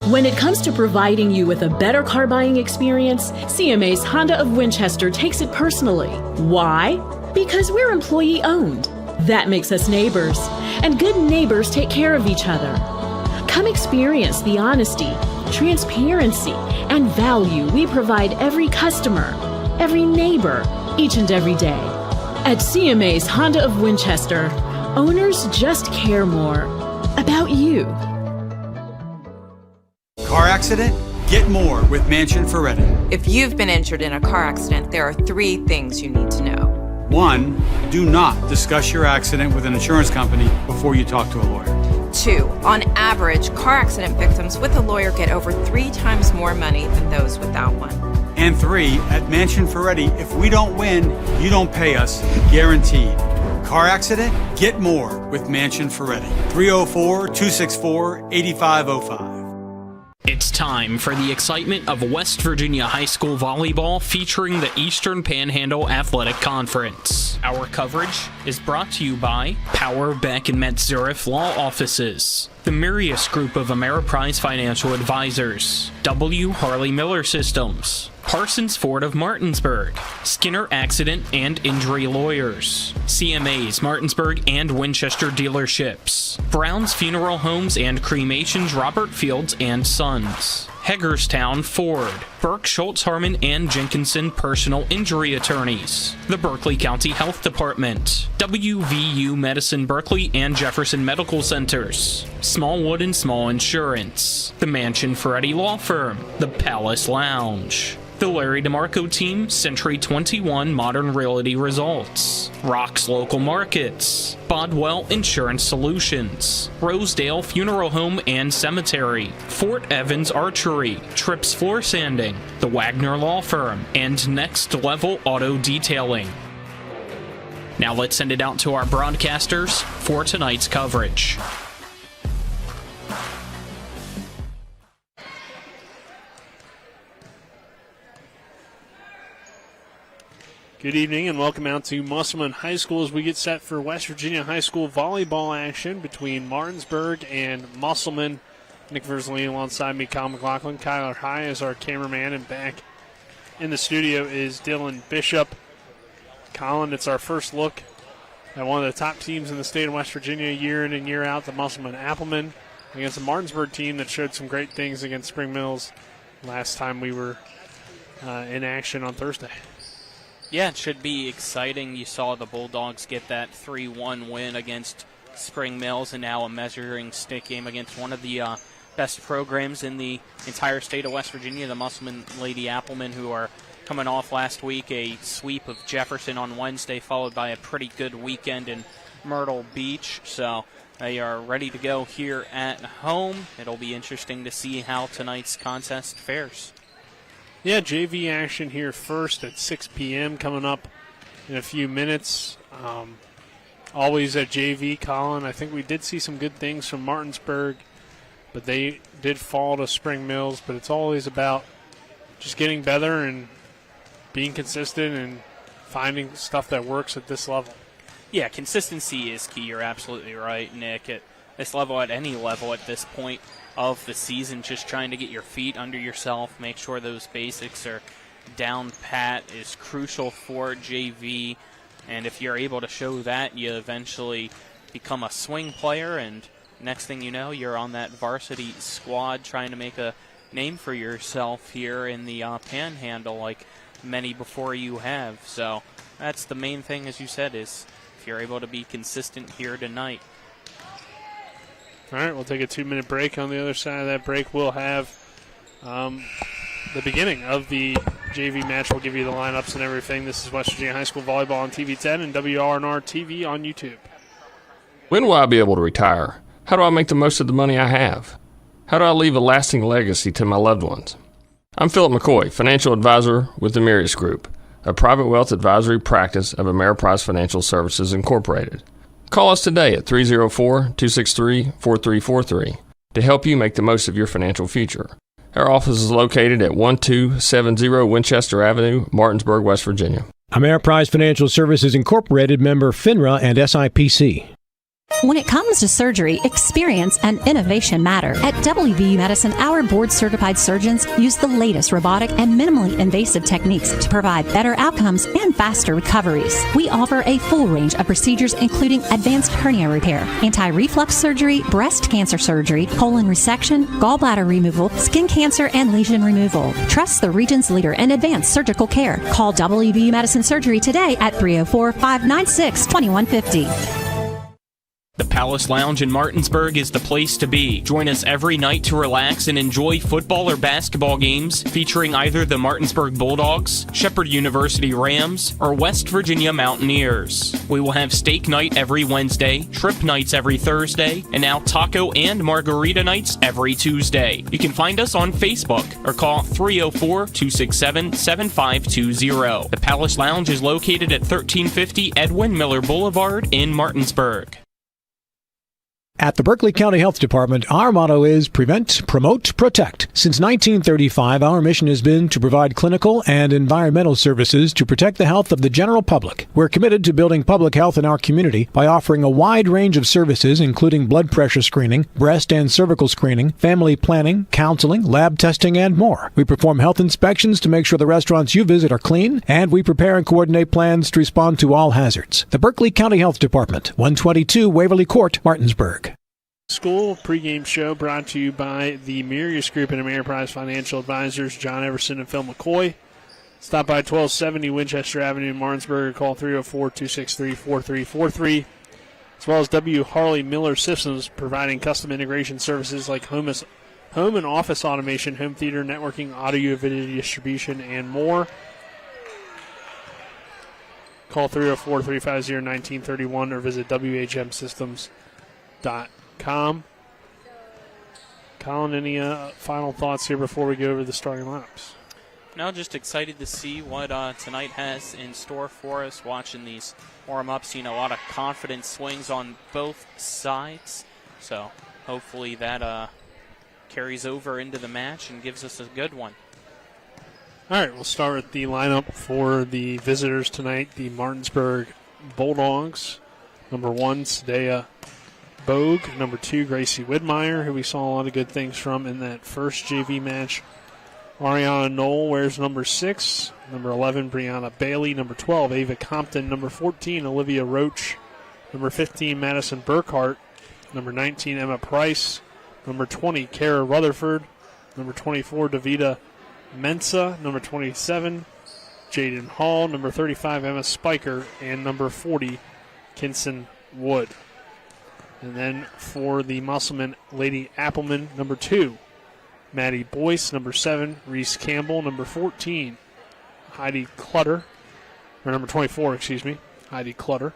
When it comes to providing you with a better car buying experience, CMA's Honda of Winchester takes it personally. Why? Because we're employee owned. That makes us neighbors, and good neighbors take care of each other. Come experience the honesty, transparency, and value we provide every customer, every neighbor, each and every day. At CMA's Honda of Winchester, owners just care more about you. Car accident? Get more with Mansion Ferretti. If you've been injured in a car accident, there are 3 things you need to know. 1, do not discuss your accident with an insurance company before you talk to a lawyer. 2, on average, car accident victims with a lawyer get over 3 times more money than those without one. And 3, at Mansion Ferretti, if we don't win, you don't pay us, guaranteed. Car accident? Get more with Mansion Ferretti. 304-264-8505. It's time for the excitement of West Virginia High School volleyball featuring the Eastern Panhandle Athletic Conference. Our coverage is brought to you by Power, Beck, and Metzgerif Law Offices, the Mirius Group of Ameriprise Financial Advisors, W. Harley Miller Systems, Parsons Ford of Martinsburg, Skinner Accident and Injury Lawyers, CMA's Martinsburg and Winchester dealerships, Brown's Funeral Homes and Cremations Robert Fields and Sons, Hagerstown Ford, Burke, Schultz, Harmon, and Jenkinson Personal Injury Attorneys, the Berkeley County Health Department, WVU Medicine Berkeley and Jefferson Medical Centers, Smallwood and Small Insurance, the Mansion Ferretti Law Firm, the Palace Lounge, the Larry DeMarco Team, Century 21 Modern Realty Results, Rock's Local Markets, Bodwell Insurance Solutions, Rosedale Funeral Home and Cemetery, Fort Evans Archery, Trips Floor Sanding, the Wagner Law Firm, and Next Level Auto Detailing. Now let's send it out to our broadcasters for tonight's coverage. Good evening and welcome out to Musselman High School as we get set for West Virginia High School volleyball action between Martinsburg and Musselman. Nick Verzolini alongside me, Kyle McLaughlin. Kyler High is our cameraman, and back in the studio is Dylan Bishop. Colin, it's our first look at one of the top teams in the state of West Virginia year in and year out, the Musselman Applemen, against a Martinsburg team that showed some great things against Spring Mills last time we were in action on Thursday. Yeah, it should be exciting. You saw the Bulldogs get that 3-1 win against Spring Mills, and now a measuring stick game against one of the best programs in the entire state of West Virginia, the Musselman Lady Applemen, who are coming off last week a sweep of Jefferson on Wednesday, followed by a pretty good weekend in Myrtle Beach. So they are ready to go here at home. It'll be interesting to see how tonight's contest fares. Yeah, JV action here first at 6 p.m. coming up in a few minutes. Always at JV, Colin. I think we did see some good things from Martinsburg, but they did fall to Spring Mills. But it's always about just getting better and being consistent and finding stuff that works at this level. Yeah, consistency is key. You're absolutely right, Nick. At this level, at any level at this point of the season, just trying to get your feet under yourself, make sure those basics are down pat is crucial for JV. And if you're able to show that, you eventually become a swing player, and next thing you know, you're on that varsity squad trying to make a name for yourself here in the Panhandle like many before you have. So that's the main thing, as you said, is if you're able to be consistent here tonight. All right, we'll take a 2-minute break. On the other side of that break, we'll have the beginning of the JV match. We'll give you the lineups and everything. This is West Virginia High School Volleyball on TV 10 and WRNR TV on YouTube. When will I be able to retire? How do I make the most of the money I have? How do I leave a lasting legacy to my loved ones? I'm Philip McCoy, financial advisor with the Mirius Group, a private wealth advisory practice of Ameriprise Financial Services Incorporated. Call us today at 304-263-4343 to help you make the most of your financial future. Our office is located at 1270 Winchester Avenue, Martinsburg, West Virginia. Ameriprise Financial Services Incorporated, member FINRA and SIPC. When it comes to surgery, experience and innovation matter. At WVU Medicine, our board-certified surgeons use the latest robotic and minimally invasive techniques to provide better outcomes and faster recoveries. We offer a full range of procedures including advanced hernia repair, anti-reflux surgery, breast cancer surgery, colon resection, gallbladder removal, skin cancer, and lesion removal. Trust the region's leader in advanced surgical care. Call WVU Medicine Surgery today at 304-596-2150. The Palace Lounge in Martinsburg is the place to be. Join us every night to relax and enjoy football or basketball games featuring either the Martinsburg Bulldogs, Shepherd University Rams, or West Virginia Mountaineers. We will have steak night every Wednesday, trip nights every Thursday, and now taco and margarita nights every Tuesday. You can find us on Facebook or call 304-267-7520. The Palace Lounge is located at 1350 Edwin Miller Boulevard in Martinsburg. At the Berkeley County Health Department, our motto is Prevent, Promote, Protect. Since 1935, our mission has been to provide clinical and environmental services to protect the health of the general public. We're committed to building public health in our community by offering a wide range of services, including blood pressure screening, breast and cervical screening, family planning, counseling, lab testing, and more. We perform health inspections to make sure the restaurants you visit are clean, and we prepare and coordinate plans to respond to all hazards. The Berkeley County Health Department, 122 Waverly Court, Martinsburg. School pregame show brought to you by the Mirius Group and Ameriprise Financial Advisors, John Everson and Phil McCoy. Stop by 1270 Winchester Avenue in Martinsburg or call 304-263-4343. As well as W. Harley Miller Systems, providing custom integration services like home and office automation, home theater networking, audio video distribution, and more. Call 304-350-1931 or visit whmsystems.com. Colin, any final thoughts here before we go over the starting lineups? No, just excited to see what tonight has in store for us. Watching these warm-ups, seeing a lot of confident swings on both sides. So hopefully that carries over into the match and gives us a good one. All right, we'll start with the lineup for the visitors tonight. The Martinsburg Bulldogs. Number 1, Sadea Bogue. Number 2, Gracie Widmeyer, who we saw a lot of good things from in that first JV match. Ariana Knoll wears number 6. Number 11, Brianna Bailey. Number 12, Ava Compton. Number 14, Olivia Roach. Number 15, Madison Burkhart. Number 19, Emma Price. Number 20, Kara Rutherford. Number 24, Davida Mensa. Number 27, Jaden Hall. Number 35, Emma Spiker. And number 40, Kinson Wood. And then for the Musselman Lady Applemen, number 2, Maddie Boyce. Number 7, Reese Campbell. Number 14, Heidi Clutter. Or number 24, excuse me, Heidi Clutter.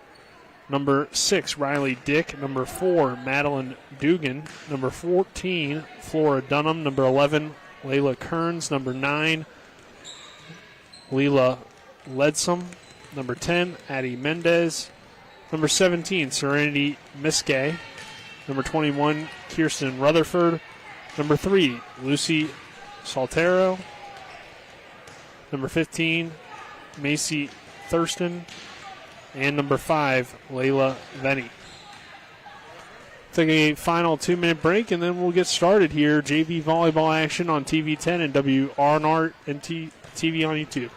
Number 6, Riley Dick. Number 4, Madeline Dugan. Number 14, Flora Dunham. Number 11, Layla Kearns. Number 9, Leela Ledsome. Number 10, Addie Mendez. Number 17, Serenity Miskay. Number 21, Kirsten Rutherford. Number 3, Lucy Saltero. Number 15, Macy Thurston. And number 5, Layla Venny. Take a final 2-minute break, and then we'll get started here. JV volleyball action on TV 10 and WRNR and TV on YouTube.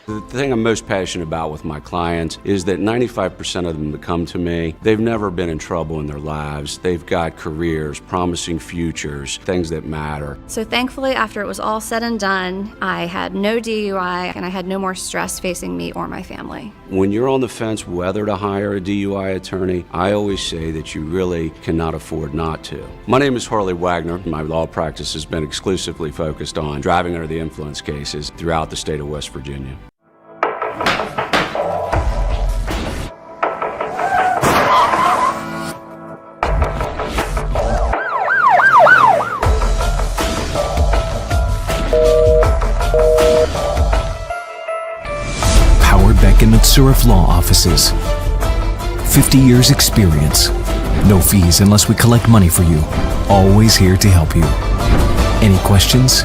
The thing I'm most passionate about with my clients is that 95% of them that come to me, they've never been in trouble in their lives. They've got careers, promising futures, things that matter. So thankfully, after it was all said and done, I had no DUI and I had no more stress facing me or my family. When you're on the fence whether to hire a DUI attorney, I always say that you really cannot afford not to. My name is Harley Wagner. My law practice has been exclusively focused on driving under the influence cases throughout the state of West Virginia. Beck & Surf Law Offices. 50 years experience. No fees unless we collect money for you. Always here to help you. Any questions?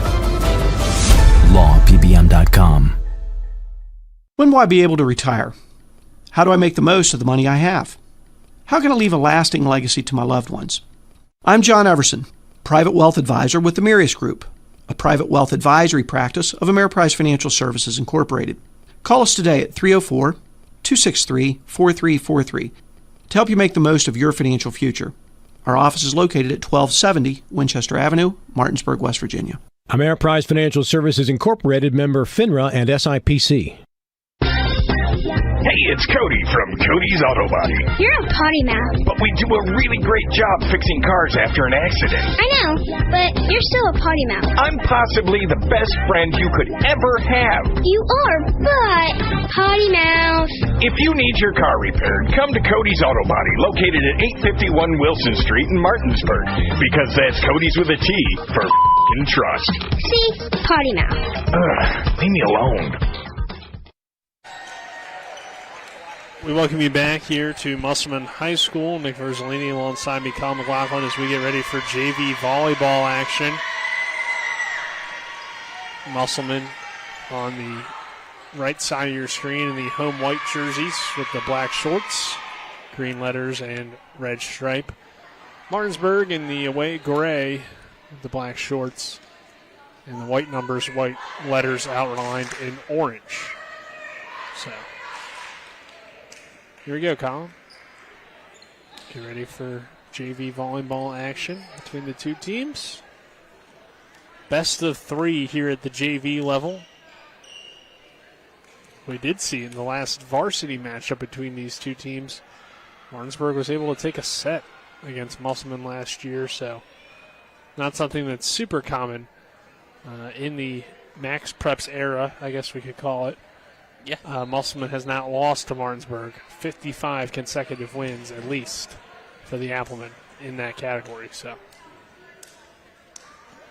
LawPBM.com. When will I be able to retire? How do I make the most of the money I have? How can I leave a lasting legacy to my loved ones? I'm John Everson, Private Wealth Advisor with the Mirius Group, a private wealth advisory practice of Ameriprise Financial Services Incorporated. Call us today at 304-263-4343 to help you make the most of your financial future. Our office is located at 1270 Winchester Avenue, Martinsburg, West Virginia. Ameriprise Financial Services Incorporated, member FINRA and SIPC. Hey, it's Cody from Cody's Auto Body. You're a potty mouth. But we do a really great job fixing cars after an accident. I know, but you're still a potty mouth. I'm possibly the best friend you could ever have. You are, but potty mouth. If you need your car repaired, come to Cody's Auto Body, located at 851 Wilson Street in Martinsburg. Because that's Cody's with a T for f***ing trust. See? Potty mouth. Leave me alone. We welcome you back here to Musselman High School. Nick Verzolini alongside me, Colin McLaughlin, as we get ready for JV volleyball action. Musselman on the right side of your screen in the home white jerseys with the black shorts, green letters, and red stripe. Martinsburg in the away gray with the black shorts and the white numbers, white letters outlined in orange. So here we go, Colin. Get ready for JV volleyball action between the two teams. Best of 3 here at the JV level. We did see in the last varsity matchup between these two teams, Martinsburg was able to take a set against Musselman last year, so not something that's super common in the Max Preps era, I guess we could call it. Yeah. Musselman has not lost to Martinsburg. 55 consecutive wins, at least, for the Applemen in that category. So,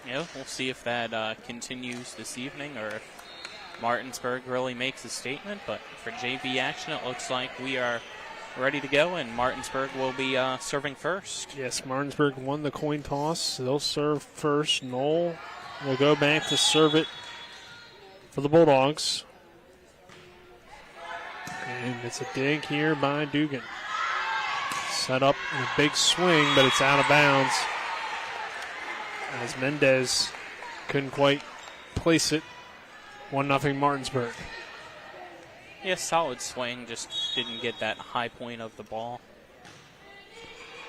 yeah, we'll see if that continues this evening or if Martinsburg really makes a statement. But for JV action, it looks like we are ready to go, and Martinsburg will be serving first. Yes, Martinsburg won the coin toss. They'll serve first. Knoll will go back to serve it for the Bulldogs. And it's a dig here by Dugan. Set up in a big swing, but it's out of bounds as Mendez couldn't quite place it. 1-0 Martinsburg. Yeah, solid swing, just didn't get that high point of the ball.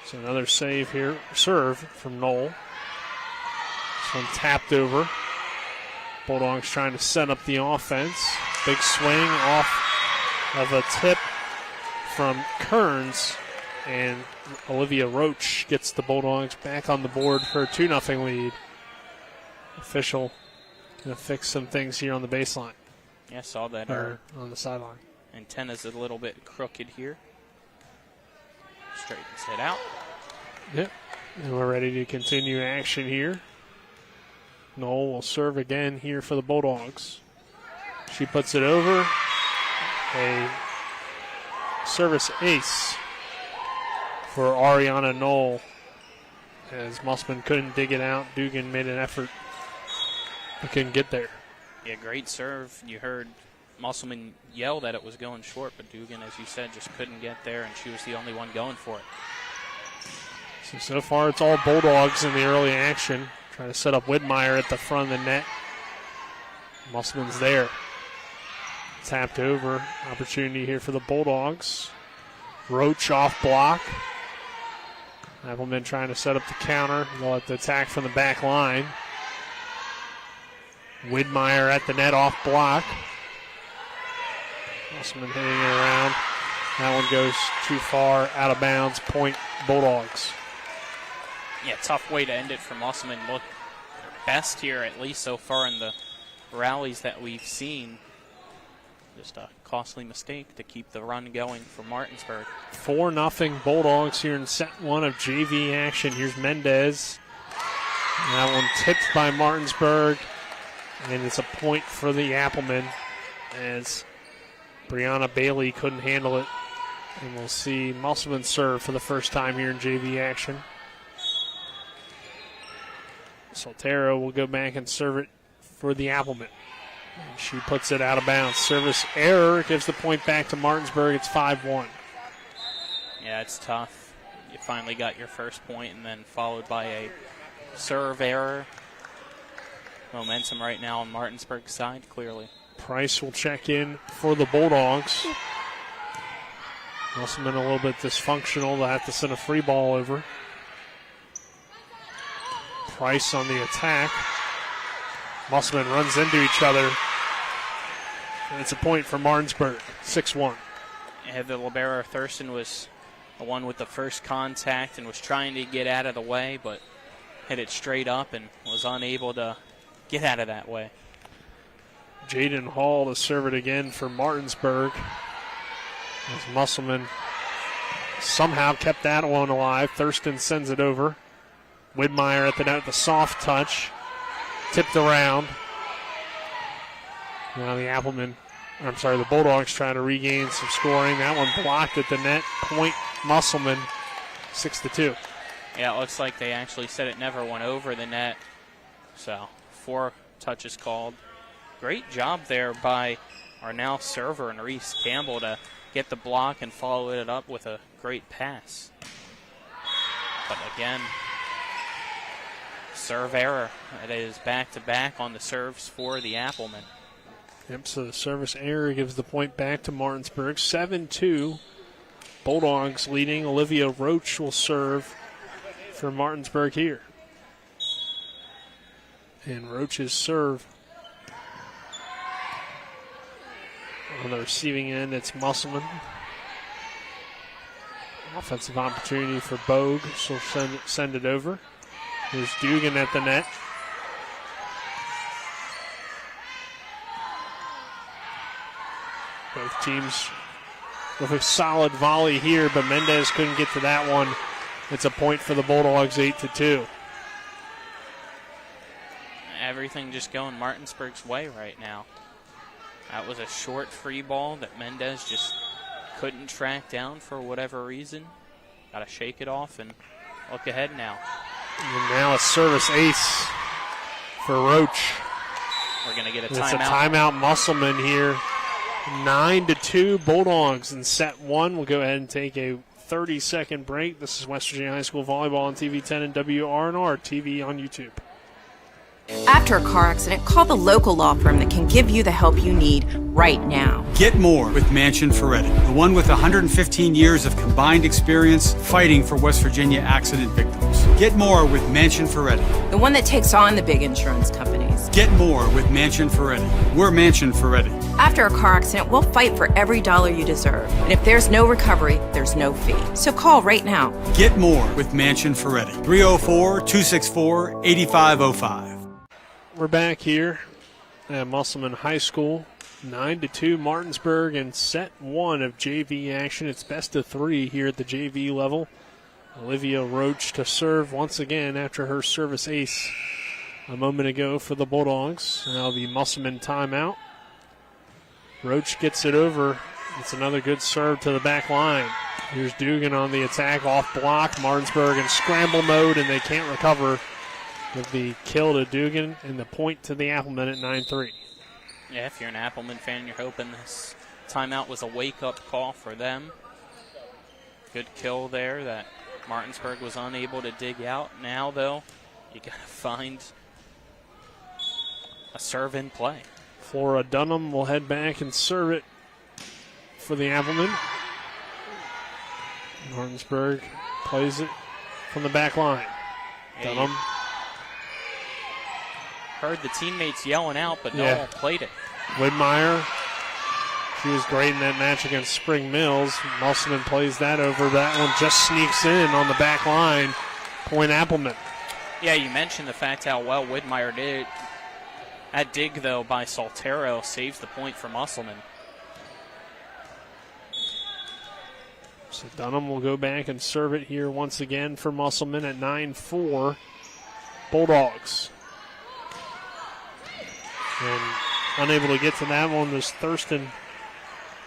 So another save here, serve from Knoll. This one tapped over. Bulldogs trying to set up the offense. Big swing off of a tip from Kearns, and Olivia Roach gets the Bulldogs back on the board for a 2-0 lead. Official going to fix some things here on the baseline. Yeah, saw that. Or on the sideline. Antenna's a little bit crooked here. Straightens it out. Yep. And we're ready to continue action here. Knoll will serve again here for the Bulldogs. She puts it over. A service ace for Ariana Knoll as Musselman couldn't dig it out. Dugan made an effort but couldn't get there. Yeah, great serve. You heard Musselman yell that it was going short, but Dugan, as you said, just couldn't get there, and she was the only one going for it. So far it's all Bulldogs in the early action. Trying to set up Whitmire at the front of the net. Musselman's there. Tapped over. Opportunity here for the Bulldogs. Roach off block. Applemen trying to set up the counter. They'll have to attack from the back line. Whitmire at the net off block. Musselman hitting it around. That one goes too far, out of bounds. Point Bulldogs. Yeah, tough way to end it for Musselman. Look best here, at least so far in the rallies that we've seen. Just a costly mistake to keep the run going for Martinsburg. 4-0 Bulldogs here in set 1 of JV action. Here's Mendez. And that one tipped by Martinsburg. And it's a point for the Applemen as Brianna Bailey couldn't handle it. And we'll see Musselman serve for the first time here in JV action. Soltero will go back and serve it for the Applemen. And she puts it out of bounds. Service error gives the point back to Martinsburg. It's 5-1. Yeah, it's tough. You finally got your first point and then followed by a serve error. Momentum right now on Martinsburg's side, clearly. Price will check in for the Bulldogs. Musselman a little bit dysfunctional. They'll have to send a free ball over. Price on the attack. Musselman runs into each other. And it's a point for Martinsburg, 6-1. Yeah, the libero Thurston was the one with the first contact and was trying to get out of the way, but hit it straight up and was unable to get out of that way. Jaden Hall to serve it again for Martinsburg. As Musselman somehow kept that one alive. Thurston sends it over. Widmeyer at the net, the soft touch. Tipped around. Now the Bulldogs trying to regain some scoring. That one blocked at the net. Point Musselman, 6-2. Yeah, it looks like they actually said it never went over the net. So 4 touches called. Great job there by our now server and Reese Campbell to get the block and follow it up with a great pass. But again, serve error. It is back-to-back on the serves for the Applemen. Yep, so the service error gives the point back to Martinsburg. 7-2. Bulldogs leading. Olivia Roach will serve for Martinsburg here. And Roach's serve on the receiving end, it's Musselman. Offensive opportunity for Bogue. She'll send it over. There's Dugan at the net. Both teams with a solid volley here, but Mendez couldn't get to that one. It's a point for the Bulldogs, 8-2. Everything just going Martinsburg's way right now. That was a short free ball that Mendez just couldn't track down for whatever reason. Got to shake it off and look ahead now. And now a service ace for Roach. We're going to get a timeout. It's a timeout Musselman here. 9-2 Bulldogs in set 1. We'll go ahead and take a 30-second break. This is West Virginia High School Volleyball on TV 10 and WRNR TV on YouTube. After a car accident, call the local law firm that can give you the help you need right now. Get more with Mansion Ferretti, the one with 115 years of combined experience fighting for West Virginia accident victims. Get more with Mansion Ferretti. The one that takes on the big insurance companies. Get more with Mansion Ferretti. We're Mansion Ferretti. After a car accident, we'll fight for every dollar you deserve. And if there's no recovery, there's no fee. So call right now. Get more with Mansion Ferretti. 304-264-8505. We're back here at Musselman High School. 9-2 Martinsburg in set 1 of JV action. It's best of 3 here at the JV level. Olivia Roach to serve once again after her service ace a moment ago for the Bulldogs. Now the Musselman timeout. Roach gets it over. It's another good serve to the back line. Here's Dugan on the attack, off block. Martinsburg in scramble mode, and they can't recover. With the kill to Dugan and the point to the Applemen at 9-3. Yeah, if you're an Applemen fan, you're hoping this timeout was a wake-up call for them. Good kill there that Martinsburg was unable to dig out. Now, though, you got to find a serve in play. Flora Dunham will head back and serve it for the Applemen. Martinsburg plays it from the back line. Yeah, Dunham. Heard the teammates yelling out, but no one played it. Widmeyer, she was great in that match against Spring Mills. Musselman plays that over. That one just sneaks in on the back line. Point Applemen. Yeah, you mentioned the fact how well Widmeyer did. That dig, though, by Soltero saves the point for Musselman. So Dunham will go back and serve it here once again for Musselman at 9-4 Bulldogs. And unable to get to that one was Thurston.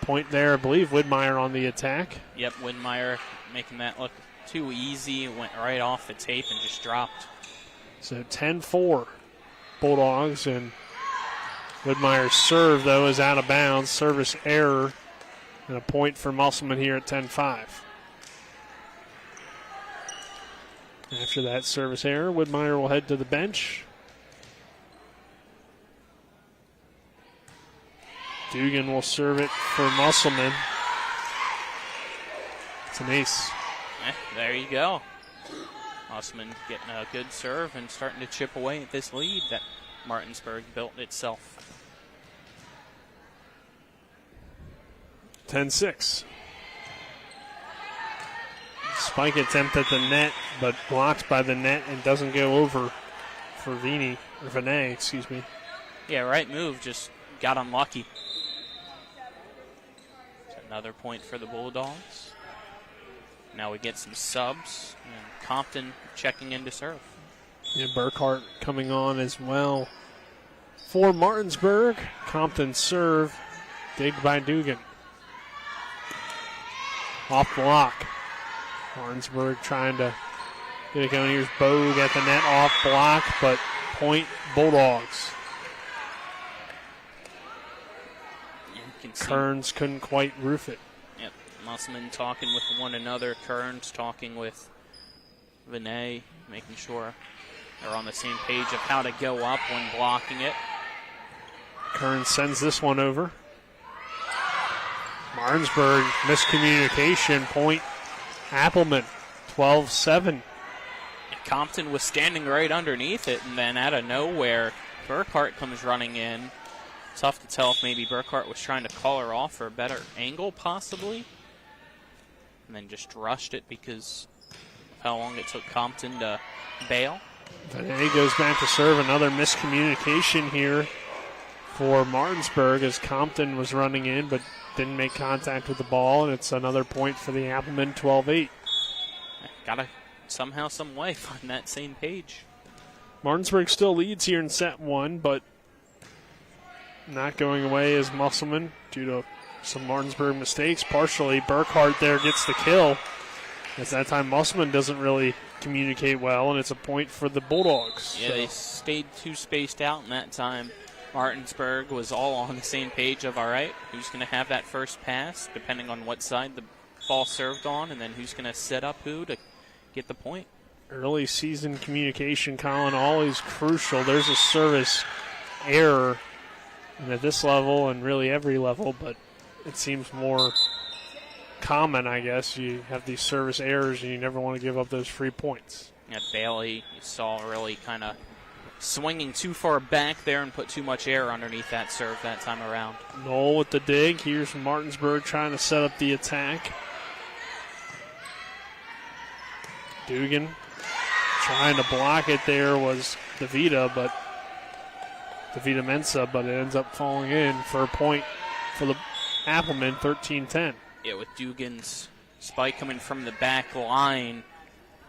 Point there, I believe Widmeyer on the attack. Yep, Widmeyer making that look too easy. It went right off the tape and just dropped. So 10-4 Bulldogs, and Widmeyer's serve, though, is out of bounds. Service error, and a point for Musselman here at 10-5. After that service error, Whitmire will head to the bench. Dugan will serve it for Musselman. It's an ace. There you go. Musselman getting a good serve and starting to chip away at this lead that Martinsburg built itself. 10-6. Spike attempt at the net, but blocked by the net and doesn't go over for Vinay, excuse me. Yeah, right move, just got unlucky. Another point for the Bulldogs. Now we get some subs, and Compton checking in to serve. Yeah, Burkhart coming on as well. For Martinsburg, Compton serve, digged by Dugan. Off block. Martinsburg trying to get it going. Here's Bogue at the net, off block, but point Bulldogs. Kearns couldn't quite roof it. Yep, Musselman talking with one another. Kearns talking with Vinay, making sure they're on the same page of how to go up when blocking it. Kearns sends this one over. Martinsburg, miscommunication, point Applemen, 12-7. Compton was standing right underneath it, and then out of nowhere, Burkhart comes running in. Tough to tell if maybe Burkhart was trying to call her off for a better angle, possibly. And then just rushed it because of how long it took Compton to bail. Vinay goes back to serve. Another miscommunication here for Martinsburg as Compton was running in but didn't make contact with the ball, and it's another point for the Applemen, 12-8. Gotta somehow, some way find that same page. Martinsburg still leads here in set one, but not going away is Musselman due to some Martinsburg mistakes. Partially, Burkhart there gets the kill. As that time, Musselman doesn't really communicate well, and it's a point for the Bulldogs. Yeah, they stayed too spaced out in that time. Martinsburg was all on the same page of, all right, who's going to have that first pass, depending on what side the ball served on, and then who's going to set up who to get the point. Early season communication, Colin, always crucial. There's a service error. And at this level, and really every level, but it seems more common, I guess. You have these service errors, and you never want to give up those free points. Yeah, Bailey, you saw really kind of swinging too far back there and put too much air underneath that serve that time around. Knoll with the dig. Here's Martinsburg trying to set up the attack. Dugan trying to block it there was DeVita, but DeVita Mensa, but it ends up falling in for a point for the Applemen, 13-10. Yeah, with Dugan's spike coming from the back line,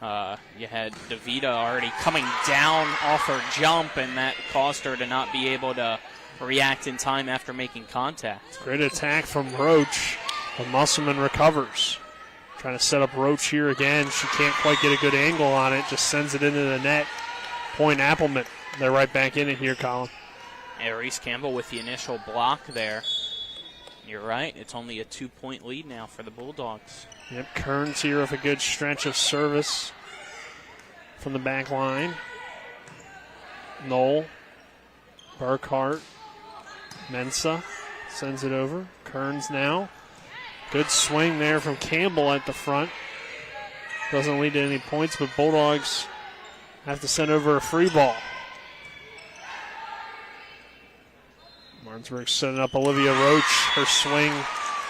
you had DeVita already coming down off her jump, and that caused her to not be able to react in time after making contact. Great attack from Roach, but Musselman recovers. Trying to set up Roach here again. She can't quite get a good angle on it, just sends it into the net. Point Applemen. They're right back in it here, Colin. Yeah, Reese Campbell with the initial block there. You're right, it's only a 2-point lead now for the Bulldogs. Yep, Kearns here with a good stretch of service from the back line. Knoll, Burkhart, Mensa sends it over. Kearns now. Good swing there from Campbell at the front. Doesn't lead to any points, but Bulldogs have to send over a free ball. Martinsburg setting up Olivia Roach. Her swing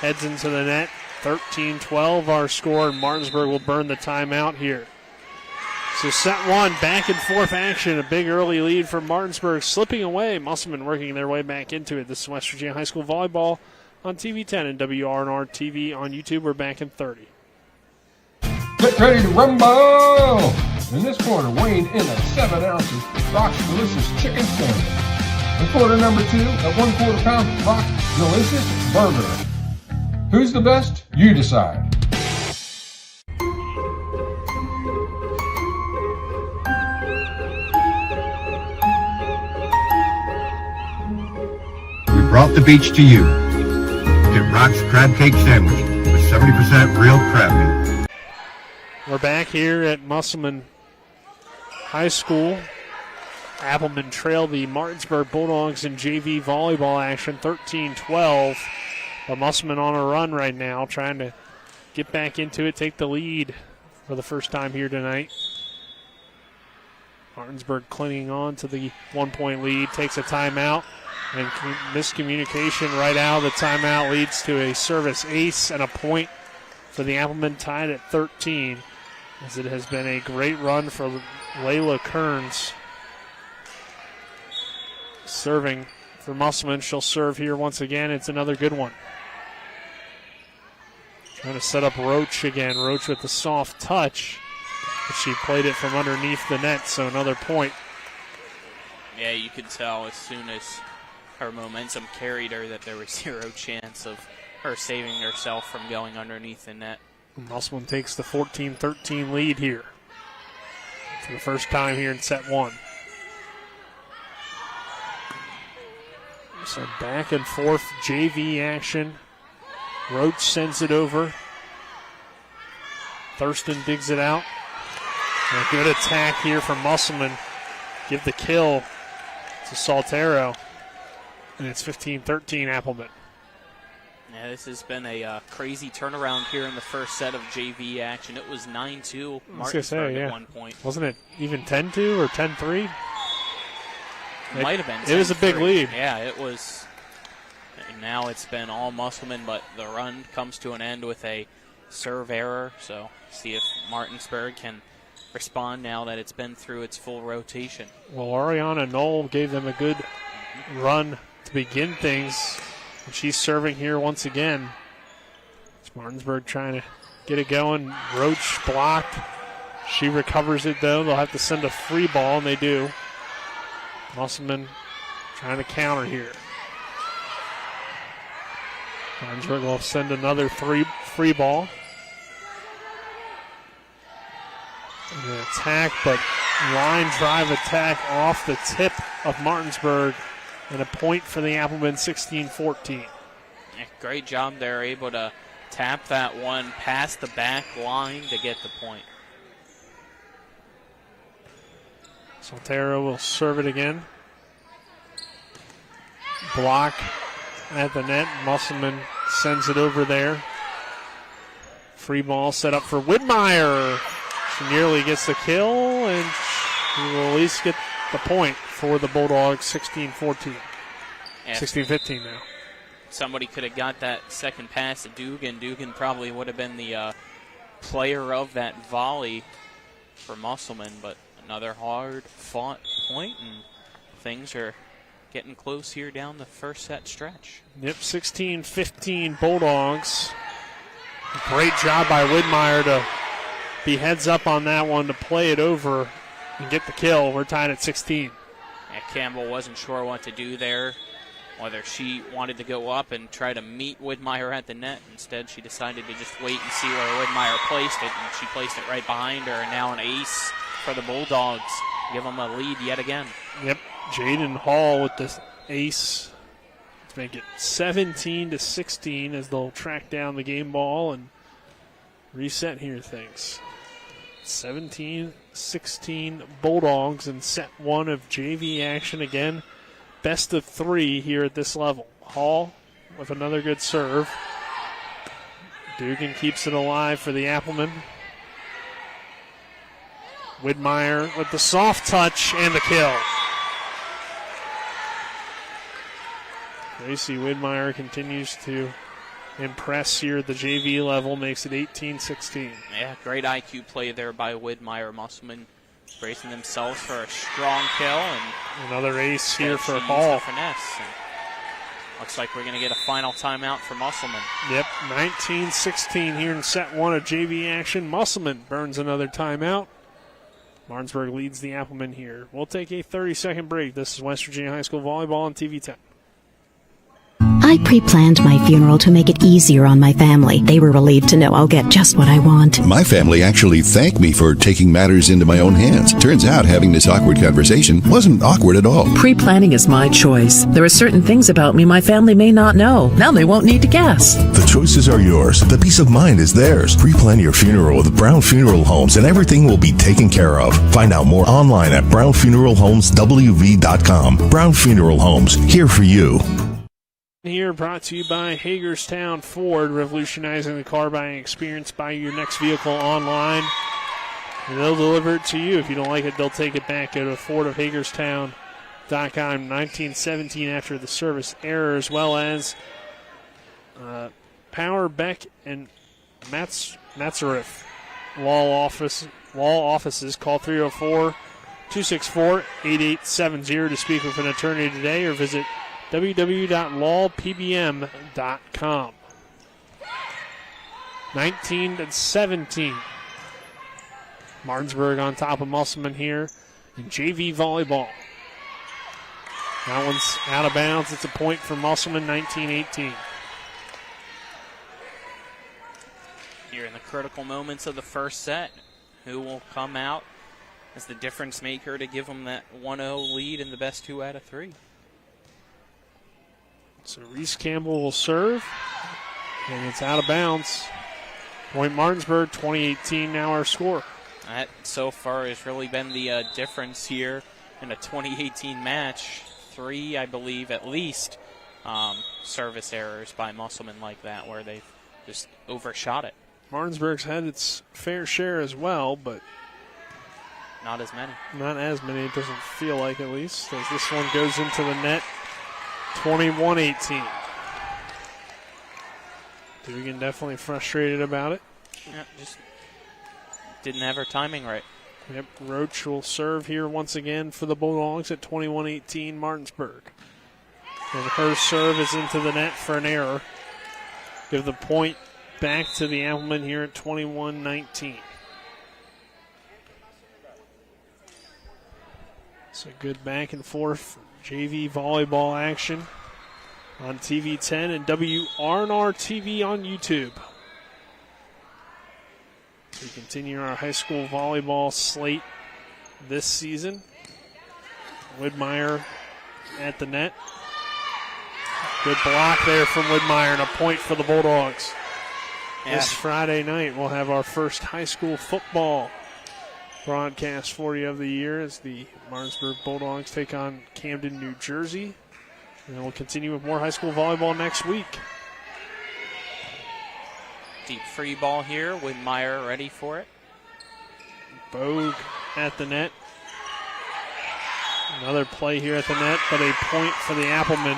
heads into the net. 13-12 our score, and Martinsburg will burn the timeout here. So set one, back and forth action. A big early lead for Martinsburg, slipping away. Musselman working their way back into it. This is West Virginia High School Volleyball on TV 10 and WRNR TV on YouTube. We're back in 30. Get ready to rumble! In this quarter, weighed in at 7 ounces, Rock's Delicious Chicken Sandwich. In quarter number 2, a 1/4 pound Rock Delicious Burger. Who's the best? You decide. We brought the beach to you. Get Rock's Crab Cake Sandwich with 70% real crab meat. We're back here at Musselman High School. Applemen trail the Martinsburg Bulldogs in JV volleyball action 13-12. But Musselman on a run right now, trying to get back into it, take the lead for the first time here tonight. Martinsburg clinging on to the 1-point lead, takes a timeout, and miscommunication right out of the timeout leads to a service ace and a point for the Applemen, tied at 13, as it has been a great run for Layla Kearns. Serving for Musselman, she'll serve here once again. It's another good one. Trying to set up Roach again. Roach with the soft touch. But she played it from underneath the net, so another point. Yeah, you could tell as soon as her momentum carried her that there was zero chance of her saving herself from going underneath the net. Musselman takes the 14-13 lead here for the first time here in set one. So back and forth JV action. Roach sends it over. Thurston digs it out. And a good attack here from Musselman. Give the kill to Saltero. And it's 15-13 Applemen. Yeah, this has been a crazy turnaround here in the first set of JV action. It was 9-2 Martinsburg at one point. Wasn't it even 10-2 or 10-3? It might have been. It was a big lead. Yeah, it was. Now it's been all Musselman, but the run comes to an end with a serve error. So see if Martinsburg can respond now that it's been through its full rotation. Well, Ariana Knoll gave them a good run to begin things. And she's serving here once again. It's Martinsburg trying to get it going. Roach blocked. She recovers it, though. They'll have to send a free ball, and they do. Musselman trying to counter here. Martinsburg will send another free ball. And an attack, but line drive attack off the tip of Martinsburg. And a point for the Applemen, 16-14. Yeah, great job there, able to tap that one past the back line to get the point. Soltero will serve it again. Block at the net. Musselman sends it over there. Free ball set up for Widmeyer. She nearly gets the kill, and she will at least get the point for the Bulldogs, 16-14. Yeah. 16-15 now. Somebody could have got that second pass to Dugan. Dugan probably would have been the player of that volley for Musselman, but another hard-fought point, and things are getting close here down the first set stretch. Yep, 16-15 Bulldogs. Great job by Widmeyer to be heads up on that one, to play it over and get the kill. We're tied at 16. Yeah, Campbell wasn't sure what to do there, whether she wanted to go up and try to meet Widmeyer at the net. Instead, she decided to just wait and see where Widmeyer placed it, and she placed it right behind her, and now an ace for the Bulldogs. Give them a lead yet again. Yep, Jaden Hall with this ace to make it 17-16 as they'll track down the game ball and reset here things. 17-16 Bulldogs in set one of JV action again. Best of three here at this level. Hall with another good serve. Dugan keeps it alive for the Applemen. Widmeyer with the soft touch and the kill. Gracie Widmeyer continues to impress here at the JV level, makes it 18-16. Yeah, great IQ play there by Widmeyer. Musselman bracing themselves for a strong kill, and another ace here for Hall. Finesse. And looks like we're going to get a final timeout for Musselman. Yep, 19-16 here in set one of JV action. Musselman burns another timeout. Martinsburg leads the Applemen here. We'll take a 30-second break. This is West Virginia High School Volleyball on TV 10. I I pre-planned my funeral to make it easier on my family. They were relieved to know I'll get just what I want. My family actually thanked me for taking matters into my own hands. Turns out having this awkward conversation wasn't awkward at all. Pre-planning is my choice. There are certain things about me my family may not know. Now they won't need to guess. The choices are yours. The peace of mind is theirs. Pre-plan your funeral with Brown Funeral Homes and everything will be taken care of. Find out more online at brownfuneralhomeswv.com. Brown Funeral Homes, here for you. Here brought to you by Hagerstown Ford, revolutionizing the car buying experience. Buy your next vehicle online, and they'll deliver it to you. If you don't like it, they'll take it back. Go to FordofHagerstown.com. 1917 after the service error, as well as Power, Beck, and Matzeriff Law offices. Call 304-264-8870 to speak with an attorney today, or visit www.lawpbm.com. 19-17. Martinsburg on top of Musselman here in JV volleyball. That one's out of bounds. It's a point for Musselman, 19-18. Here in the critical moments of the first set, who will come out as the difference maker to give them that 1-0 lead in the best 2 out of 3? So Reese Campbell will serve, and it's out of bounds. Point Martinsburg, 20-18 now our score. That so far has really been the difference here in a 2018 match. 3, I believe, at least, service errors by Musselman like that, where they've just overshot it. Martinsburg's had its fair share as well, but not as many. Not as many, it doesn't feel like, at least, as this one goes into the net, 21-18. Dugan definitely frustrated about it. Yeah, just didn't have her timing right. Yep, Roach will serve here once again for the Bulldogs at 21-18 Martinsburg. And her serve is into the net for an error. Give the point back to the Applemen here at 21-19. It's a good back and forth JV volleyball action on TV 10 and WRNR TV on YouTube. We continue our high school volleyball slate this season. Widmeyer at the net. Good block there from Widmeyer and a point for the Bulldogs. Yeah. This Friday night we'll have our first high school football broadcast for you of the year as the Martinsburg Bulldogs take on Camden, New Jersey. And then we'll continue with more high school volleyball next week. Deep free ball here. Widmeyer ready for it. Bogue at the net. Another play here at the net, but a point for the Applemen.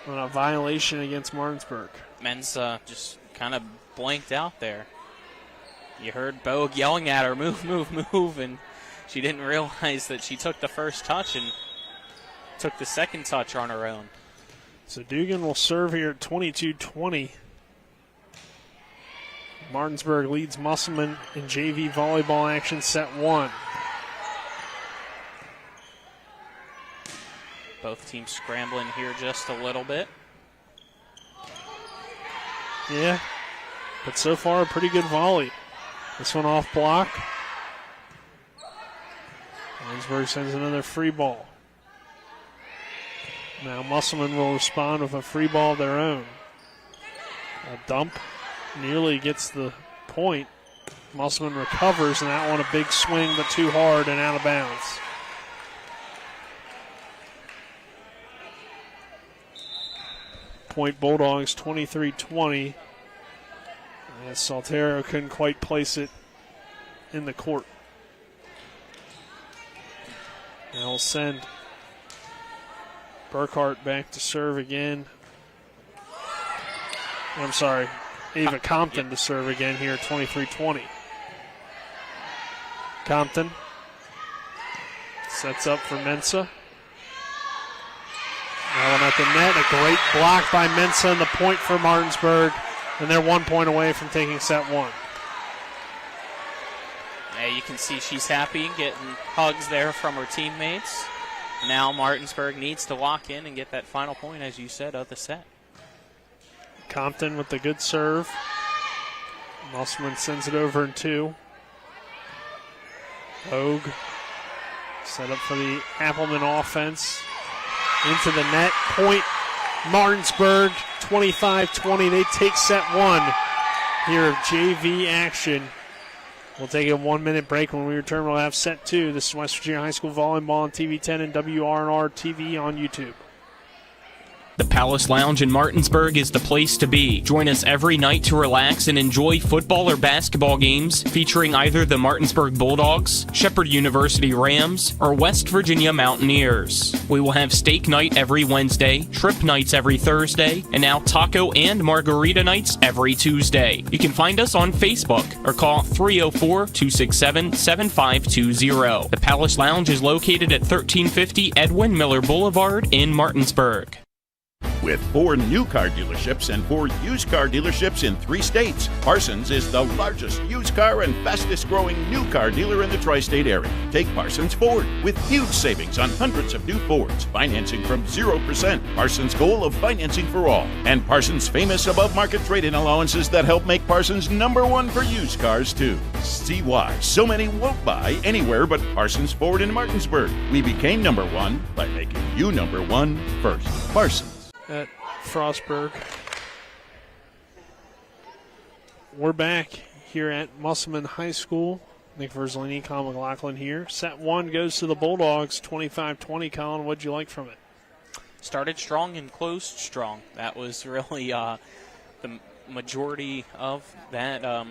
On a violation against Martinsburg. Men's just kind of blanked out there. You heard Bogue yelling at her, move, move, move, and she didn't realize that she took the first touch and took the second touch on her own. So Dugan will serve here at 22-20. Martinsburg leads Musselman in JV volleyball action set 1. Both teams scrambling here just a little bit. Yeah, but so far a pretty good volley. This one off block. Martinsburg sends another free ball. Now Musselman will respond with a free ball of their own. A dump nearly gets the point. Musselman recovers, and that one a big swing, but too hard and out of bounds. Point Bulldogs 23-20. As Saltero couldn't quite place it in the court. Now we'll send Burkhart back to serve again. I'm sorry, Ava Compton to serve again here at 23-20. Compton sets up for Mensah. That one at the net, a great block by Mensah, and the point for Martinsburg. And they're 1 point away from taking set 1. Yeah, you can see she's happy, getting hugs there from her teammates. Now Martinsburg needs to lock in and get that final point, as you said, of the set. Compton with the good serve. Musselman sends it over in 2. Hogue set up for the Applemen offense. Into the net. Point Martinsburg, 25-20. They take set 1 here of JV action. We'll take a 1-minute break. When we return, we'll have set 2. This is West Virginia High School Volleyball on TV 10 and WRNR TV on YouTube. The Palace Lounge in Martinsburg is the place to be. Join us every night to relax and enjoy football or basketball games featuring either the Martinsburg Bulldogs, Shepherd University Rams, or West Virginia Mountaineers. We will have steak night every Wednesday, trip nights every Thursday, and now taco and margarita nights every Tuesday. You can find us on Facebook or call 304-267-7520. The Palace Lounge is located at 1350 Edwin Miller Boulevard in Martinsburg. With 4 new car dealerships and 4 used car dealerships in 3 states, Parsons is the largest used car and fastest growing new car dealer in the tri-state area. Take Parsons Ford with huge savings on hundreds of new Fords, financing from 0%, Parsons' goal of financing for all, and Parsons' famous above-market trade-in allowances that help make Parsons #1 for used cars too. See why so many won't buy anywhere but Parsons Ford in Martinsburg. We became #1 by making you #1 first. Parsons. At Frostburg. We're back here at Musselman High School. Nick Verzolini, Colin McLaughlin here. Set 1 goes to the Bulldogs, 25-20. Colin, what'd you like from it? Started strong and closed strong. That was really the majority of that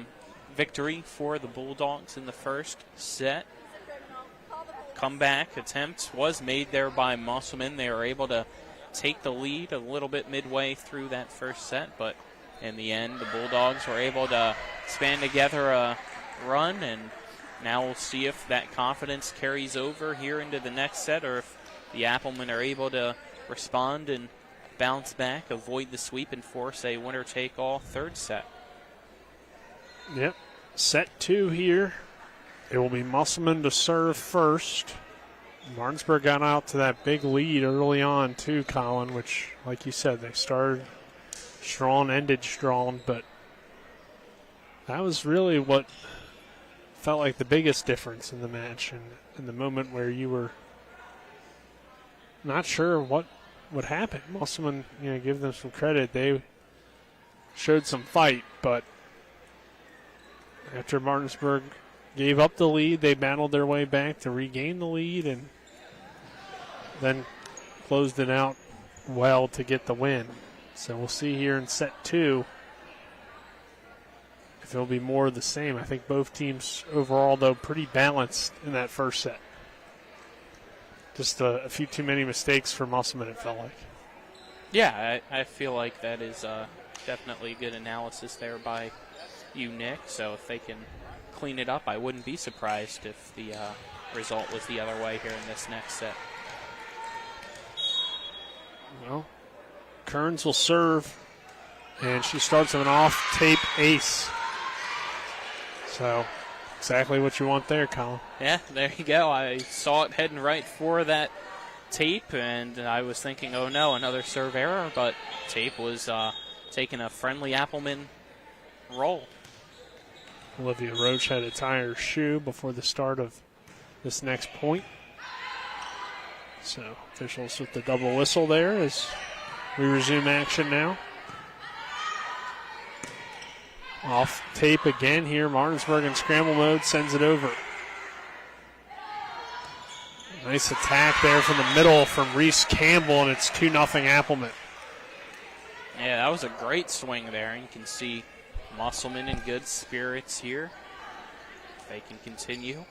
victory for the Bulldogs in the first set. Comeback attempt was made there by Musselman. They were able to take the lead a little bit midway through that first set, but in the end, the Bulldogs were able to span together a run, and now we'll see if that confidence carries over here into the next set, or if the Applemen are able to respond and bounce back, avoid the sweep, and force a winner-take-all third set. Yep. Set 2 here. It will be Musselman to serve first. Martinsburg got out to that big lead early on, too, Colin, which, like you said, they started strong, ended strong, but that was really what felt like the biggest difference in the match, and in the moment where you were not sure what would happen. Musselman, give them some credit. They showed some fight, but after Martinsburg gave up the lead, they battled their way back to regain the lead and then closed it out well to get the win. So we'll see here in set 2 if it'll be more of the same. I think both teams overall, though, pretty balanced in that first set. Just a few too many mistakes for Musselman, it felt like. Yeah, I feel like that is definitely good analysis there by you, Nick. So if they can clean it up, I wouldn't be surprised if the result was the other way here in this next set. Well, Kearns will serve, and she starts with an off-tape ace. So, exactly what you want there, Colin. Yeah, there you go. I saw it heading right for that tape, and I was thinking, oh no, another serve error, but tape was taking a friendly Appleman roll. Olivia Roach had to tie her shoe before the start of this next point. So officials with the double whistle there as we resume action now. Off tape again here. Martinsburg in scramble mode sends it over. Nice attack there from the middle from Reese Campbell, and it's 2-0 Applemen. Yeah, that was a great swing there. You can see Musselman in good spirits here. They can continue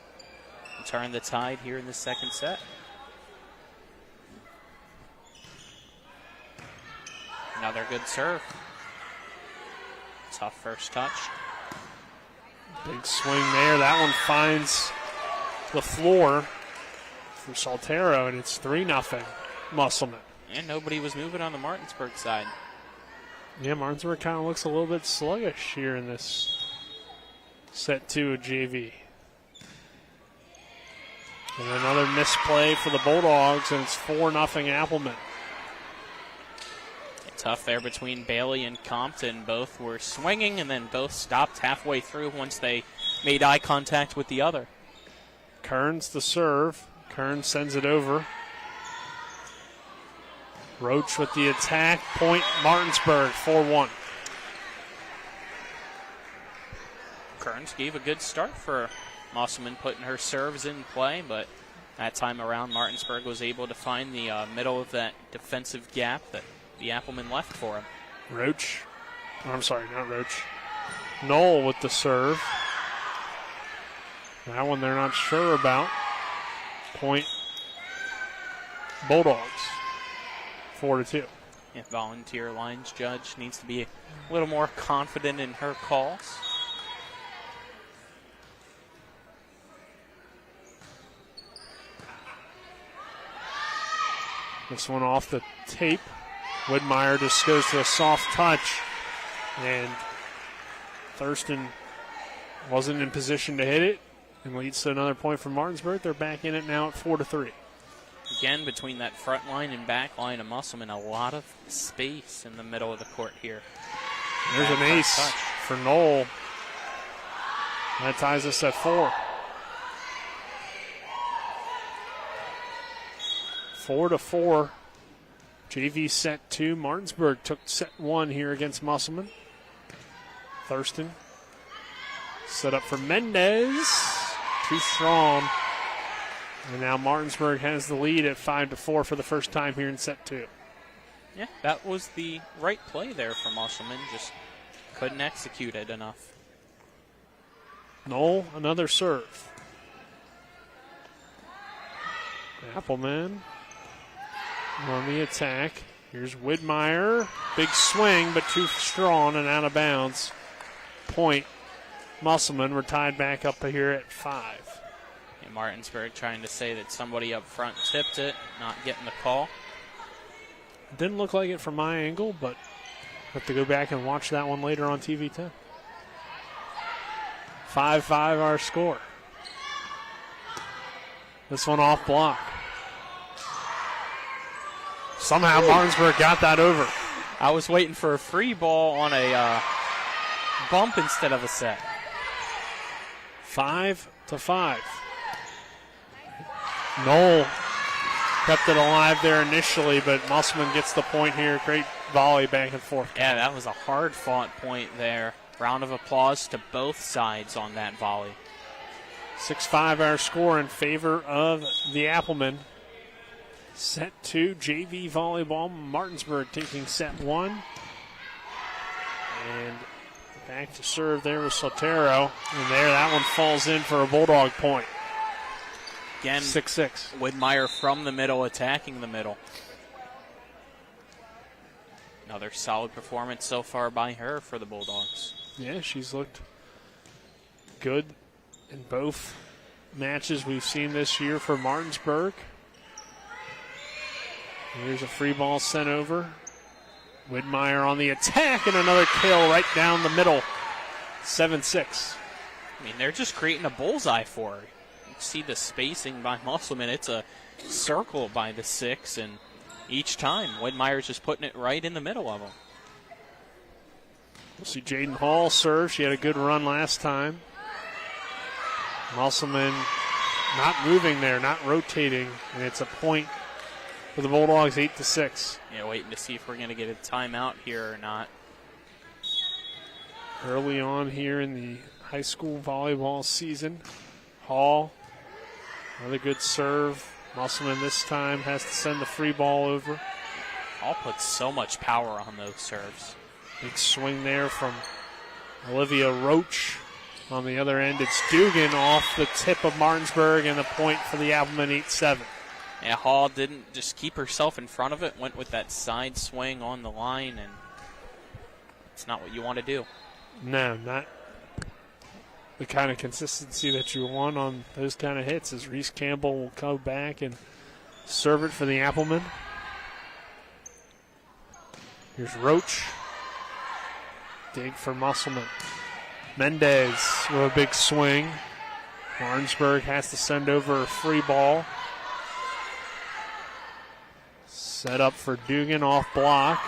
and turn the tide here in the second set. Another good serve. Tough first touch. Big swing there. That one finds the floor for Saltero, and it's 3-0 Musselman. And nobody was moving on the Martinsburg side. Yeah, Martinsburg kind of looks a little bit sluggish here in this set 2 of JV. And another misplay for the Bulldogs, and it's 4-0 Applemen. Tough there between Bailey and Compton. Both were swinging and then both stopped halfway through once they made eye contact with the other. Kearns the serve. Kearns sends it over. Roach with the attack. Point Martinsburg, 4-1. Kearns gave a good start for Musselman, putting her serves in play, but that time around Martinsburg was able to find the middle of that defensive gap that the Applemen left for him. Roach. Oh, I'm sorry, not Roach. Knoll with the serve. That one they're not sure about. Point Bulldogs, 4-2. Yeah, volunteer lines judge needs to be a little more confident in her calls. This one off the tape. Widmeyer just goes to a soft touch, and Thurston wasn't in position to hit it, and leads to another point from Martinsburg. They're back in it now at 4-3. Again, between that front line and back line of Musselman, a lot of space in the middle of the court here. There's an ace for Knoll. That ties us at 4. 4-4. JV set 2. Martinsburg took set 1 here against Musselman. Thurston set up for Mendez. Too strong. And now Martinsburg has the lead at 5-4 for the first time here in set 2. Yeah, that was the right play there for Musselman. Just couldn't execute it enough. Knoll, another serve. Applemen on the attack. Here's Widmeyer. Big swing, but too strong and out of bounds. Point Musselman. We're tied back up here at 5. And Martinsburg trying to say that somebody up front tipped it, not getting the call. Didn't look like it from my angle, but have to go back and watch that one later on TV 10. 5-5 our score. This one off block. Somehow Martinsburg got that over. I was waiting for a free ball on a bump instead of a set. 5-5. Knoll kept it alive there initially, but Musselman gets the point here. Great volley back and forth. Yeah, that was a hard-fought point there. Round of applause to both sides on that volley. 6-5 our score in favor of the Applemen. Set 2, JV volleyball. Martinsburg taking set 1. And back to serve there with Sotero. And there, that one falls in for a Bulldog point. Again, 6-6. Widmeyer from the middle, attacking the middle. Another solid performance so far by her for the Bulldogs. Yeah, she's looked good in both matches we've seen this year for Martinsburg. Here's a free ball sent over. Widmeyer on the attack and another kill right down the middle. 7-6. I mean, they're just creating a bullseye for her. You see the spacing by Musselman. It's a circle by the 6, and each time Widmeyer's just putting it right in the middle of them. We'll see Jaden Hall serve. She had a good run last time. Musselman not moving there, not rotating, and it's a point for the Bulldogs, 8-6. Yeah, waiting to see if we're going to get a timeout here or not. Early on here in the high school volleyball season, Hall, another good serve. Musselman this time has to send the free ball over. Hall puts so much power on those serves. Big swing there from Olivia Roach. On the other end, it's Dugan off the tip of Martinsburg, and the point for the Applemen, 8-7. Yeah, Hall didn't just keep herself in front of it, went with that side swing on the line, and it's not what you want to do. No, not the kind of consistency that you want on those kind of hits, as Reese Campbell will come back and serve it for the Applemen. Here's Roach. Dig for Musselman. Mendez with a big swing. Martinsburg has to send over a free ball. Set up for Dugan off block.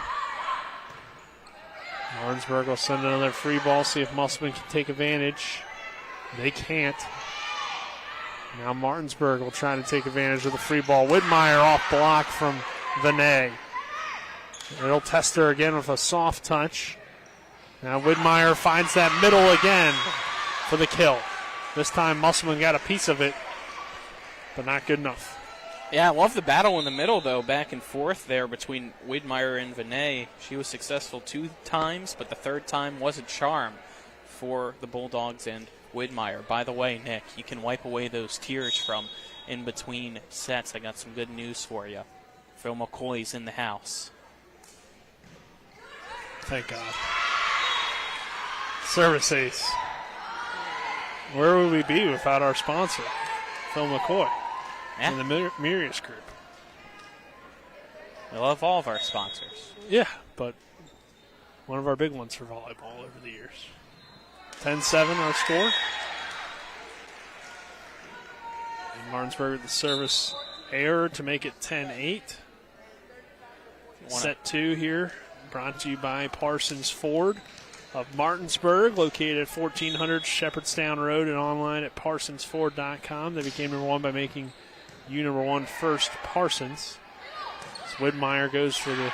Martinsburg will send another free ball, see if Musselman can take advantage. They can't. Now Martinsburg will try to take advantage of the free ball. Widmeyer off block from Vinay. It'll test her again with a soft touch. Now Widmeyer finds that middle again for the kill. This time Musselman got a piece of it, but not good enough. Yeah, I love the battle in the middle, though, back and forth there between Widmeyer and Vinay. She was successful 2 times, but the third time was a charm for the Bulldogs and Widmeyer. By the way, Nick, you can wipe away those tears from in between sets. I got some good news for you. Phil McCoy's in the house. Thank God. Service ace. Where would we be without our sponsor, Phil McCoy, and the Mirius Group? We love all of our sponsors. Yeah, but one of our big ones for volleyball over the years. 10-7 our score. And Martinsburg with the service error to make it 10-8. Set 2 here, brought to you by Parsons Ford of Martinsburg, located at 1400 Shepherdstown Road and online at parsonsford.com. They became number 1 by making you number 1 first, Parsons. So Widmeyer goes for the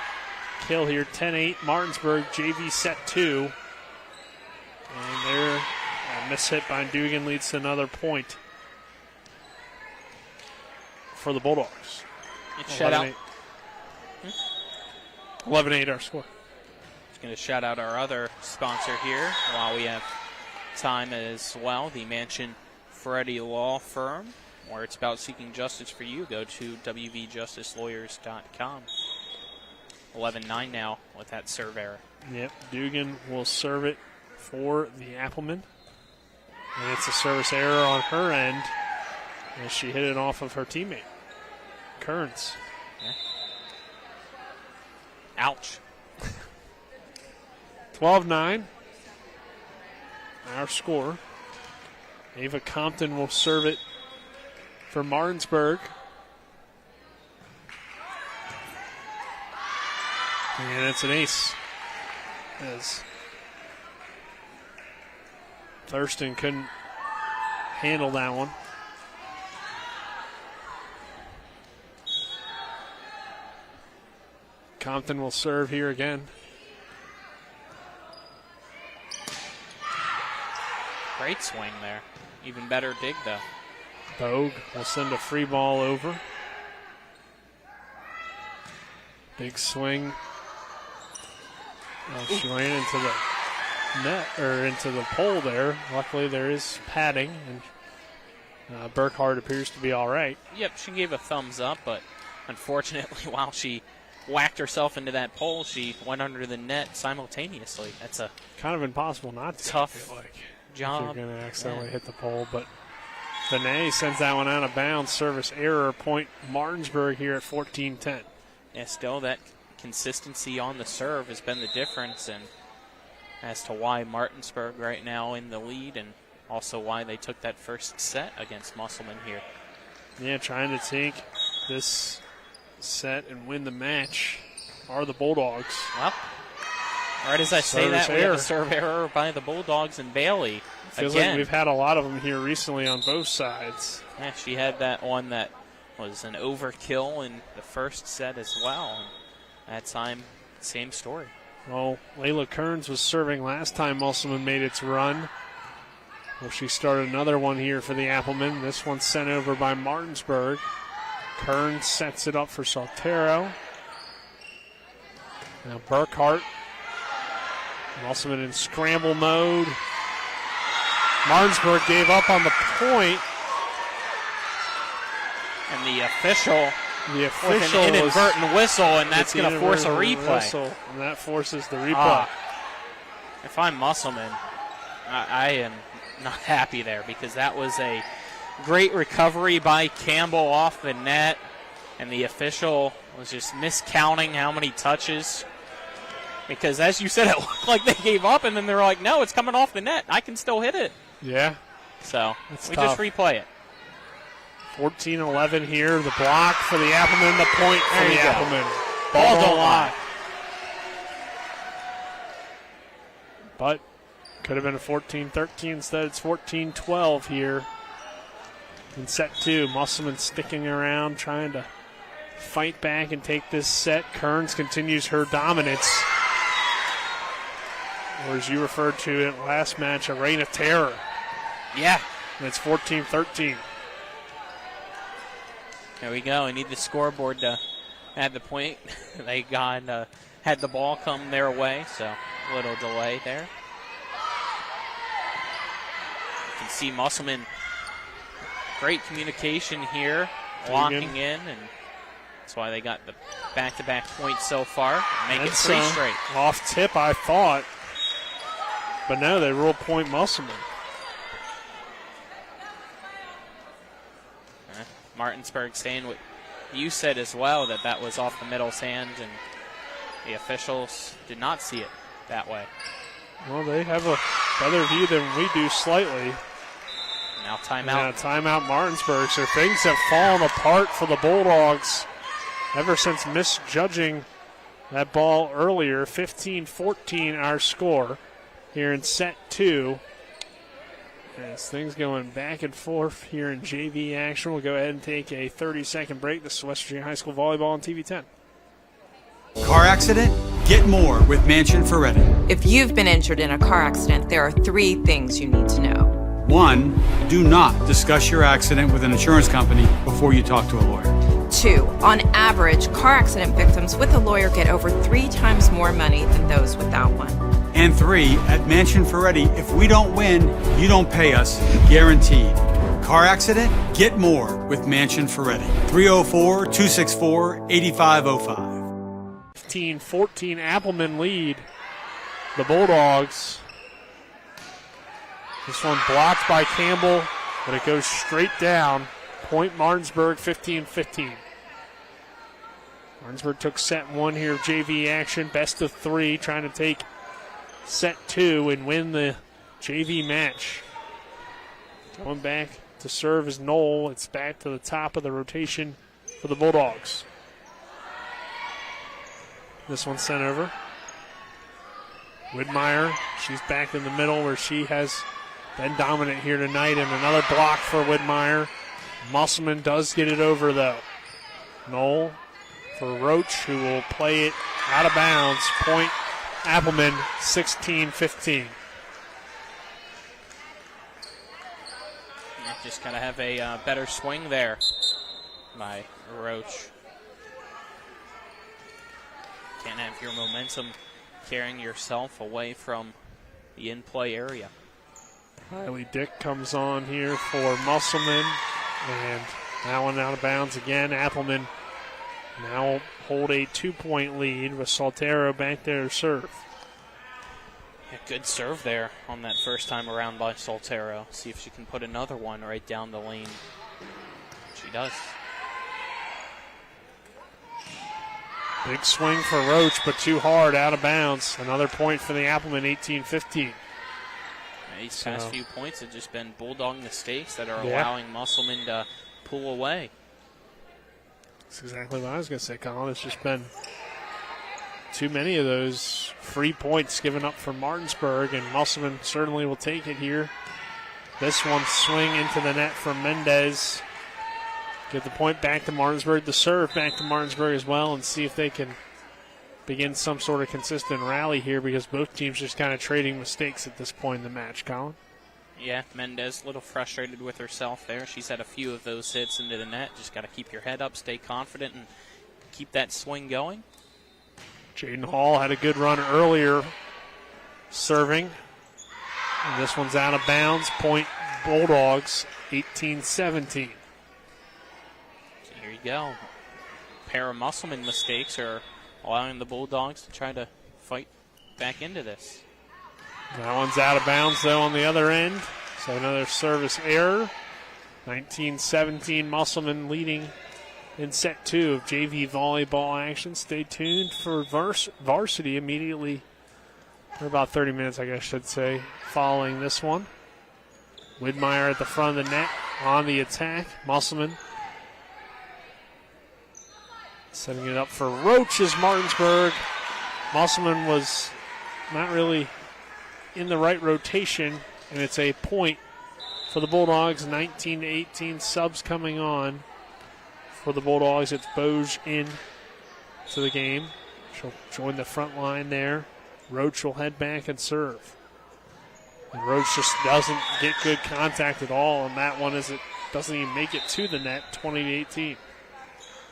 kill here, 10-8, Martinsburg, JV set 2. And there, a miss hit by Dugan leads to another point for the Bulldogs. Shout out. 11-8 our score. Just going to shout out our other sponsor here while we have time as well, the Mansion Freddie Law Firm, where it's about seeking justice for you. Go to wvjusticelawyers.com. 11-9 now with that serve error. Yep, Dugan will serve it for the Applemen. And it's a service error on her end as she hit it off of her teammate, Kearns. Yeah. Ouch. 12-9 our score. Ava Compton will serve it for Martinsburg. And it's an ace, as Thurston couldn't handle that one. Compton will serve here again. Great swing there. Even better dig, though. Bogue will send a free ball over. Big swing. Well, she ran into the net, or into the pole there. Luckily, there is padding, and Burkhardt appears to be all right. Yep, she gave a thumbs up, but unfortunately, while she whacked herself into that pole, she went under the net simultaneously. That's a kind of impossible not to. Tough job. If you're going to accidentally hit the pole, but Vinay sends that one out of bounds. Service error, point Martinsburg here at 14-10. Yeah, still that consistency on the serve has been the difference, and as to why Martinsburg right now in the lead, and also why they took that first set against Musselman here. Yeah, trying to take this set and win the match are the Bulldogs. Well, right as I say that, we have a serve error by the Bulldogs and Bailey. Feels like we've had a lot of them here recently on both sides. Yeah, she had that one that was an overkill in the first set as well. And that time, same story. Well, Layla Kearns was serving last time Musselman made its run. Well, she started another one here for the Applemen. This one's sent over by Martinsburg. Kearns sets it up for Saltero. Now Burkhardt. Musselman in scramble mode. Martinsburg gave up on the point. And the official with an inadvertent whistle, and that's going to force a replay. And that forces the replay. If I'm Musselman, I am not happy there, because that was a great recovery by Campbell off the net, and the official was just miscounting how many touches. Because as you said, it looked like they gave up, and then they were like, no, it's coming off the net. I can still hit it. Yeah. So That's we tough. just replay it. 14-11 here. The block for the Applemen, the point for There the you go. Applemen. Ball don't lie. But could have been a 14-13. Instead, it's 14-12 here in set 2. Musselman sticking around, trying to fight back and take this set. Kearns continues her dominance. Or as you referred to it last match, a reign of terror. Yeah. And it's 14-13. There we go. I need the scoreboard to add the point. They got had the ball come their way, so a little delay there. You can see Musselman, great communication here, locking in, and that's why they got the back-to-back points so far. Make it 3 straight. Off tip, I thought. But no, they rule point Musselman. Martinsburg saying what you said as well, that was off the middle's hand, and the officials did not see it that way. Well, they have a better view than we do slightly. Now timeout. Yeah, timeout Martinsburg. So things have fallen apart for the Bulldogs ever since misjudging that ball earlier. 15-14 our score here in set 2. As things going back and forth here in JV action, we'll go ahead and take a 30-second break. This is West Virginia High School Volleyball on TV 10. Car accident? Get more with Mansion Ferretti. If you've been injured in a car accident, there are 3 things you need to know. 1, do not discuss your accident with an insurance company before you talk to a lawyer. 2, on average, car accident victims with a lawyer get over 3 times more money than those without one. And 3, at Mansion Ferretti, if we don't win, you don't pay us, guaranteed. Car accident? Get more with Mansion Ferretti. 304-264-8505. 15-14 Applemen lead the Bulldogs. This one blocked by Campbell, but it goes straight down. Point Martinsburg, 15-15. Martinsburg took set 1 here of JV action. Best of 3, trying to take set 2 and win the JV match. Going back to serve is Knoll. It's back to the top of the rotation for the Bulldogs. This one sent over. Widmeyer, she's back in the middle where she has been dominant here tonight, and another block for Widmeyer. Musselman does get it over, though. Knoll for Roach, who will play it out of bounds. Point Applemen, 16-15. Just got to have a better swing there by Roach. Can't have your momentum carrying yourself away from the in-play area. Riley Dick comes on here for Musselman, and that one out of bounds again. Applemen now hold a 2-point lead with Soltero back there to serve. Yeah, good serve there on that first time around by Soltero. See if she can put another one right down the lane. She does. Big swing for Roach, but too hard, out of bounds. Another point for the Applemen, 18-15. These past few points have just been Bulldog mistakes that are allowing Musselman to pull away. That's exactly what I was going to say, Colin. It's just been too many of those free points given up for Martinsburg, and Musselman certainly will take it here. This one swing into the net from Mendez. Get the point back to Martinsburg. The serve back to Martinsburg as well, and see if they can begin some sort of consistent rally here, because both teams just kind of trading mistakes at this point in the match, Colin. Yeah, Mendez a little frustrated with herself there. She's had a few of those hits into the net. Just got to keep your head up, stay confident, and keep that swing going. Jaden Hall had a good run earlier serving. And this one's out of bounds. Point Bulldogs, 18-17. So here you go. A pair of Musselman mistakes are allowing the Bulldogs to try to fight back into this. That one's out of bounds, though, on the other end. So another service error. 19-17, Musselman leading in set 2 of JV volleyball action. Stay tuned for Varsity immediately, for about 30 minutes, I guess I should say, following this one. Widmeyer at the front of the net on the attack. Musselman setting it up for Roach as Martinsburg. Musselman was not really in the right rotation, and it's a point for the Bulldogs. 19-18 subs coming on for the Bulldogs. It's Boge in to the game. She'll join the front line there. Roach will head back and serve. And Roach just doesn't get good contact at all on that one as it doesn't even make it to the net. 20-18.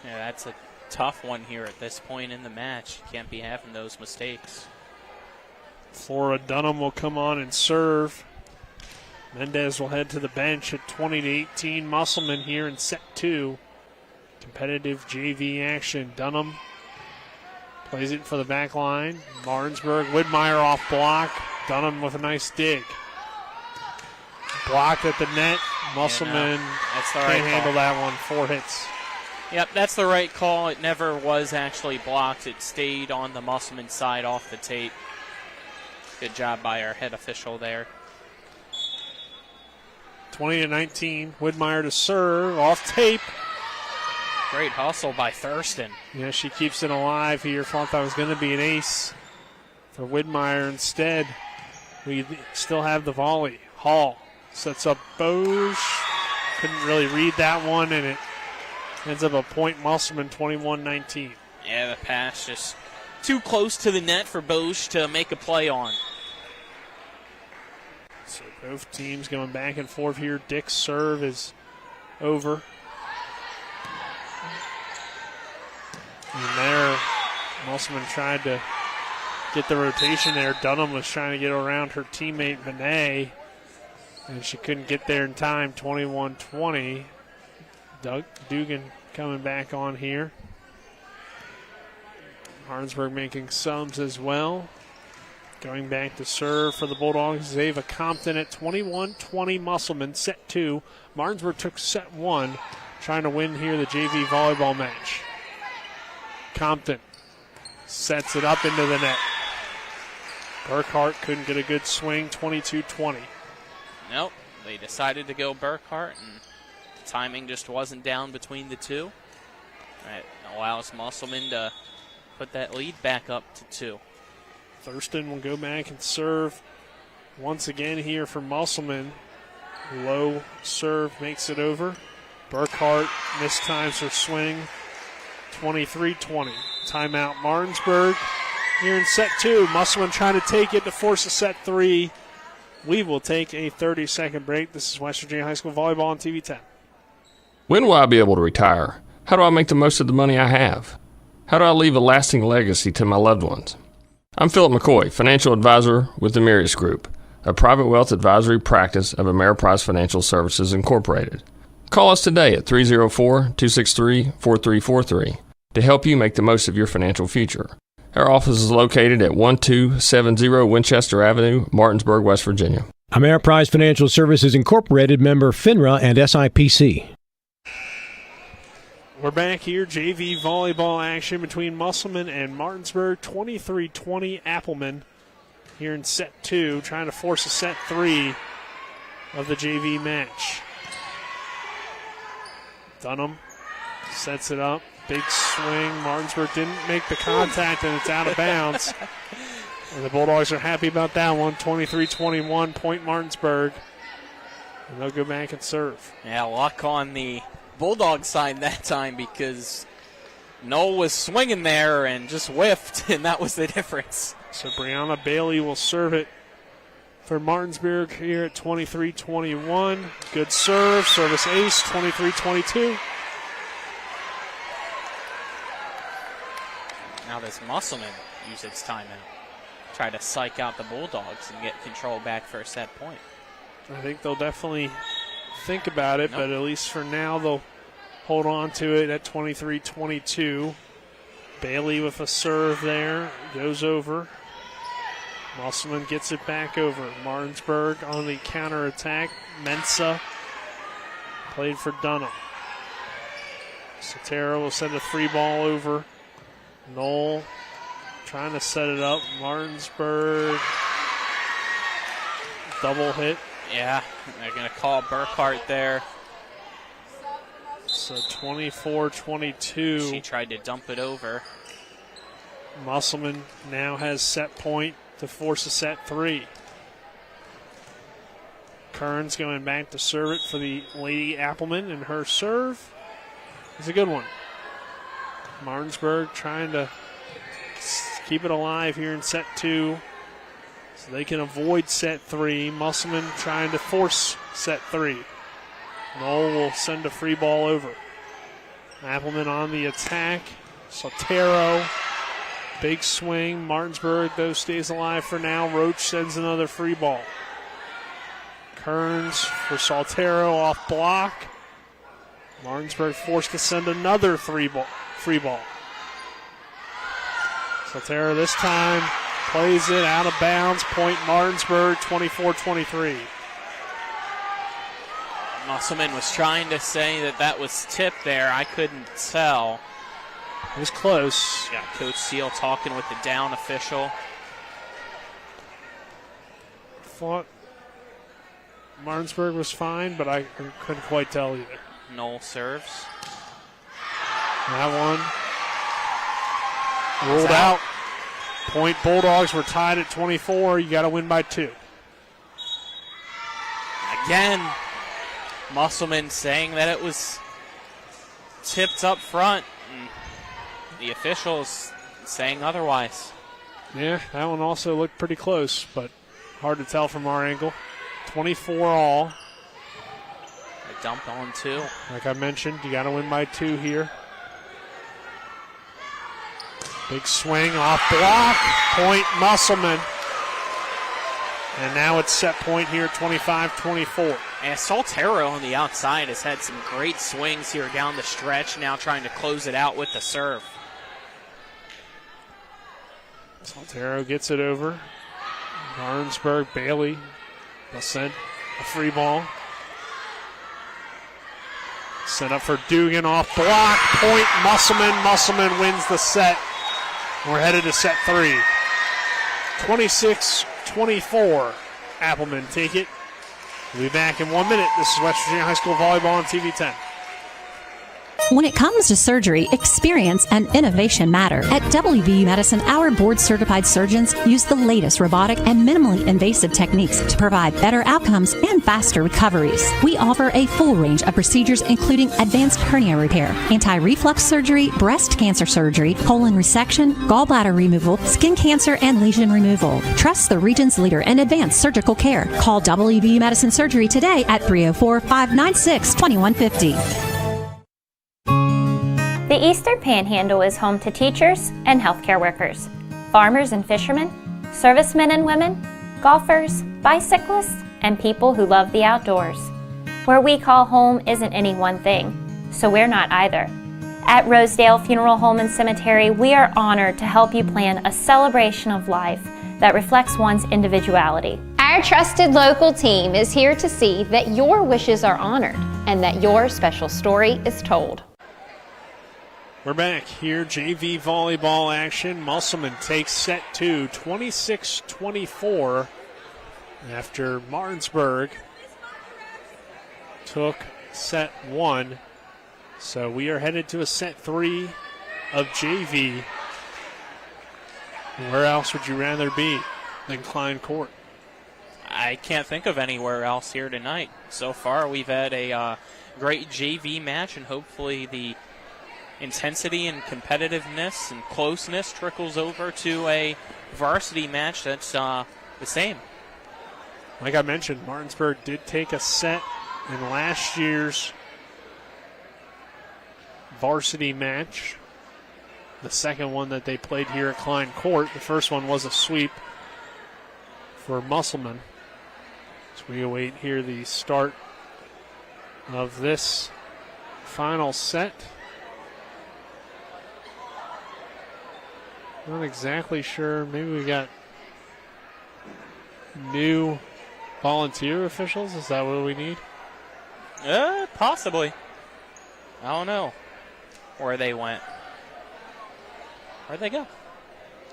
Yeah, that's a tough one here at this point in the match. You can't be having those mistakes. Flora Dunham will come on and serve. Mendez will head to the bench at 20-18. Musselman here in set 2. Competitive JV action. Dunham plays it for the back line. Martinsburg, Widmeyer off block. Dunham with a nice dig. Blocked at the net. Musselman can't handle that one. 4 hits. Yep, that's the right call. It never was actually blocked. It stayed on the Musselman side off the tape. Good job by our head official there. 20-19. Widmeyer to serve. Off tape. Great hustle by Thurston. Yeah, she keeps it alive here. Thought that was going to be an ace for Widmeyer. Instead, we still have the volley. Hall sets up Boge. Couldn't really read that one, and it ends up a point. Musselman 21-19. Yeah, the pass just too close to the net for Boge to make a play on. So both teams going back and forth here. Dick's serve is over. And there, Musselman tried to get the rotation there. Dunham was trying to get around her teammate, Benet, and she couldn't get there in time. 21-20. Doug Dugan coming back on here. Martinsburg making subs as well. Going back to serve for the Bulldogs, Zava Compton at 21-20. Musselman, set 2. Martinsburg took set 1, trying to win here the JV volleyball match. Compton sets it up into the net. Burkhart couldn't get a good swing, 22-20. Nope, they decided to go Burkhart, and the timing just wasn't down between the two. That allows Musselman to put that lead back up to 2. Thurston will go back and serve once again here for Musselman. Low serve makes it over. Burkhart mistimes her swing. 23-20. Timeout Martinsburg here in set 2. Musselman trying to take it to force a set 3. We will take a 30-second break. This is West Virginia High School Volleyball on TV 10. When will I be able to retire? How do I make the most of the money I have? How do I leave a lasting legacy to my loved ones? I'm Philip McCoy, financial advisor with the Mirius Group, a private wealth advisory practice of Ameriprise Financial Services Incorporated. Call us today at 304-263-4343 to help you make the most of your financial future. Our office is located at 1270 Winchester Avenue, Martinsburg, West Virginia. Ameriprise Financial Services Incorporated, member FINRA and SIPC. We're back here. JV volleyball action between Musselman and Martinsburg. 23-20 Applemen here in set 2, trying to force a set 3 of the JV match. Dunham sets it up. Big swing. Martinsburg didn't make the contact, and it's out of bounds. And the Bulldogs are happy about that one. 23-21, point Martinsburg. And they'll go back and serve. Yeah, luck on the Bulldog side that time because Noel was swinging there and just whiffed, and that was the difference. So Brianna Bailey will serve it for Martinsburg here at 23-21. Good serve, service ace, 23-22. Now does Musselman use its timeout? Try to psych out the Bulldogs and get control back for a set point. I think they'll definitely think about it, but at least for now they'll hold on to it at 23-22. Bailey with a serve there, goes over. Musselman gets it back over. Martinsburg on the counter attack. Mensa played for Dunham. Sotero will send a free ball over. Knoll trying to set it up. Martinsburg double hit Yeah, they're going to call Burkhart there. So 24-22. She tried to dump it over. Musselman now has set point to force a set 3. Kearns going back to serve it for the Lady Applemen, and her serve is a good one. Martinsburg trying to keep it alive here in set 2 so they can avoid set 3. Musselman trying to force set 3. Knoll will send a free ball over. Applemen on the attack. Sotero. Big swing. Martinsburg, though, stays alive for now. Roach sends another free ball. Kearns for Saltero off block. Martinsburg forced to send another free ball. Saltero this time plays it out of bounds. Point Martinsburg, 24-23. Musselman was trying to say that was tipped there. I couldn't tell. It was close. Yeah, Coach Seal talking with the down official. Thought Martinsburg was fine, but I couldn't quite tell either. Knoll serves. That one ruled out. Point Bulldogs were tied at 24. You got to win by 2. Again, Musselman saying that it was tipped up front. And the officials saying otherwise. Yeah, that one also looked pretty close, but hard to tell from our angle. 24 all. A dump on 2. Like I mentioned, you got to win by 2 here. Big swing off block. Point Musselman. And now it's set point here, 25-24. And Saltero on the outside has had some great swings here down the stretch, now trying to close it out with the serve. Saltero gets it over. Martinsburg, Bailey will send a free ball. Set up for Dugan off block. Point Musselman. Musselman wins the set. We're headed to set 3. 26-24. Applemen take it. We'll be back in 1 minute. This is West Virginia High School Volleyball on TV 10. When it comes to surgery, experience and innovation matter. At WVU Medicine, our board-certified surgeons use the latest robotic and minimally invasive techniques to provide better outcomes and faster recoveries. We offer a full range of procedures, including advanced hernia repair, anti-reflux surgery, breast cancer surgery, colon resection, gallbladder removal, skin cancer, and lesion removal. Trust the region's leader in advanced surgical care. Call WVU Medicine Surgery today at 304-596-2150. The Eastern Panhandle is home to teachers and healthcare workers, farmers and fishermen, servicemen and women, golfers, bicyclists, and people who love the outdoors. Where we call home isn't any one thing, so we're not either. At Rosedale Funeral Home and Cemetery, we are honored to help you plan a celebration of life that reflects one's individuality. Our trusted local team is here to see that your wishes are honored and that your special story is told. We're back here, JV volleyball action. Musselman takes set 2, 26-24, after Martinsburg took set 1. So we are headed to a set 3 of JV. Where else would you rather be than Klein Court? I can't think of anywhere else here tonight. So far, we've had a great JV match, and hopefully the intensity and competitiveness and closeness trickles over to a varsity match that's the same. Like I mentioned, Martinsburg did take a set in last year's varsity match. The second one that they played here at Klein Court. The first one was a sweep for Musselman. So we await here the start of this final set. Not exactly sure. Maybe we got new volunteer officials. Is that what we need? Possibly. I don't know where they went. Where'd they go?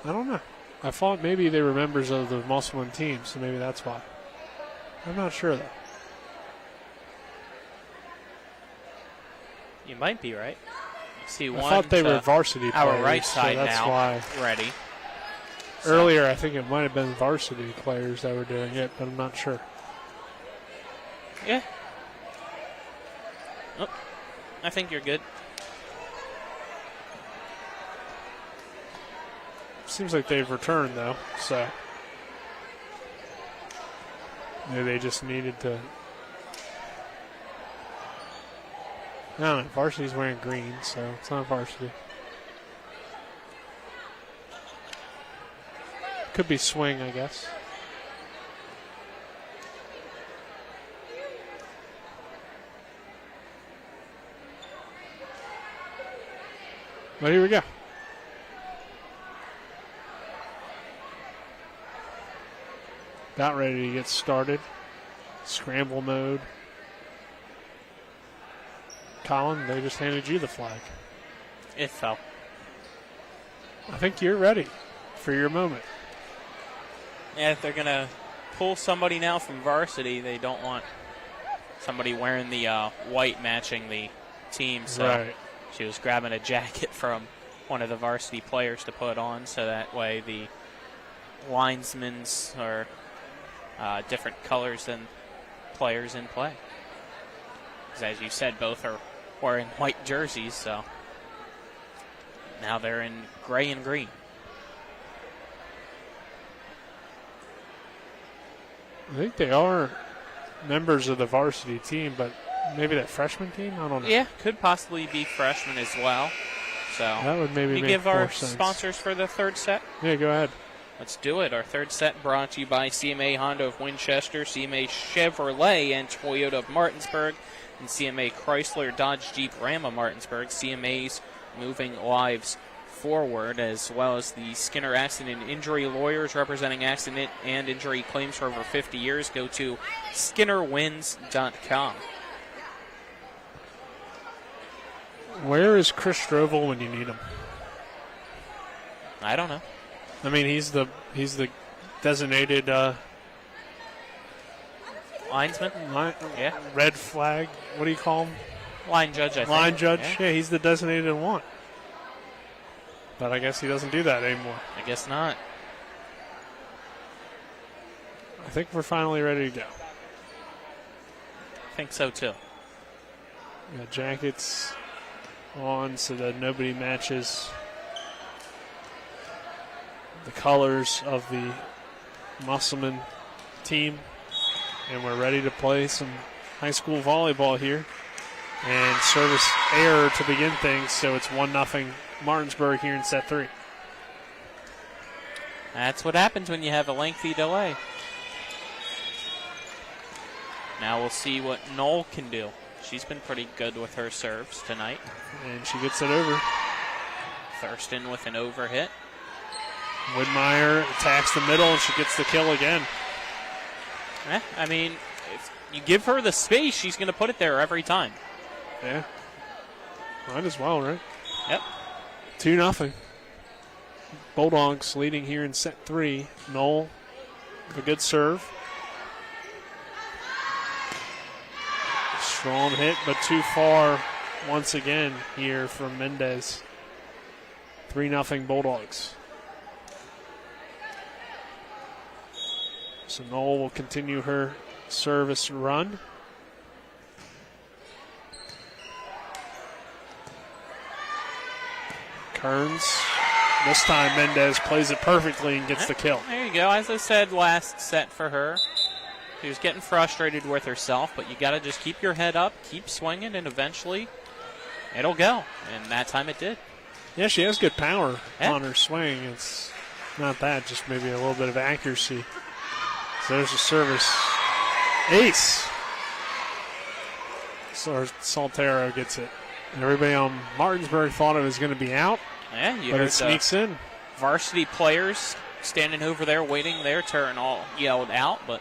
I don't know. I thought maybe they were members of the Musselman team, so maybe that's why. I'm not sure, though. You might be right. See, I thought they were varsity players. Our right side so that's now why. ready. Earlier, I think it might have been varsity players that were doing it, but I'm not sure. Yeah. Oh, I think you're good. Seems like they've returned, though, so maybe they just needed to. I don't know. Varsity's wearing green, so it's not varsity. Could be swing, I guess. But here we go. About ready to get started. Scramble mode. Colin, they just handed you the flag. It fell. I think you're ready for your moment. Yeah, if they're going to pull somebody now from varsity, they don't want somebody wearing the white matching the team. So right. She was grabbing a jacket from one of the varsity players to put on, so that way the linesmen's are different colors than players in play. Because as you said, both are wearing white jerseys, so now they're in gray and green. I think they are members of the varsity team, but maybe that freshman team? I don't know. Yeah, could possibly be freshmen as well. So that would maybe we make give more our sense. sponsors for the third set? Yeah, go ahead. Let's do it. Our third set brought to you by CMA Honda of Winchester, CMA Chevrolet and Toyota of Martinsburg, and CMA Chrysler Dodge Jeep Ram of Martinsburg. CMA's moving lives forward, as well as the Skinner Accident and Injury Lawyers representing accident and injury claims for over 50 years. Go to SkinnerWins.com. Where is Chris Strovel when you need him? I don't know. I mean, he's the designated linesman. Yeah. Red flag. What do you call him? Line judge. I think. Line judge. Yeah. Yeah, he's the designated one. But I guess he doesn't do that anymore. I guess not. I think we're finally ready to go. I think so too. Got jackets on so that nobody matches the colors of the Musselman team. And we're ready to play some high school volleyball here. And service error to begin things, so it's 1-0 Martinsburg here in set 3. That's what happens when you have a lengthy delay. Now we'll see what Knoll can do. She's been pretty good with her serves tonight. And she gets it over. Thurston with an overhit. Whitmire attacks the middle, and she gets the kill again. I mean, if you give her the space, she's going to put it there every time. Yeah. Might as well, right? Yep. 2-0. Bulldogs leading here in set 3. Knoll with a good serve. Strong hit, but too far once again here from Mendez. 3-0 Bulldogs. So Knoll will continue her service run. Kearns. This time Mendez plays it perfectly and gets the kill. There you go. As I said last set for her, she was getting frustrated with herself, but you got to just keep your head up, keep swinging, and eventually it'll go. And that time it did. Yeah, she has good power on her swing. It's not that, just maybe a little bit of accuracy. So there's a service. Ace. So Saltero gets it. Everybody on Martinsburg thought it was going to be out. Yeah, you but heard it sneaks in. Varsity players standing over there waiting their turn all yelled out, but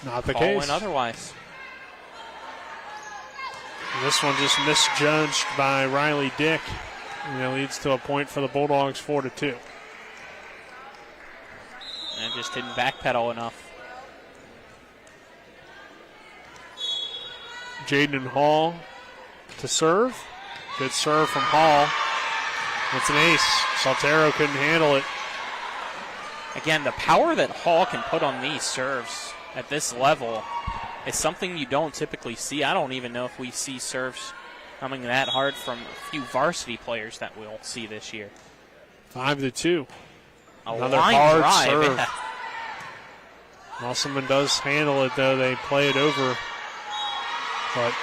not the call case. went otherwise. This one just misjudged by Riley Dick. And it leads to a point for the Bulldogs, 4-2. And just didn't backpedal enough. Jaden Hall to serve. Good serve from Hall. It's an ace. Saltero couldn't handle it. Again, the power that Hall can put on these serves at this level is something you don't typically see. I don't even know if we see serves coming that hard from a few varsity players that we'll see this year. 5-2. Another line hard drive. serve. Yeah. Musselman does handle it, though. They play it over. But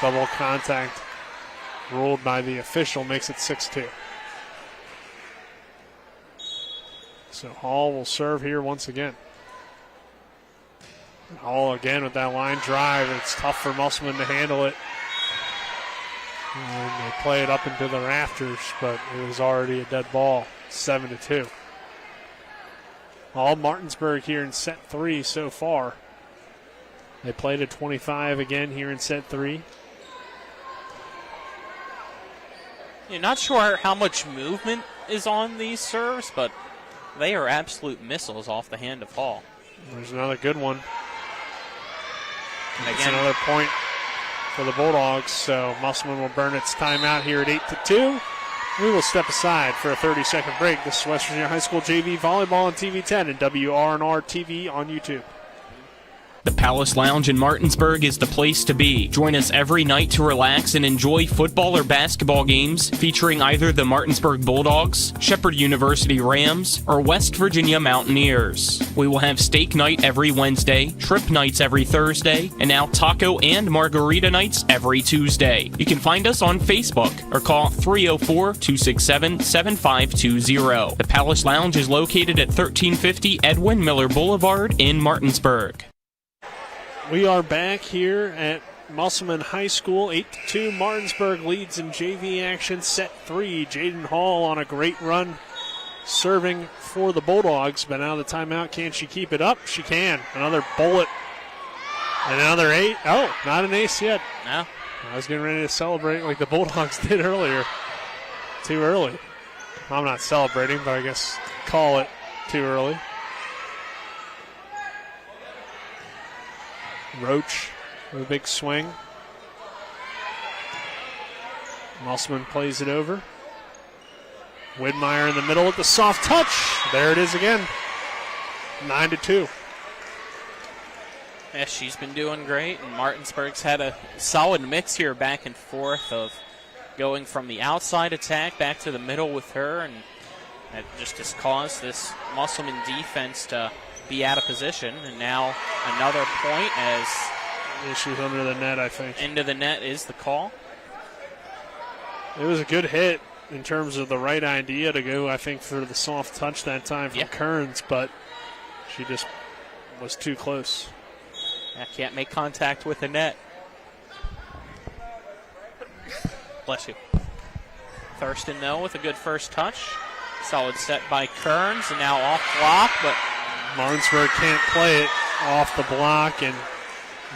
double contact ruled by the official makes it 6-2. So Hall will serve here once again. And Hall again with that line drive. It's tough for Musselman to handle it. And they play it up into the rafters, but it was already a dead ball. 7-2. All Martinsburg here in set 3 so far. They played at 25 again here in set 3. You're not sure how much movement is on these serves, but they are absolute missiles off the hand of Hall. There's another good one. And That's again, another point for the Bulldogs, so Musselman will burn its timeout here at 8-2. We will step aside for a 30-second break. This is West Virginia High School JV Volleyball on TV 10 and WRNR TV on YouTube. The Palace Lounge in Martinsburg is the place to be. Join us every night to relax and enjoy football or basketball games featuring either the Martinsburg Bulldogs, Shepherd University Rams, or West Virginia Mountaineers. We will have steak night every Wednesday, trip nights every Thursday, and now taco and margarita nights every Tuesday. You can find us on Facebook or call 304-267-7520. The Palace Lounge is located at 1350 Edwin Miller Boulevard in Martinsburg. We are back here at Musselman High School. 8-2. Martinsburg leads in JV action. Set 3. Jaden Hall on a great run serving for the Bulldogs. But now the timeout. Can she keep it up? She can. Another bullet. And another 8. Oh, not an ace yet. No. I was getting ready to celebrate like the Bulldogs did earlier. Too early. I'm not celebrating, but I guess call it too early. Roach with a big swing. Musselman plays it over. Widmeyer in the middle with the soft touch. There it is again. 9-2. Yeah, she's been doing great, and Martinsburg's had a solid mix here back and forth of going from the outside attack back to the middle with her, and that just has caused this Musselman defense to be out of position. And now another point as issues under the net, I think. Into the net is the call. It was a good hit in terms of the right idea to go, I think, for the soft touch that time from Kearns, but she just was too close. I can't make contact with the net. Bless you. Thurston, though, with a good first touch. Solid set by Kearns, and now off block, but Martinsburg can't play it off the block and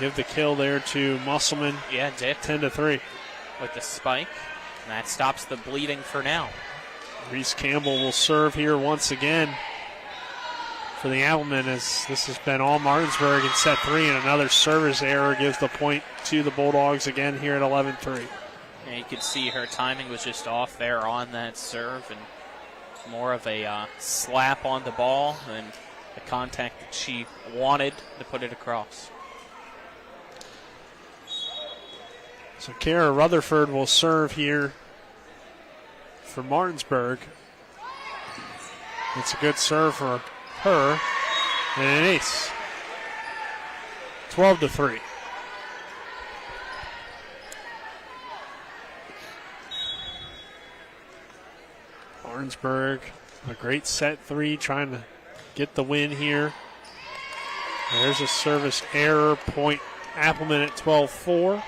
give the kill there to Musselman. Yeah, did. 10-3. With the spike. And that stops the bleeding for now. Reese Campbell will serve here once again for the Applemen, as this has been all Martinsburg in set 3, and another service error gives the point to the Bulldogs again here at 11-3. Yeah, you could see her timing was just off there on that serve, and more of a slap on the ball and the contact that she wanted to put it across. So Kara Rutherford will serve here for Martinsburg. It's a good serve for her and an ace. 12-3. Martinsburg, a great set 3, trying to get the win here. There's a service error, point Applemen at 12-4.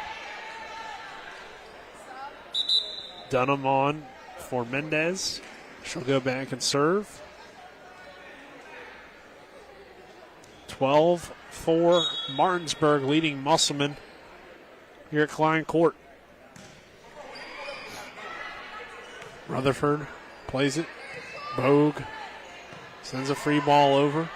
Dunham on for Mendez. She'll go back and serve. 12-4, Martinsburg leading Musselman here at Klein Court. Rutherford plays it. Bogue sends a free ball over.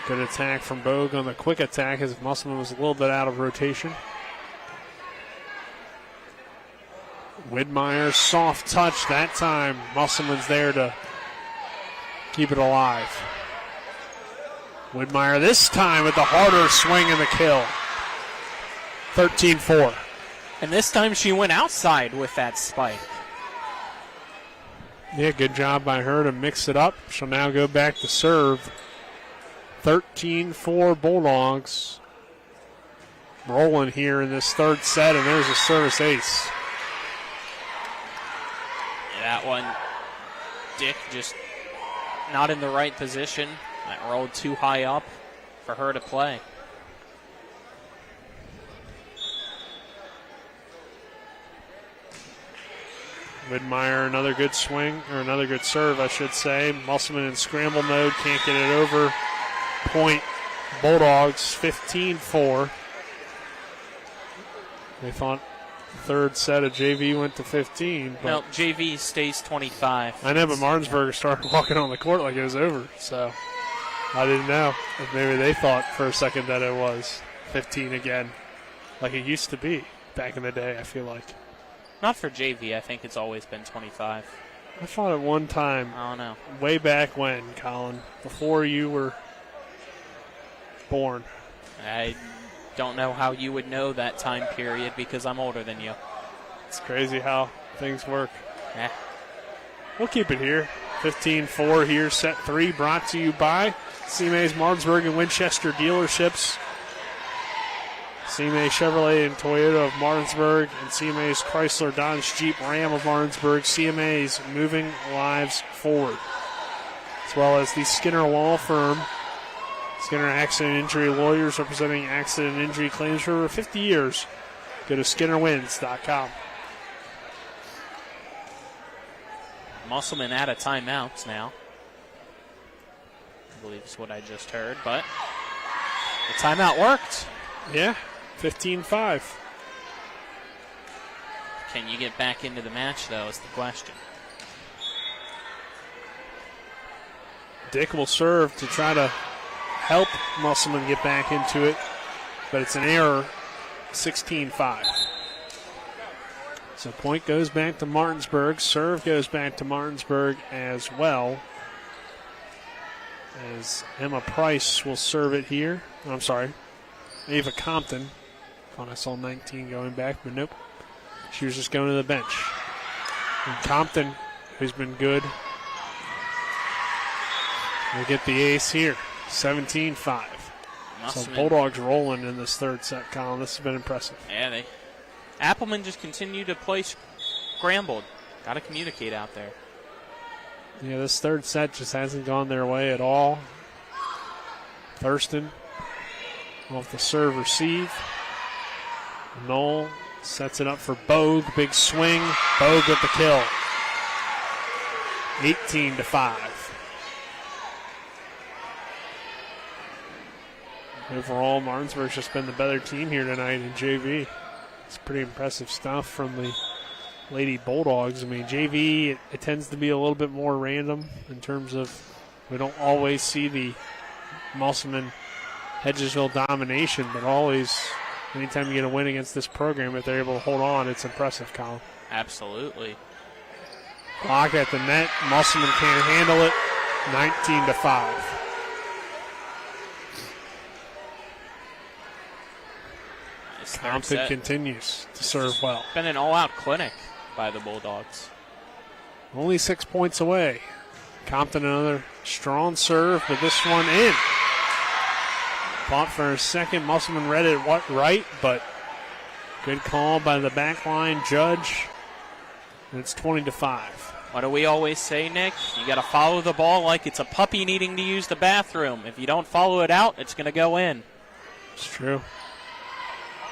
Good attack from Bogue on the quick attack as Musselman was a little bit out of rotation. Widmeyer, soft touch that time. Musselman's there to keep it alive. Widmeyer this time with the harder swing and the kill. 13-4. And this time she went outside with that spike. Yeah, good job by her to mix it up. She'll now go back to serve. 13-4 Bulldogs. Rolling here in this third set, and there's a service ace. That one, Dick just not in the right position. That rolled too high up for her to play. Widmeyer, another good swing, or another good serve, I should say. Musselman in scramble mode, can't get it over. Point Bulldogs, 15-4. They thought the third set of JV went to 15. But No, JV stays 25. I know, but Martinsburg started walking on the court like it was over, so I didn't know if maybe they thought for a second that it was 15 again, like it used to be back in the day, I feel like. Not for JV. I think it's always been 25. I thought at one time, I don't know, way back when, Colin, before you were born. I don't know how you would know that time period because I'm older than you. It's crazy how things work. Eh. We'll keep it here. 15-4 here, set 3, brought to you by CMA's Martinsburg and Winchester dealerships. CMA Chevrolet and Toyota of Martinsburg, and CMA's Chrysler Dodge Jeep Ram of Martinsburg. CMA's moving lives forward. As well as the Skinner Law Firm. Skinner Accident Injury Lawyers, representing accident and injury claims for over 50 years. Go to SkinnerWins.com. Musselman out of timeouts now. I believe is what I just heard, but the timeout worked. Yeah, 15-5. Can you get back into the match, though, is the question. Dick will serve to try to help Musselman get back into it, but it's an error, 16-5. So point goes back to Martinsburg. Serve goes back to Martinsburg as well, as Emma Price will serve it here. I'm sorry, Ava Compton. Thought I saw 19 going back, but nope. She was just going to the bench. And Compton, who's been good, will get the ace here, 17-5. So Bulldogs rolling in this third set, Colin. This has been impressive. Yeah, Applemen just continue to play scrambled. Got to communicate out there. Yeah, this third set just hasn't gone their way at all. Thurston off the serve receive. Knoll sets it up for Bogue. Big swing. Bogue with the kill. 18-5. Overall, Martinsburg's just been the better team here tonight in JV. It's pretty impressive stuff from the Lady Bulldogs. I mean, JV, it tends to be a little bit more random in terms of we don't always see the Musselman Hedgesville domination, but always, anytime you get a win against this program, if they're able to hold on, it's impressive, Colin. Absolutely. Block at the net. Musselman can't handle it. 19-5. Compton continues to serve well. Been an all-out clinic by the Bulldogs. Only 6 points away. Compton another strong serve, but this one in. Fought for a second. Musselman read it right, but good call by the backline judge. And it's 20-5. What do we always say, Nick? You got to follow the ball like it's a puppy needing to use the bathroom. If you don't follow it out, it's going to go in. It's true.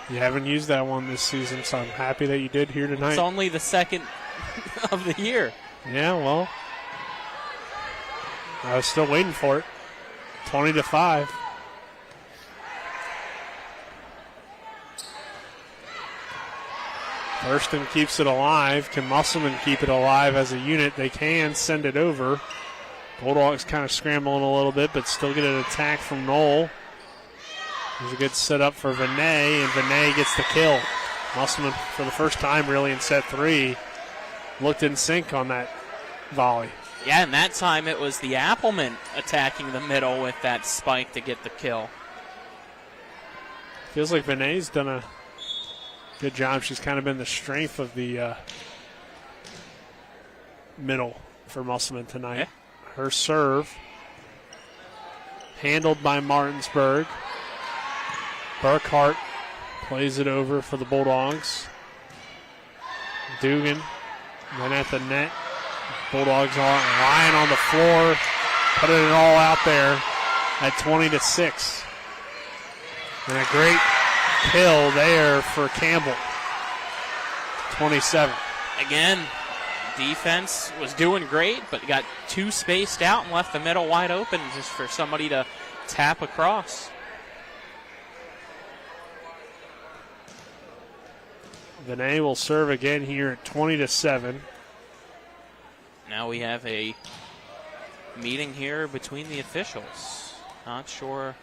You haven't used that one this season, so I'm happy that you did here tonight. It's only the second of the year. Yeah, well, I was still waiting for it. 20-5. Thurston keeps it alive. Can Musselman keep it alive as a unit? They can send it over. Bulldogs kind of scrambling a little bit, but still get an attack from Knoll. There's a good setup for Vinay, and Vinay gets the kill. Musselman, for the first time really in set 3, looked in sync on that volley. Yeah, and that time it was the Applemen attacking the middle with that spike to get the kill. Feels like Vinay's done a good job. She's kind of been the strength of the middle for Musselman tonight. Yeah. Her serve, handled by Martinsburg. Burkhart plays it over for the Bulldogs. Dugan, then at the net. Bulldogs are lying on the floor, putting it all out there at 20-6. And a great kill there for Campbell. 27. Again, defense was doing great, but got too spaced out and left the middle wide open just for somebody to tap across. Vinay will serve again here at 20-7. Now we have a meeting here between the officials. Not sure.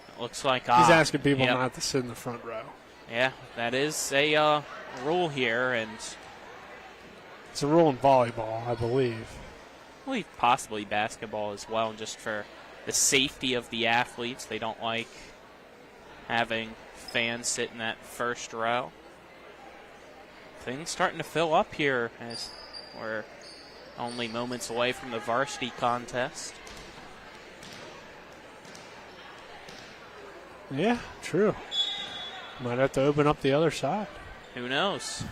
It looks like he's asking people not to sit in the front row. Yeah, that is a rule here, and it's a rule in volleyball, I believe. Possibly basketball as well, just for the safety of the athletes. They don't like having fans sit in that first row. Things starting to fill up here as we're only moments away from the varsity contest. Yeah, true. Might have to open up the other side. Who knows?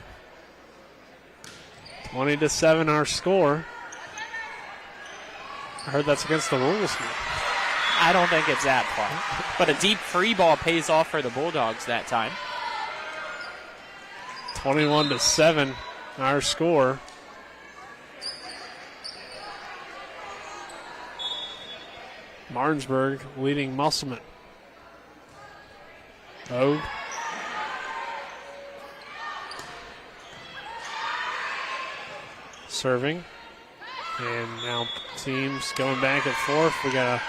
20-7 our score. I heard that's against the rules here. I don't think it's that far. But a deep free ball pays off for the Bulldogs that time. 21-7 our score. Martinsburg leading Musselman. Ode. Serving. And now teams going back and forth. We got a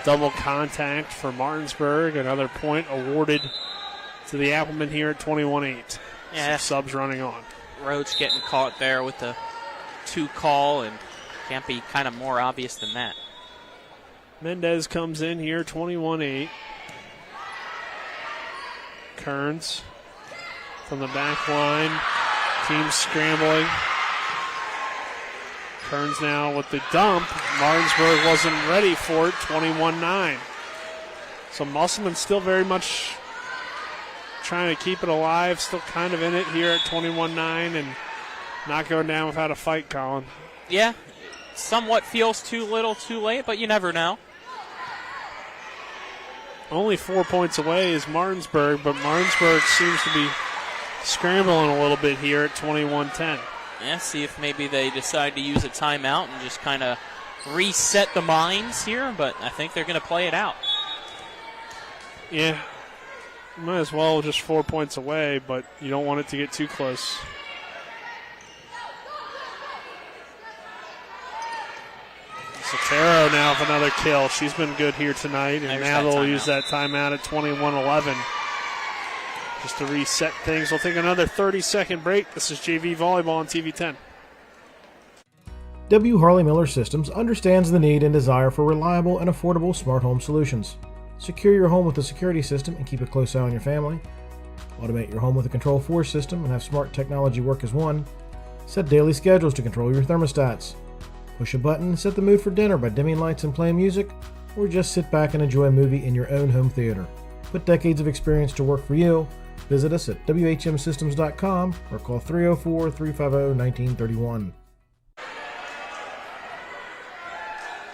double contact for Martinsburg. Another point awarded to the Applemen here at 21-8. Yeah. Some subs running on. Roach getting caught there with the 2 call, and can't be kind of more obvious than that. Mendez comes in here, 21-8. Kearns from the back line. Team scrambling. Kearns now with the dump. Martinsburg wasn't ready for it, 21-9. So Musselman still very much trying to keep it alive, still kind of in it here at 21-9 and not going down without a fight, Colin. Yeah, somewhat feels too little too late, but you never know. Only 4 points away is Martinsburg, but Martinsburg seems to be scrambling a little bit here at 21-10. Yeah, see if maybe they decide to use a timeout and just kind of reset the minds here, but I think they're going to play it out. Yeah, might as well just 4 points away, but you don't want it to get too close. Sotero now with another kill. She's been good here tonight, and now they'll use that timeout at 21-11 just to reset things. We'll take another 30-second break. This is JV Volleyball on TV 10. W. Harley Miller Systems understands the need and desire for reliable and affordable smart home solutions. Secure your home with a security system and keep a close eye on your family. Automate your home with a Control4 system and have smart technology work as one. Set daily schedules to control your thermostats. Push a button and set the mood for dinner by dimming lights and playing music, or just sit back and enjoy a movie in your own home theater. Put decades of experience to work for you. Visit us at WHMsystems.com or call 304-350-1931.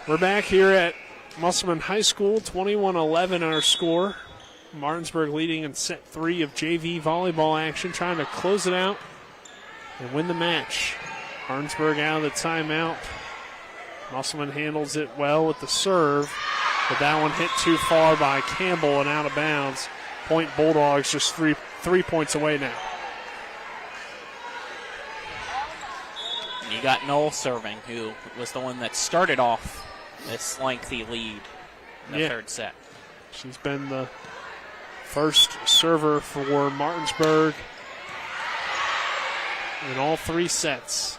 We're back here at Musselman High School, 21-11 our score. Martinsburg leading in set 3 of JV volleyball action, trying to close it out and win the match. Martinsburg out of the timeout. Musselman handles it well with the serve, but that one hit too far by Campbell and out of bounds. Point Bulldogs just three points away now. You got Knoll serving, who was the one that started off this lengthy lead in the third set. She's been the first server for Martinsburg in all 3 sets.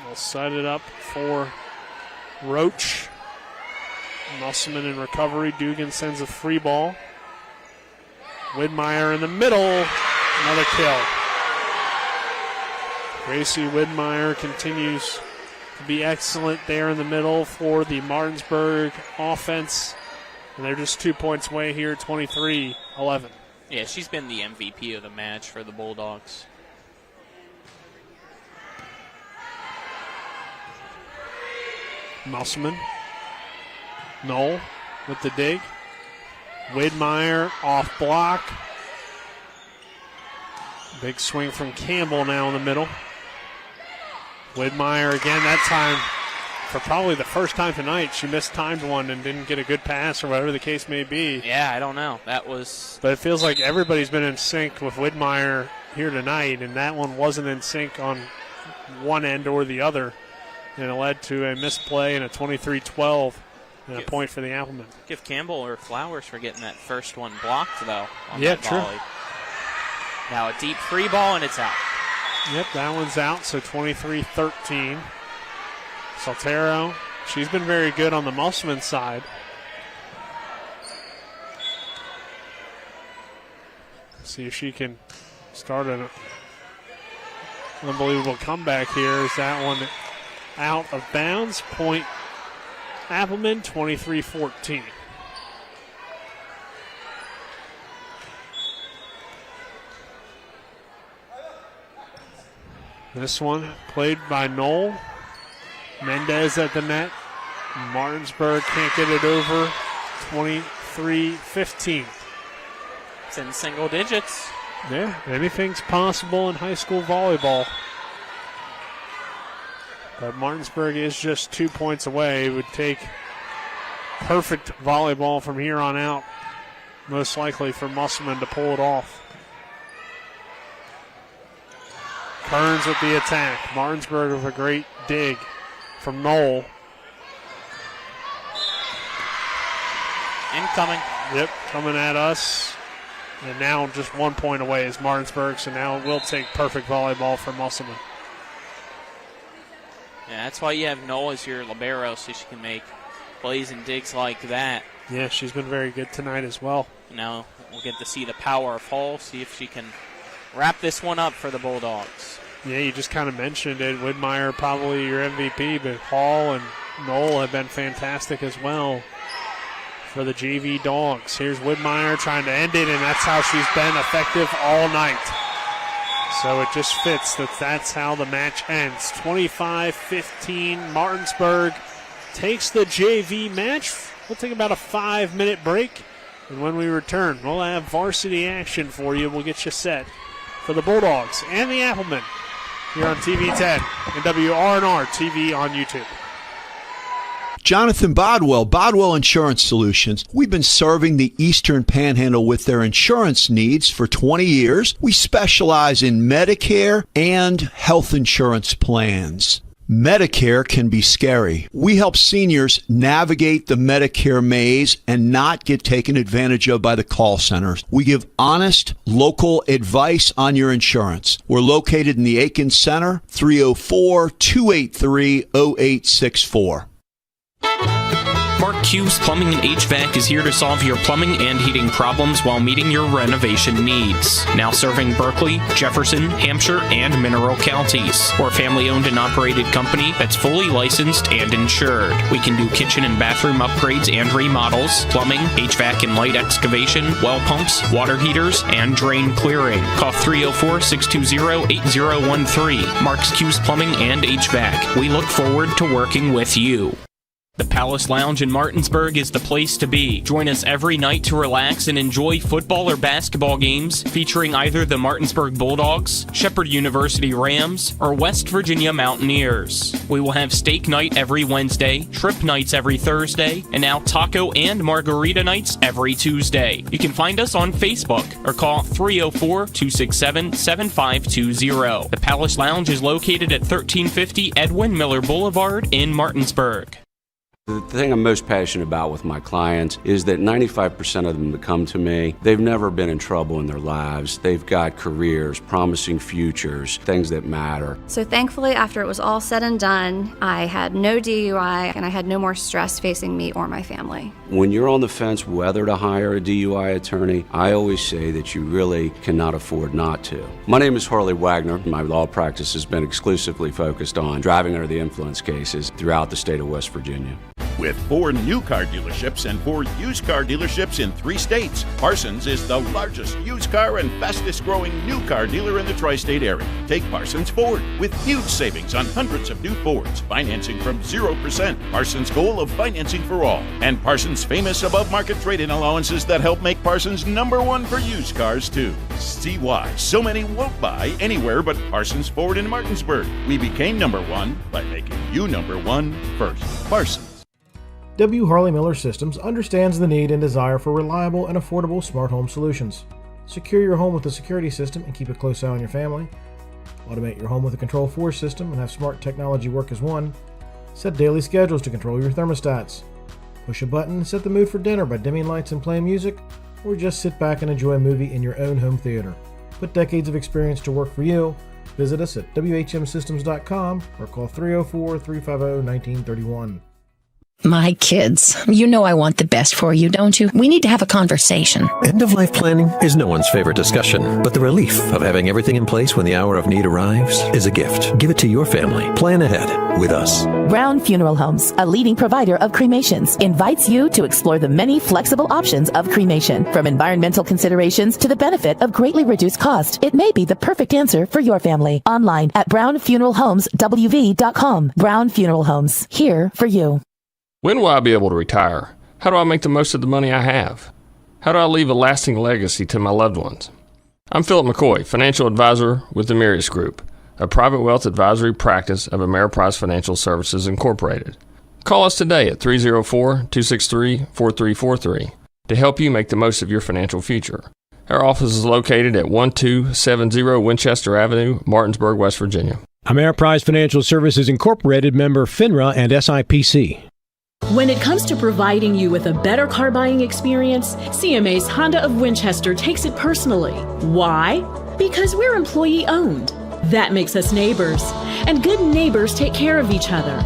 They'll set it up for Roach. Musselman in recovery. Dugan sends a free ball. Widmeyer in the middle. Another kill. Gracie Widmeyer continues to be excellent there in the middle for the Martinsburg offense. And they're just 2 points away here, 23-11. Yeah, she's been the MVP of the match for the Bulldogs. Musselman. Knoll with the dig. Widmeyer off block. Big swing from Campbell now in the middle. Widmeyer again, that time for probably the first time tonight. She mistimed one and didn't get a good pass or whatever the case may be. Yeah, I don't know. That was... But it feels like everybody's been in sync with Widmeyer here tonight, and that one wasn't in sync on one end or the other. And it led to a misplay and a 23-12 and a point for the Applemen. Give Campbell her flowers for getting that first one blocked, though, on yeah, that true. volley. Now a deep free ball, and it's out. Yep, that one's out, so 23-13. Soltero, she's been very good on the Musselman side. See if she can start an unbelievable comeback here. Is that one out of bounds? Point Applemen, 23-14. This one played by Knoll. Mendez at the net. Martinsburg can't get it over. 23-15. It's in single digits. Yeah, anything's possible in high school volleyball. But Martinsburg is just 2 points away. It would take perfect volleyball from here on out, most likely for Musselman to pull it off. Kearns with the attack. Martinsburg with a great dig from Knoll. Incoming. Yep, coming at us. And now just 1 point away is Martinsburg, so now it will take perfect volleyball for Musselman. Yeah, that's why you have Knoll as your libero, so she can make plays and digs like that. Yeah, she's been very good tonight as well. Now we'll get to see the power of Hall, see if she can wrap this one up for the Bulldogs. Yeah, you just kind of mentioned it. Widmeyer probably your MVP, but Hall and Knoll have been fantastic as well for the JV Dogs. Here's Widmeyer trying to end it, and that's how she's been effective all night. So it just fits that that's how the match ends. 25-15, Martinsburg takes the JV match. We'll take about a 5-minute break, and when we return, we'll have varsity action for you. We'll get you set for the Bulldogs and the Applemen here on TV 10 and WRNR TV on YouTube. Jonathan Bodwell, Bodwell Insurance Solutions. We've been serving the Eastern Panhandle with their insurance needs for 20 years. We specialize in Medicare and health insurance plans. Medicare can be scary. We help seniors navigate the Medicare maze and not get taken advantage of by the call centers. We give honest, local advice on your insurance. We're located in the Aiken Center, 304-283-0864. Mark Q's Plumbing and HVAC is here to solve your plumbing and heating problems while meeting your renovation needs. Now serving Berkeley, Jefferson, Hampshire, and Mineral counties. We're a family-owned and operated company that's fully licensed and insured. We can do kitchen and bathroom upgrades and remodels, plumbing, HVAC and light excavation, well pumps, water heaters, and drain clearing. Call 304-620-8013. Mark's Q's Plumbing and HVAC. We look forward to working with you. The Palace Lounge in Martinsburg is the place to be. Join us every night to relax and enjoy football or basketball games featuring either the Martinsburg Bulldogs, Shepherd University Rams, or West Virginia Mountaineers. We will have steak night every Wednesday, trip nights every Thursday, and now taco and margarita nights every Tuesday. You can find us on Facebook or call 304-267-7520. The Palace Lounge is located at 1350 Edwin Miller Boulevard in Martinsburg. The thing I'm most passionate about with my clients is that 95% of them that come to me, they've never been in trouble in their lives. They've got careers, promising futures, things that matter. So thankfully, after it was all said and done, I had no DUI and I had no more stress facing me or my family. When you're on the fence whether to hire a DUI attorney, I always say that you really cannot afford not to. My name is Harley Wagner. My law practice has been exclusively focused on driving under the influence cases throughout the state of West Virginia. With 4 new car dealerships and 4 used car dealerships in 3 states, Parsons is the largest used car and fastest growing new car dealer in the tri-state area. Take Parsons Ford with huge savings on hundreds of new Fords, financing from 0%. Parsons' goal of financing for all, and Parsons' famous above-market trade-in allowances that help make Parsons #1 for used cars too. See why so many won't buy anywhere but Parsons Ford in Martinsburg. We became #1 by making you #1 first. Parsons. W. Harley Miller Systems understands the need and desire for reliable and affordable smart home solutions. Secure your home with a security system and keep a close eye on your family. Automate your home with a Control4 system and have smart technology work as one. Set daily schedules to control your thermostats. Push a button and set the mood for dinner by dimming lights and playing music, or just sit back and enjoy a movie in your own home theater. Put decades of experience to work for you. Visit us at whmsystems.com or call 304-350-1931. My kids, you know I want the best for you, don't you? We need to have a conversation. End-of-life planning is no one's favorite discussion, but the relief of having everything in place when the hour of need arrives is a gift. Give it to your family. Plan ahead with us. Brown Funeral Homes, a leading provider of cremations, invites you to explore the many flexible options of cremation. From environmental considerations to the benefit of greatly reduced cost, it may be the perfect answer for your family. Online at brownfuneralhomeswv.com. Brown Funeral Homes, here for you. When will I be able to retire? How do I make the most of the money I have? How do I leave a lasting legacy to my loved ones? I'm Philip McCoy, financial advisor with the Mirius Group, a private wealth advisory practice of Ameriprise Financial Services Incorporated. Call us today at 304-263-4343 to help you make the most of your financial future. Our office is located at 1270 Winchester Avenue, Martinsburg, West Virginia. Ameriprise Financial Services Incorporated, member FINRA and SIPC. When it comes to providing you with a better car buying experience, CMA's Honda of Winchester takes it personally. Why? Because we're employee owned. That makes us neighbors, and good neighbors take care of each other.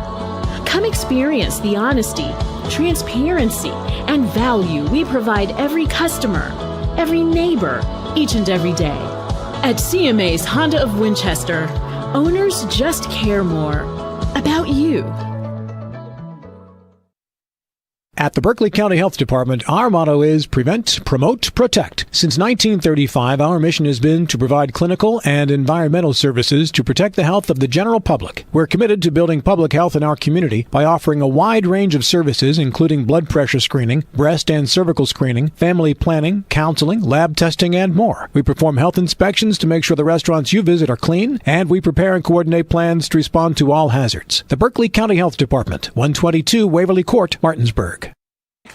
Come experience the honesty, transparency, and value we provide every customer, every neighbor, each and every day. At CMA's Honda of Winchester, owners just care more about you. At the Berkeley County Health Department, our motto is Prevent, Promote, Protect. Since 1935, our mission has been to provide clinical and environmental services to protect the health of the general public. We're committed to building public health in our community by offering a wide range of services, including blood pressure screening, breast and cervical screening, family planning, counseling, lab testing, and more. We perform health inspections to make sure the restaurants you visit are clean, and we prepare and coordinate plans to respond to all hazards. The Berkeley County Health Department, 122 Waverly Court, Martinsburg.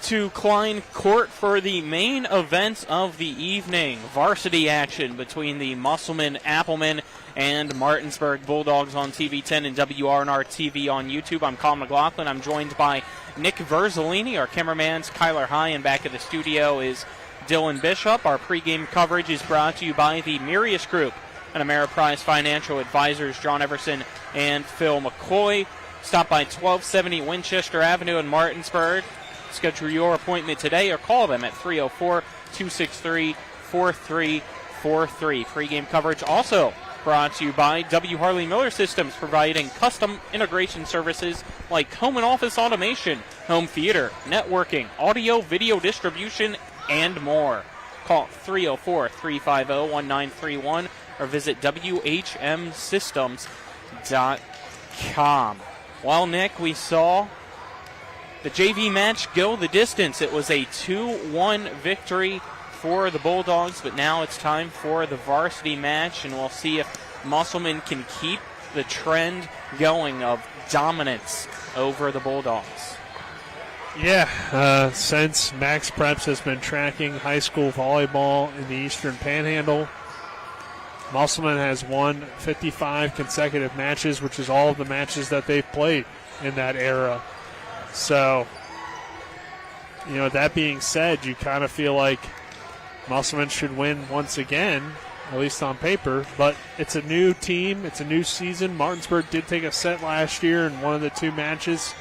To Klein Court for the main event of the evening. Varsity action between the Musselman, Applemen, and Martinsburg Bulldogs on TV10 and WRNR TV on YouTube. I'm Colin McLaughlin. I'm joined by Nick Verzolini. Our cameraman's Kyler High, and back at the studio is Dylan Bishop. Our pregame coverage is brought to you by the Mirius Group and Ameriprise Financial Advisors John Everson and Phil McCoy. Stop by 1270 Winchester Avenue in Martinsburg. Schedule your appointment today or call them at 304-263-4343. Pre-game coverage also brought to you by W. Harley Miller Systems, providing custom integration services like home and office automation, home theater, networking, audio, video distribution, and more. Call 304-350-1931 or visit WHMsystems.com. Well, Nick, we saw the JV match go the distance. It was a 2-1 victory for the Bulldogs, but now it's time for the varsity match, and we'll see if Musselman can keep the trend going of dominance over the Bulldogs. Yeah, since Max Preps has been tracking high school volleyball in the Eastern Panhandle, Musselman has won 55 consecutive matches, which is all of the matches that they've played in that era. So, that being said, you kind of feel like Musselman should win once again, at least on paper, but it's a new team, it's a new season. Martinsburg did take a set last year in one of the two matches.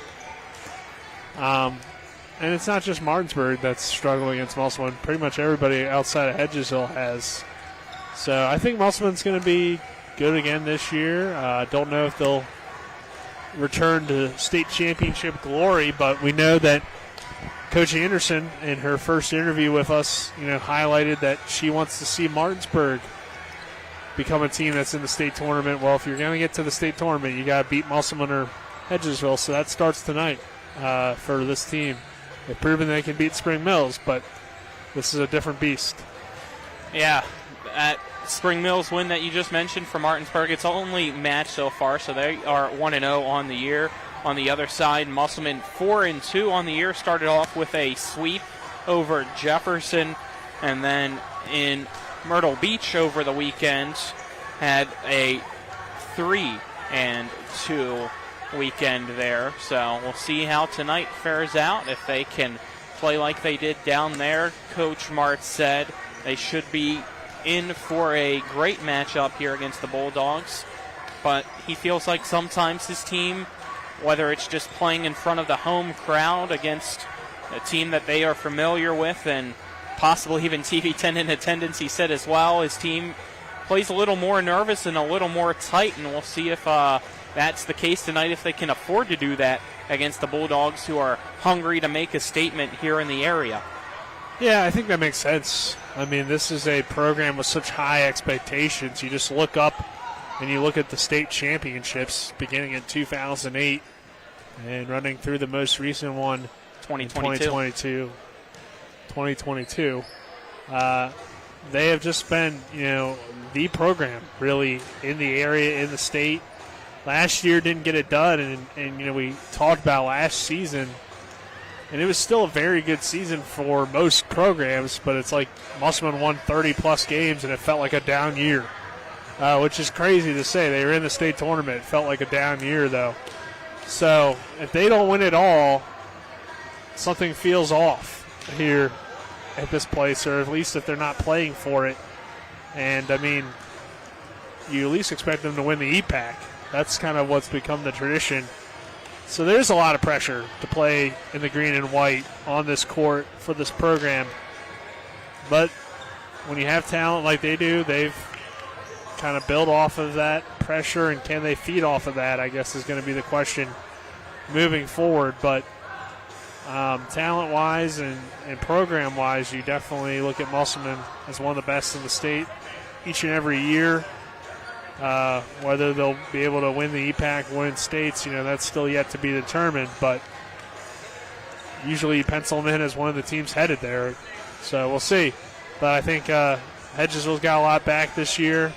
And it's not just Martinsburg that's struggling against Musselman. Pretty much everybody outside of Hedgesville has. So I think Musselman's going to be good again this year. I don't know if they'll return to state championship glory, but we know that Coach Anderson, in her first interview with us, highlighted that she wants to see Martinsburg become a team that's in the state tournament. Well, if you're going to get to the state tournament, you got to beat Musselman or Hedgesville, so that starts tonight for this team. They've proven they can beat Spring Mills, but this is a different beast. Yeah, that Spring Mills win that you just mentioned for Martinsburg, it's only match so far, so they are 1-0 on the year. On the other side, Musselman 4-2 on the year, started off with a sweep over Jefferson, and then in Myrtle Beach over the weekend had a 3-2 weekend there. So we'll see how tonight fares out. If they can play like they did down there, Coach Mart said they should be in for a great matchup here against the Bulldogs. But he feels like sometimes his team, whether it's just playing in front of the home crowd against a team that they are familiar with and possibly even TV 10 in attendance, he said as well, his team plays a little more nervous and a little more tight, and we'll see if that's the case tonight, if they can afford to do that against the Bulldogs, who are hungry to make a statement here in the area. Yeah, I think that makes sense. I mean, this is a program with such high expectations. You just look up and you look at the state championships beginning in 2008 and running through the most recent one, 2022. They have just been, the program really in the area, in the state. Last year didn't get it done, and we talked about last season, and it was still a very good season for most programs, but it's like Musselman won 30-plus games, and it felt like a down year, which is crazy to say. They were in the state tournament. It felt like a down year, though. So if they don't win it all, something feels off here at this place, or at least if they're not playing for it. And, I mean, you at least expect them to win the EPAC. That's kind of what's become the tradition. So there's a lot of pressure to play in the green and white on this court for this program. But when you have talent like they do, they've kind of built off of that pressure, and can they feed off of that, I guess, is going to be the question moving forward. But talent-wise and program-wise, you definitely look at Musselman as one of the best in the state each and every year. Whether they'll be able to win the EPAC, win states, that's still yet to be determined. But usually you pencil them in as one of the teams headed there. So we'll see. But I think Hedgesville's got a lot back this year.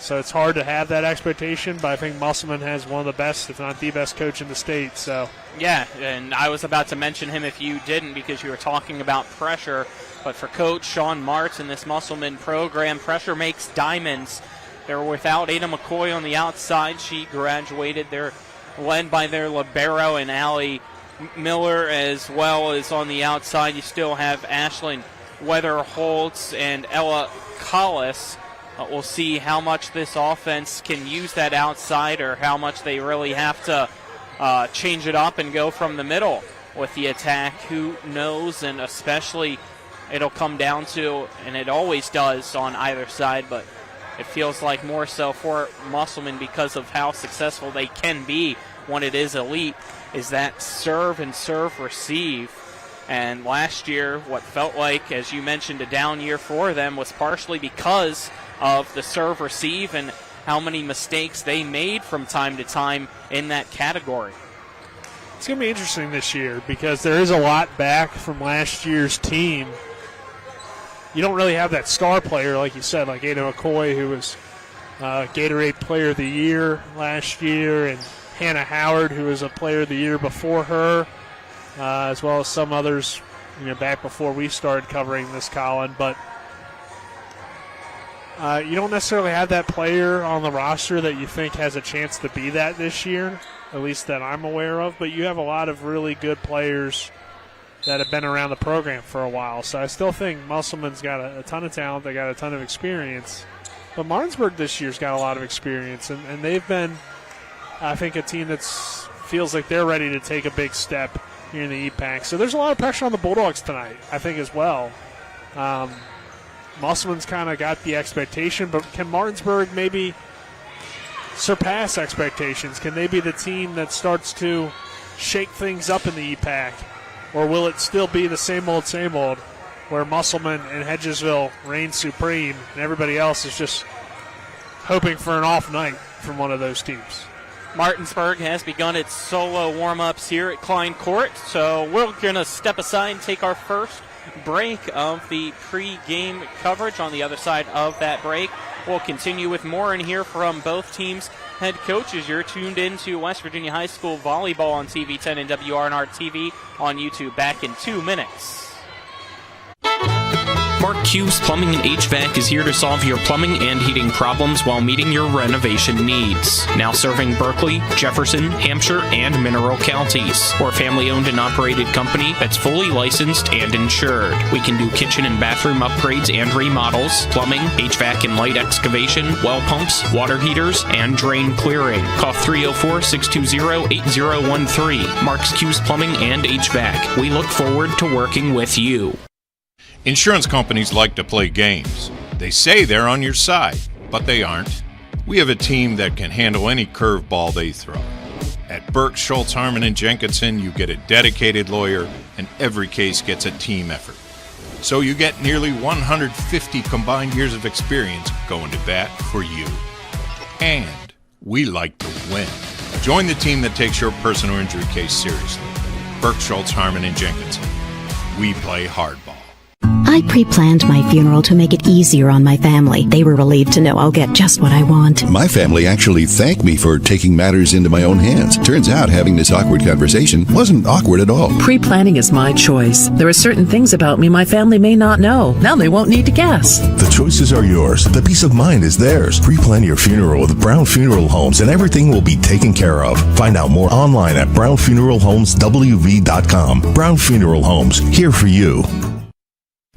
So it's hard to have that expectation, but I think Musselman has one of the best, if not the best, coach in the state. So yeah, and I was about to mention him if you didn't, because you were talking about pressure. But for Coach Sean Martz and this Musselman program, pressure makes diamonds. They're without Ada McCoy on the outside. She graduated. They're led by their libero and Allie Miller, as well as on the outside. You still have Ashlyn Weatherholtz and Ella Collis. We'll see how much this offense can use that outside, or how much they really have to change it up and go from the middle with the attack. Who knows? And especially it'll come down to, and it always does on either side, but it feels like more so for Musselman because of how successful they can be when it is elite, is that serve and serve receive. And last year, what felt like, as you mentioned, a down year for them was partially because of the serve receive and how many mistakes they made from time to time in that category. It's going to be interesting this year because there is a lot back from last year's team. You don't really have that star player, like you said, like Ada McCoy, who was Gatorade Player of the Year last year, and Hannah Howard, who was a Player of the Year before her, as well as some others, back before we started covering this, Colin. But you don't necessarily have that player on the roster that you think has a chance to be that this year, at least that I'm aware of. But you have a lot of really good players that have been around the program for a while. So I still think Musselman's got a ton of talent. They got a ton of experience. But Martinsburg this year's got a lot of experience, and they've been, I think, a team that feels like they're ready to take a big step here in the EPAC. So there's a lot of pressure on the Bulldogs tonight, I think, as well. Musselman's kind of got the expectation, but can Martinsburg maybe surpass expectations? Can they be the team that starts to shake things up in the EPAC? Or will it still be the same old, where Musselman and Hedgesville reign supreme and everybody else is just hoping for an off night from one of those teams? Martinsburg has begun its solo warm-ups here at Klein Court, so we're going to step aside and take our first break of the pre-game coverage. On the other side of that break, we'll continue with more and hear from both teams' head coaches. You're tuned in to West Virginia High School Volleyball on TV 10 and WRNR TV on YouTube. Back in 2 minutes. Mark Hughes Plumbing and HVAC is here to solve your plumbing and heating problems while meeting your renovation needs. Now serving Berkeley, Jefferson, Hampshire, and Mineral counties. We're a family-owned and operated company that's fully licensed and insured. We can do kitchen and bathroom upgrades and remodels, plumbing, HVAC and light excavation, well pumps, water heaters, and drain clearing. Call 304-620-8013. Mark's Hughes Plumbing and HVAC. We look forward to working with you. Insurance companies like to play games. They say they're on your side, but they aren't. We have a team that can handle any curveball they throw. At Burke, Schultz, Harmon, and Jenkinson, you get a dedicated lawyer, and every case gets a team effort. So you get nearly 150 combined years of experience going to bat for you. And we like to win. Join the team that takes your personal injury case seriously. Burke, Schultz, Harmon, and Jenkinson. We play hardball. I pre-planned my funeral to make it easier on my family. They were relieved to know I'll get just what I want. My family actually thanked me for taking matters into my own hands. Turns out having this awkward conversation wasn't awkward at all. Pre-planning is my choice. There are certain things about me my family may not know. Now they won't need to guess. The choices are yours. The peace of mind is theirs. Pre-plan your funeral with Brown Funeral Homes and everything will be taken care of. Find out more online at brownfuneralhomeswv.com. Brown Funeral Homes, here for you.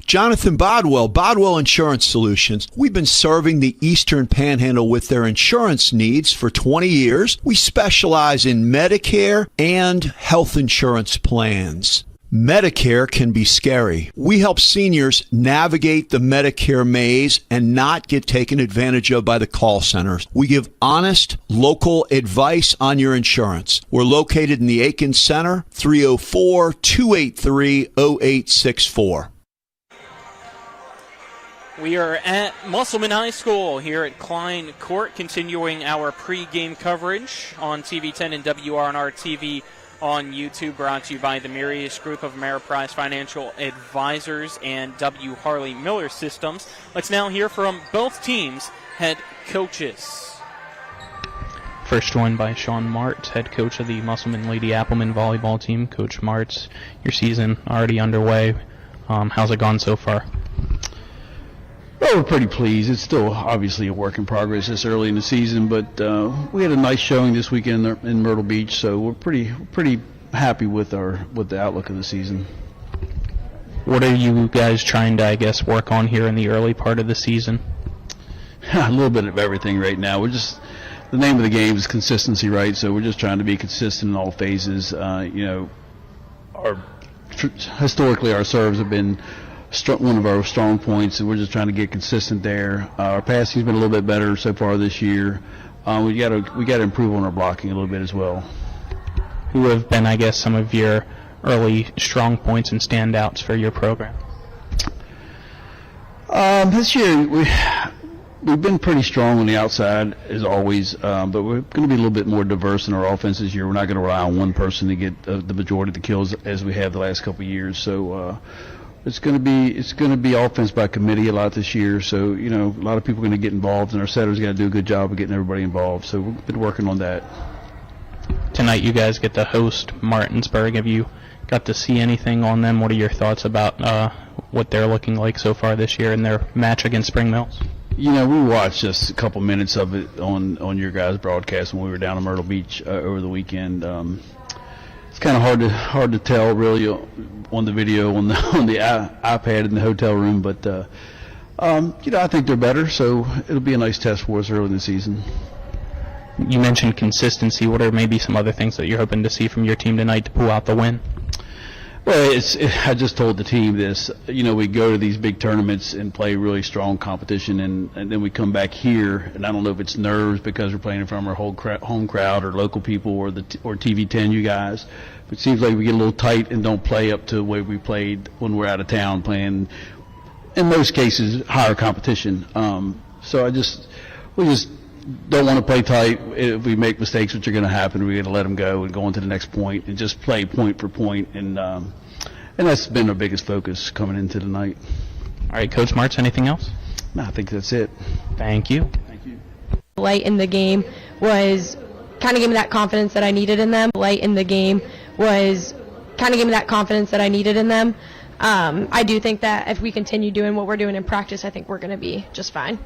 Jonathan Bodwell Insurance Solutions. We've been serving the Eastern Panhandle with their insurance needs for 20 years. We specialize in Medicare and health insurance plans. Medicare can be scary. We help seniors navigate the Medicare maze and not get taken advantage of by the call centers. We give honest, local advice on your insurance. We're located in the Aiken Center, 304-283-0864. We are at Musselman High School here at Klein Court, continuing our pre-game coverage on TV 10 and WRNR TV on YouTube, brought to you by the Mirius Group of Ameriprise Financial Advisors and W. Harley Miller Systems. Let's now hear from both teams' head coaches. First joined by Sean Martz, head coach of the Musselman Lady Applemen volleyball team. Coach Martz, your season already underway. How's it gone so far? Well, we're pretty pleased. It's still obviously a work in progress this early in the season, but we had a nice showing this weekend in Myrtle Beach, so we're pretty happy with the outlook of the season. What are you guys trying to, work on here in the early part of the season? A little bit of everything right now. The name of the game is consistency, right? So we're just trying to be consistent in all phases. Historically, our serves have been one of our strong points, and we're just trying to get consistent there. Our passing's been a little bit better so far this year. We got to improve on our blocking a little bit as well. Who have been, some of your early strong points and standouts for your program? This year we've been pretty strong on the outside as always, but we're going to be a little bit more diverse in our offense this year. We're not going to rely on one person to get the majority of the kills as we have the last couple of years. So it's going to be offense by committee a lot this year. So a lot of people are going to get involved, and our setters got to do a good job of getting everybody involved. So we've been working on that. Tonight you guys get to host Martinsburg. Have you got to see anything on them? What are your thoughts about what they're looking like so far this year in their match against Spring Mills? We watched just a couple minutes of it on your guys' broadcast when we were down in Myrtle Beach over the weekend. It's kind of hard to tell really on the video on the iPad in the hotel room, but I think they're better, so it'll be a nice test for us early in the season. You mentioned consistency. What are maybe some other things that you're hoping to see from your team tonight to pull out the win? Well, I just told the team this. We go to these big tournaments and play really strong competition, and then we come back here, and I don't know if it's nerves because we're playing in front of our whole home crowd or local people or TV10 you guys. But it seems like we get a little tight and don't play up to the way we played when we're out of town playing, in most cases, higher competition. So we just don't want to play tight. If we make mistakes, which are going to happen, we're going to let them go and go on to the next point and just play point for point. And that's been our biggest focus coming into tonight. All right, Coach Martz, anything else? No, I think that's it. Thank you. Thank you. Late in the game was kind of gave me that confidence that I needed in them. Late in the game was kind of gave me that confidence that I needed in them. I do think that if we continue doing what we're doing in practice, I think we're going to be just fine.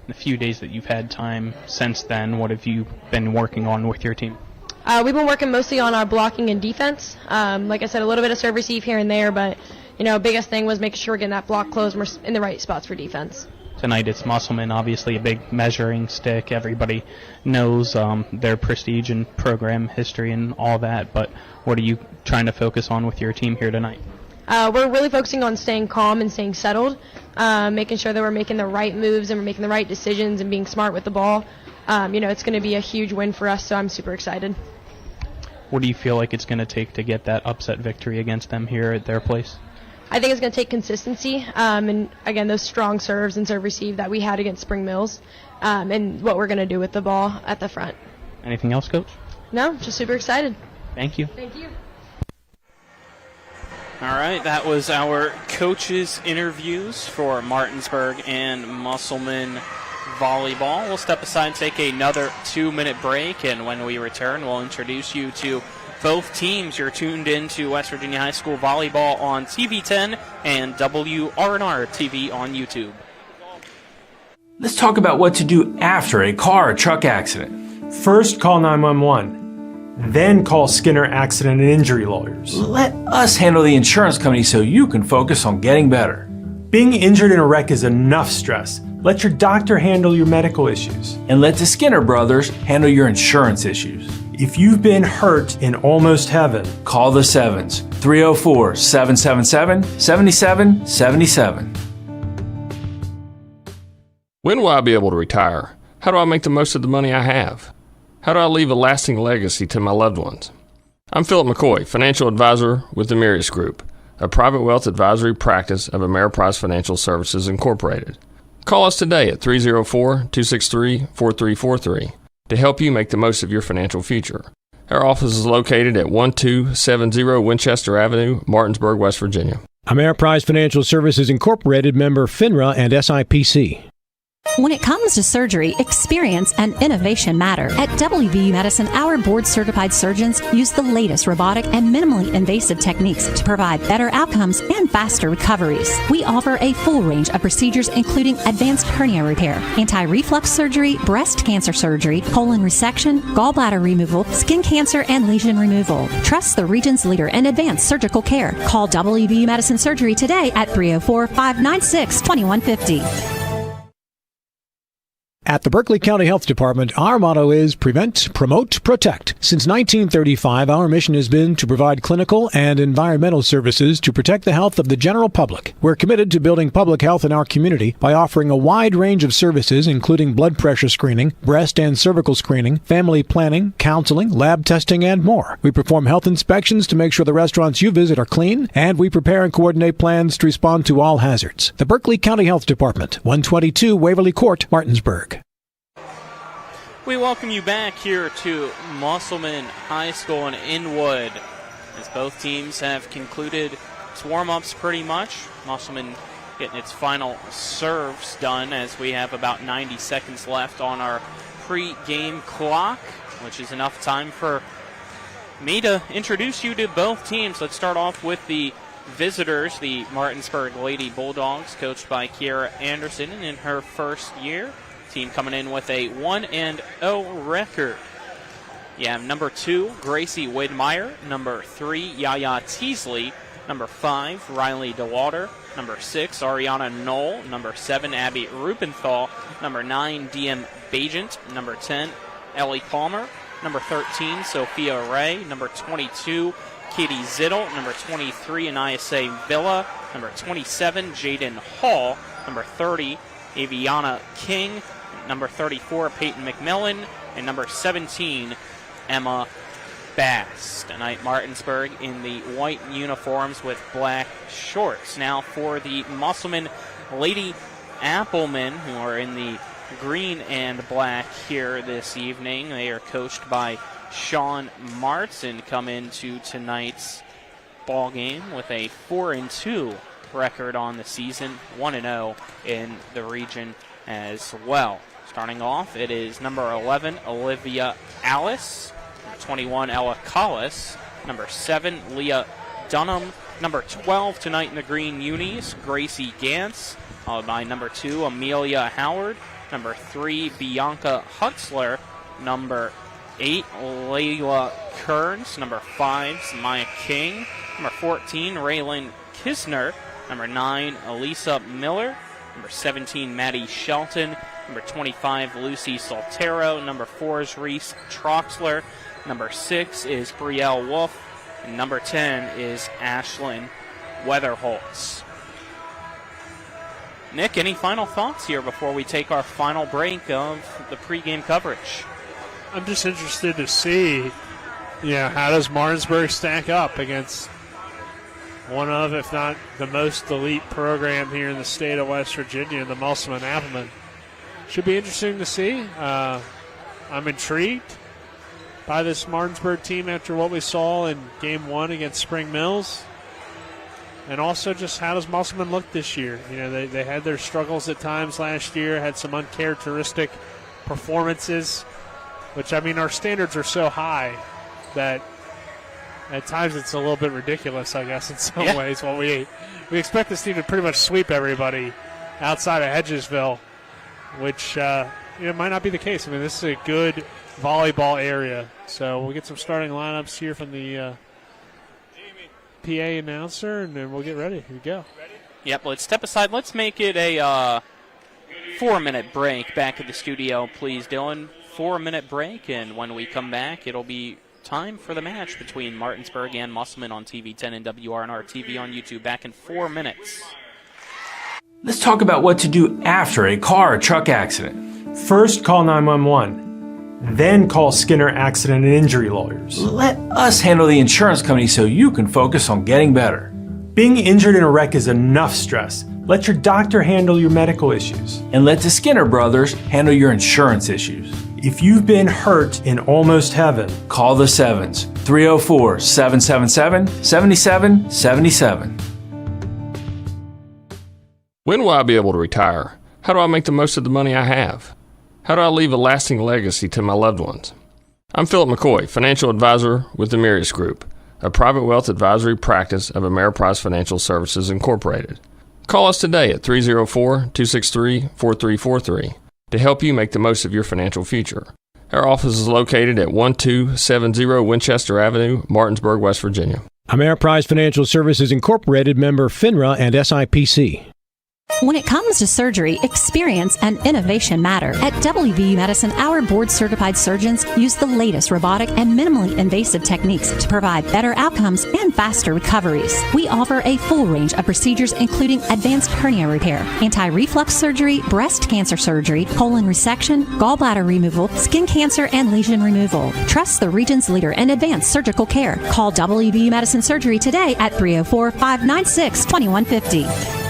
The few days that you've had time since then, what have you been working on with your team? We've been working mostly on our blocking and defense. Like I said, a little bit of serve receive here and there, but biggest thing was making sure we're getting that block closed and we're in the right spots for defense. Tonight it's Musselman, obviously a big measuring stick. Everybody knows their prestige and program history and all that, but what are you trying to focus on with your team here tonight? We're really focusing on staying calm and staying settled, making sure that we're making the right moves and we're making the right decisions and being smart with the ball. It's going to be a huge win for us, so I'm super excited. What do you feel like it's going to take to get that upset victory against them here at their place? I think it's going to take consistency, and again, those strong serves and serve receive that we had against Spring Mills, and what we're going to do with the ball at the front. Anything else, Coach? No, just super excited. Thank you. Thank you. All right, that was our coaches' interviews for Martinsburg and Musselman volleyball. We'll step aside and take another 2-minute break, and when we return, we'll introduce you to both teams. You're tuned in to West Virginia High School volleyball on TV10 and WRNR TV on YouTube. Let's talk about what to do after a car or truck accident. First, call 911. Then call Skinner Accident and Injury Lawyers. Let us handle the insurance company so you can focus on getting better. Being injured in a wreck is enough stress. Let your doctor handle your medical issues. And let the Skinner brothers handle your insurance issues. If you've been hurt in almost heaven, call the Sevens, 304-777-7777. When will I be able to retire? How do I make the most of the money I have? How do I leave a lasting legacy to my loved ones? I'm Philip McCoy, financial advisor with the Mirius Group, a private wealth advisory practice of Ameriprise Financial Services Incorporated. Call us today at 304-263-4343 to help you make the most of your financial future. Our office is located at 1270 Winchester Avenue, Martinsburg, West Virginia. Ameriprise Financial Services Incorporated, member FINRA and SIPC. When it comes to surgery, experience and innovation matter. At WVU Medicine, our board-certified surgeons use the latest robotic and minimally invasive techniques to provide better outcomes and faster recoveries. We offer a full range of procedures including advanced hernia repair, anti-reflux surgery, breast cancer surgery, colon resection, gallbladder removal, skin cancer, and lesion removal. Trust the region's leader in advanced surgical care. Call WVU Medicine Surgery today at 304-596-2150. At the Berkeley County Health Department, our motto is Prevent, Promote, Protect. Since 1935, our mission has been to provide clinical and environmental services to protect the health of the general public. We're committed to building public health in our community by offering a wide range of services, including blood pressure screening, breast and cervical screening, family planning, counseling, lab testing, and more. We perform health inspections to make sure the restaurants you visit are clean, and we prepare and coordinate plans to respond to all hazards. The Berkeley County Health Department, 122 Waverly Court, Martinsburg. We welcome you back here to Musselman High School in Inwood, as both teams have concluded its warm-ups pretty much. Musselman getting its final serves done as we have about 90 seconds left on our pre-game clock, which is enough time for me to introduce you to both teams. Let's start off with the visitors, the Martinsburg Lady Bulldogs, coached by Kiera Anderson in her first year. Team coming in with a 1-0 record. You have number 2, Gracie Widmeyer. Number 3, Yaya Teasley. Number 5, Riley DeWalter. Number 6, Ariana Knoll. Number 7, Abby Rubenthal. Number 9, DM Bajent. Number 10, Ellie Palmer. Number 13, Sophia Ray. Number 22, Katie Zittel. Number 23, Anayase Villa. Number 27, Jaden Hall. Number 30, Aviana King. Number 34, Peyton McMillan, and number 17, Emma Bass. Tonight, Martinsburg in the white uniforms with black shorts. Now for the Musselman Lady Applemen, who are in the green and black here this evening. They are coached by Sean Martz and come into tonight's ball game with a 4-2 record on the season, 1-0 in the region as well. Starting off, it is number 11, Olivia Alice. Number 21, Ella Collis. Number 7, Leah Dunham. Number 12 tonight in the green unis, Gracie Gantz. Followed by number 2, Amelia Howard. Number 3, Bianca Huxler. Number 8, Layla Kearns. Number 5, Maya King. Number 14, Raylan Kisner. Number 9, Elisa Miller. Number 17, Maddie Shelton. Number 25, Lucy Soltero. Number 4 is Reese Troxler. Number 6 is Brielle Wolf. And number 10 is Ashlyn Weatherholtz. Nick, any final thoughts here before we take our final break of the pregame coverage? I'm just interested to see, how does Martinsburg stack up against one of, if not the most elite program here in the state of West Virginia, the Musselman Applemen. Should be interesting to see. I'm intrigued by this Martinsburg team after what we saw in Game 1 against Spring Mills. And also just how does Musselman look this year? They had their struggles at times last year, had some uncharacteristic performances, which, our standards are so high that at times it's a little bit ridiculous, I guess, in some ways. Well, we expect this team to pretty much sweep everybody outside of Hedgesville, which might not be the case. This is a good volleyball area. So we'll get some starting lineups here from the PA announcer, and then we'll get ready. Here we go. Yep, let's step aside. Let's make it a 4-minute break back at the studio, please, Dylan. 4-minute break, and when we come back, it'll be time for the match between Martinsburg and Musselman on TV 10 and WRNR TV on YouTube. Back in 4 minutes. Let's talk about what to do after a car or truck accident. First, call 911. Then call Skinner Accident and Injury Lawyers. Let us handle the insurance company so you can focus on getting better. Being injured in a wreck is enough stress. Let your doctor handle your medical issues. And let the Skinner brothers handle your insurance issues. If you've been hurt in almost heaven, call the Sevens, 304-777-7777. When will I be able to retire? How do I make the most of the money I have? How do I leave a lasting legacy to my loved ones? I'm Philip McCoy, financial advisor with the Mirius Group, a private wealth advisory practice of Ameriprise Financial Services Incorporated. Call us today at 304-263-4343 to help you make the most of your financial future. Our office is located at 1270 Winchester Avenue, Martinsburg, West Virginia. Ameriprise Financial Services Incorporated, member FINRA and SIPC. When it comes to surgery, experience and innovation matter. At WVU Medicine, our board-certified surgeons use the latest robotic and minimally invasive techniques to provide better outcomes and faster recoveries. We offer a full range of procedures including advanced hernia repair, anti-reflux surgery, breast cancer surgery, colon resection, gallbladder removal, skin cancer, and lesion removal. Trust the region's leader in advanced surgical care. Call WVU Medicine Surgery today at 304-596-2150.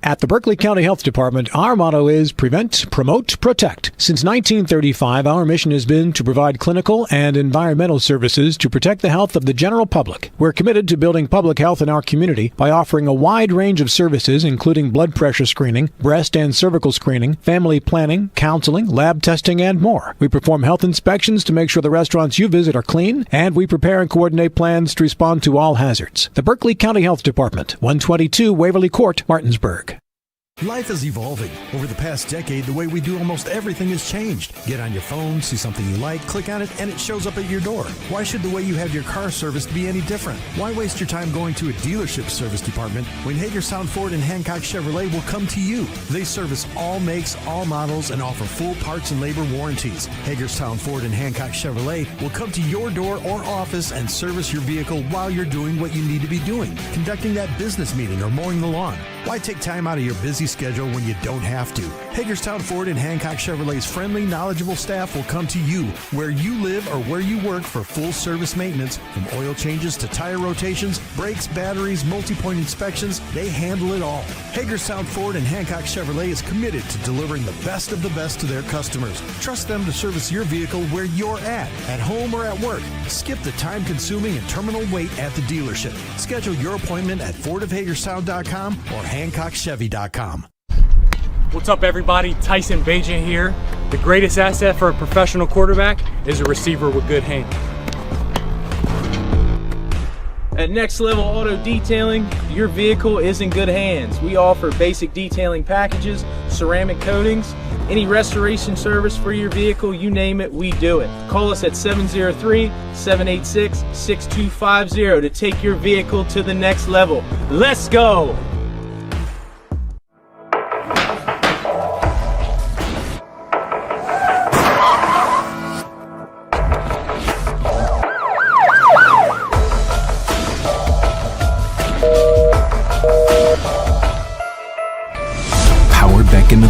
At the Berkeley County Health Department, our motto is prevent, promote, protect. Since 1935, our mission has been to provide clinical and environmental services to protect the health of the general public. We're committed to building public health in our community by offering a wide range of services, including blood pressure screening, breast and cervical screening, family planning, counseling, lab testing, and more. We perform health inspections to make sure the restaurants you visit are clean, and we prepare and coordinate plans to respond to all hazards. The Berkeley County Health Department, 122 Waverly Court, Martinsburg. Life is evolving. Over the past decade, the way we do almost everything has changed. Get on your phone, see something you like, click on it, and it shows up at your door. Why should the way you have your car serviced be any different? Why waste your time going to a dealership service department when Hagerstown Ford and Hancock Chevrolet will come to you? They service all makes, all models, and offer full parts and labor warranties. Hagerstown Ford and Hancock Chevrolet will come to your door or office and service your vehicle while you're doing what you need to be doing, conducting that business meeting or mowing the lawn. Why take time out of your busy schedule when you don't have to? Hagerstown Ford and Hancock Chevrolet's friendly, knowledgeable staff will come to you where you live or where you work for full service maintenance, from oil changes to tire rotations, brakes, batteries, multi-point inspections. They handle it all. Hagerstown Ford and Hancock Chevrolet is committed to delivering the best of the best to their customers. Trust them to service your vehicle where you're at home or at work. Skip the time-consuming and terminal wait at the dealership. Schedule your appointment at fordofhagerstown.com or HancockChevy.com. What's up, everybody? Tyson Bajan here. The greatest asset for a professional quarterback is a receiver with good hands. At Next Level Auto Detailing, your vehicle is in good hands. We offer basic detailing packages, ceramic coatings, any restoration service for your vehicle, you name it, we do it. Call us at 703-786-6250 to take your vehicle to the next level. Let's go!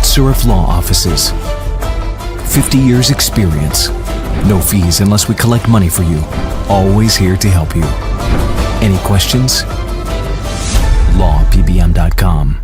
Surf Law Offices. 50 years experience. No fees unless we collect money for you. Always here to help you. Any questions? lawpbm.com.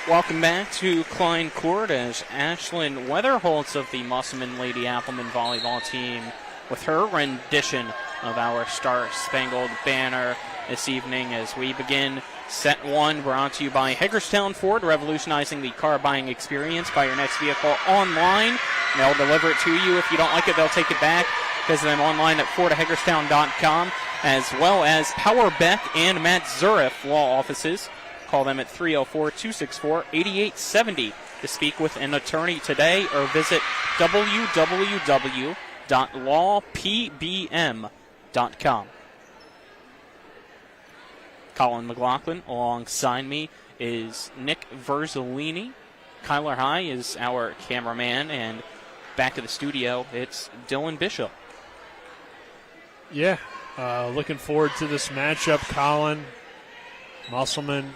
Welcome back to Klein Court as Ashlyn Weatherholtz of the Musselman Lady Applemen volleyball team with her rendition of our Star Spangled Banner this evening as we begin set one, brought to you by Hagerstown Ford, revolutionizing the car buying experience. Buy your next vehicle online, and they'll deliver it to you. If you don't like it, they'll take it back. Visit them online at FordofHagerstown.com, as well as Power Beck and Matt Zurif Law Offices. Call them at 304-264-8870 to speak with an attorney today, or visit www.lawpbm.com. Colin McLaughlin alongside me is Nick Verzolini. Kyler High is our cameraman, and back to the studio, it's Dylan Bishop. Yeah, looking forward to this matchup, Colin. Musselman,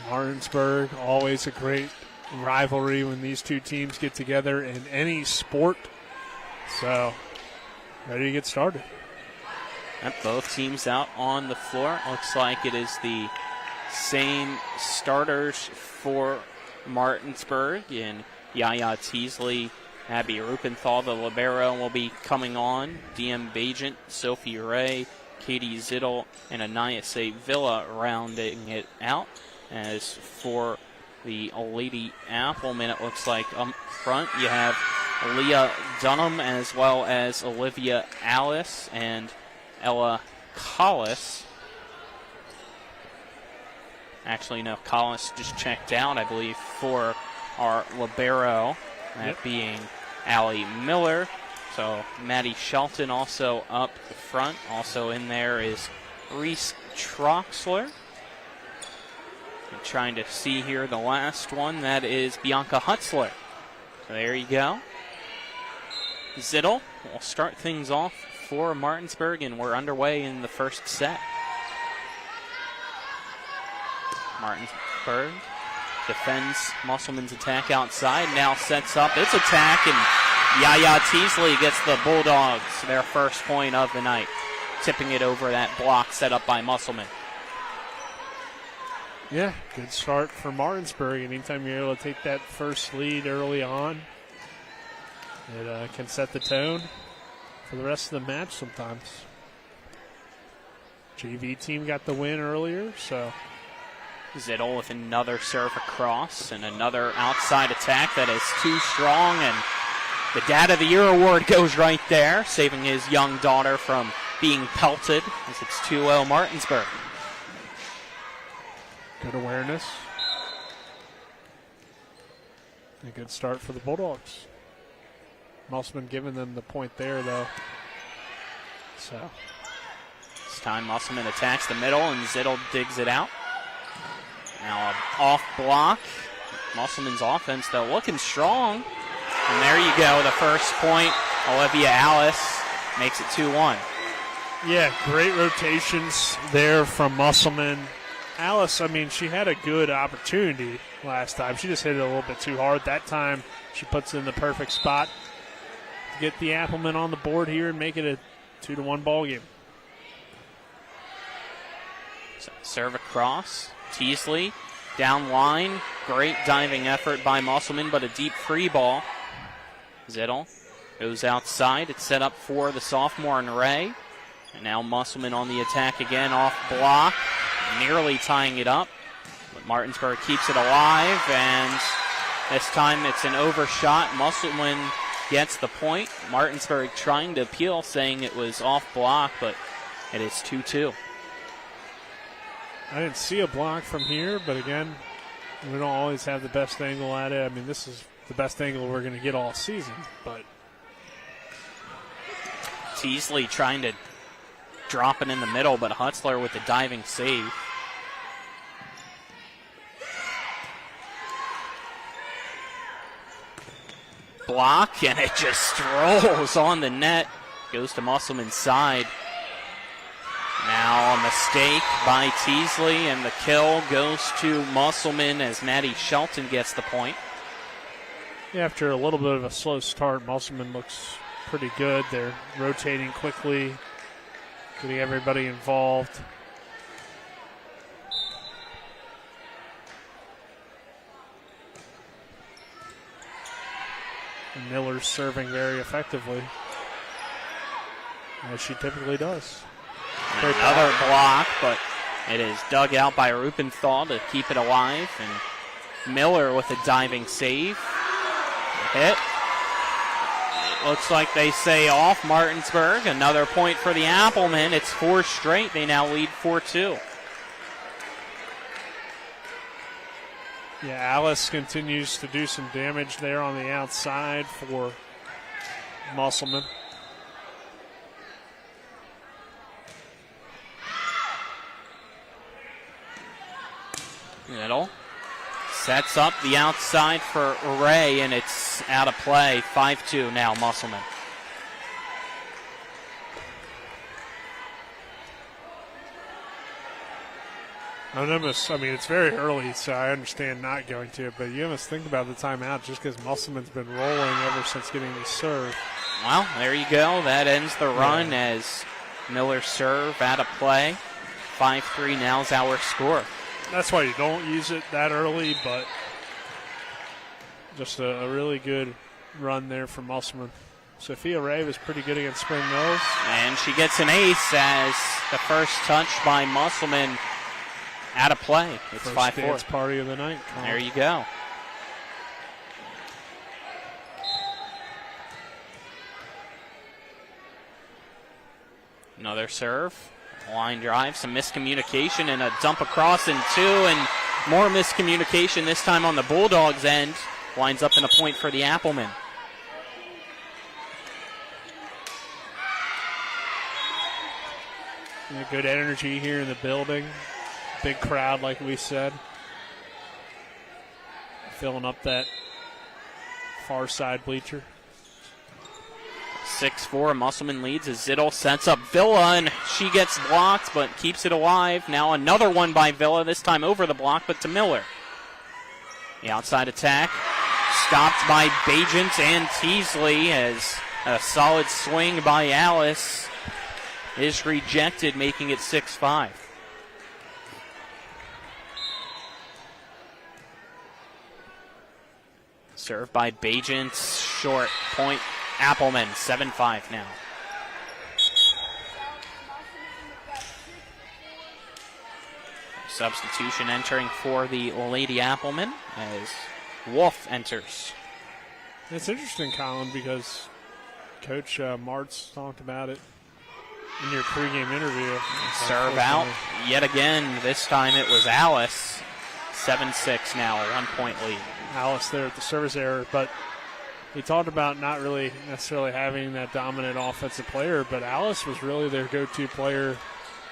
Martinsburg, always a great rivalry when these two teams get together in any sport. So, ready to get started. Both teams out on the floor. Looks like it is the same starters for Martinsburg. And Yaya Teasley, Abby Rupenthal, the libero, will be coming on. DM Bajent, Sophie Ray, Katie Zittel, and Anayase Villa rounding it out. As for the Lady Applemen, it looks like up front you have Leah Dunham as well as Olivia Alice and Ella Collis. Actually, no, Collis just checked out, I believe, for our libero, that being Allie Miller. So Maddie Shelton also up front. Also in there is Reese Troxler. I'm trying to see here the last one. That is Bianca Hutzler. So there you go. Zittel will start things off for Martinsburg, and we're underway in the first set. Martinsburg defends Musselman's attack outside. Now sets up its attack, and Yaya Teasley gets the Bulldogs their first point of the night, tipping it over that block set up by Musselman. Yeah, good start for Martinsburg. Anytime you're able to take that first lead early on, it can set the tone for the rest of the match sometimes. JV team got the win earlier, so. Zittel with another serve across and another outside attack that is too strong, and the Dad of the Year award goes right there, saving his young daughter from being pelted as it's 2-0 Martinsburg. Good awareness. A good start for the Bulldogs. Musselman giving them the point there, though. So this time Musselman attacks the middle, and Zittel digs it out. Now off block. Musselman's offense, though, looking strong. And there you go, the first point. Olivia Alice makes it 2-1. Yeah, great rotations there from Musselman. Alice, I mean, she had a good opportunity last time. She just hit it a little bit too hard. That time, she puts it in the perfect spot to get the Applemen on the board here and make it a 2-1 ball game. Serve across. Teasley down line. Great diving effort by Musselman, but a deep free ball. Zittel goes outside. It's set up for the sophomore and Ray. And now Musselman on the attack again, off block. Nearly tying it up, but Martinsburg keeps it alive, and this time it's an overshot. Musselman gets the point. Martinsburg trying to appeal, saying it was off block, but it is 2-2. I didn't see a block from here, but again, we don't always have the best angle at it. I mean, this is the best angle we're going to get all season, but. Teasley trying to drop it in the middle, but Hutzler with the diving save. Block, and it just rolls on the net. Goes to Musselman's side. Now a mistake by Teasley, and the kill goes to Musselman as Maddie Shelton gets the point. Yeah, after a little bit of a slow start, Musselman looks pretty good. They're rotating quickly, getting everybody involved. And Miller's serving very effectively, as she typically does. Another block, but it is dug out by Rupenthal to keep it alive. And Miller with a diving save. Hit. It looks like they say off Martinsburg. Another point for the Applemen. It's 4 straight. They now lead 4-2. Yeah, Alice continues to do some damage there on the outside for Musselman. Middle. Sets up the outside for Ray, and it's out of play. 5-2 now, Musselman. I mean, it's very early, so I understand not going to it, but you almost think about the timeout just because Musselman's been rolling ever since getting the serve. Well, there you go. That ends the run as Miller's serve out of play. 5-3 now is our score. That's why you don't use it that early, but just a really good run there from Musselman. Sophia Ray was pretty good against Spring Mills. And she gets an ace as the first touch by Musselman out of play. It's 5-4. Dance party of the night. There you go. Another serve. Line drive, some miscommunication, and a dump across and 2, and more miscommunication this time on the Bulldogs' end. Winds up in a point for the Applemen. Yeah, good energy here in the building. Big crowd, like we said. Filling up that far side bleacher. 6-4, Musselman leads as Zittel sets up Villa, and she gets blocked but keeps it alive. Now another one by Villa, this time over the block, but to Miller. The outside attack stopped by Bajent and Teasley as a solid swing by Alice is rejected, making it 6-5. Served by Bajent, short point. Applemen, 7-5 now. Substitution entering for the Lady Applemen as Wolf enters. It's interesting, Colin, because Coach Martz talked about it in your pregame interview. Serve out yet again. This time it was Alice. 7-6 now, a 1 point lead. Alice there at the service error, but he talked about not really necessarily having that dominant offensive player, but Alice was really their go-to player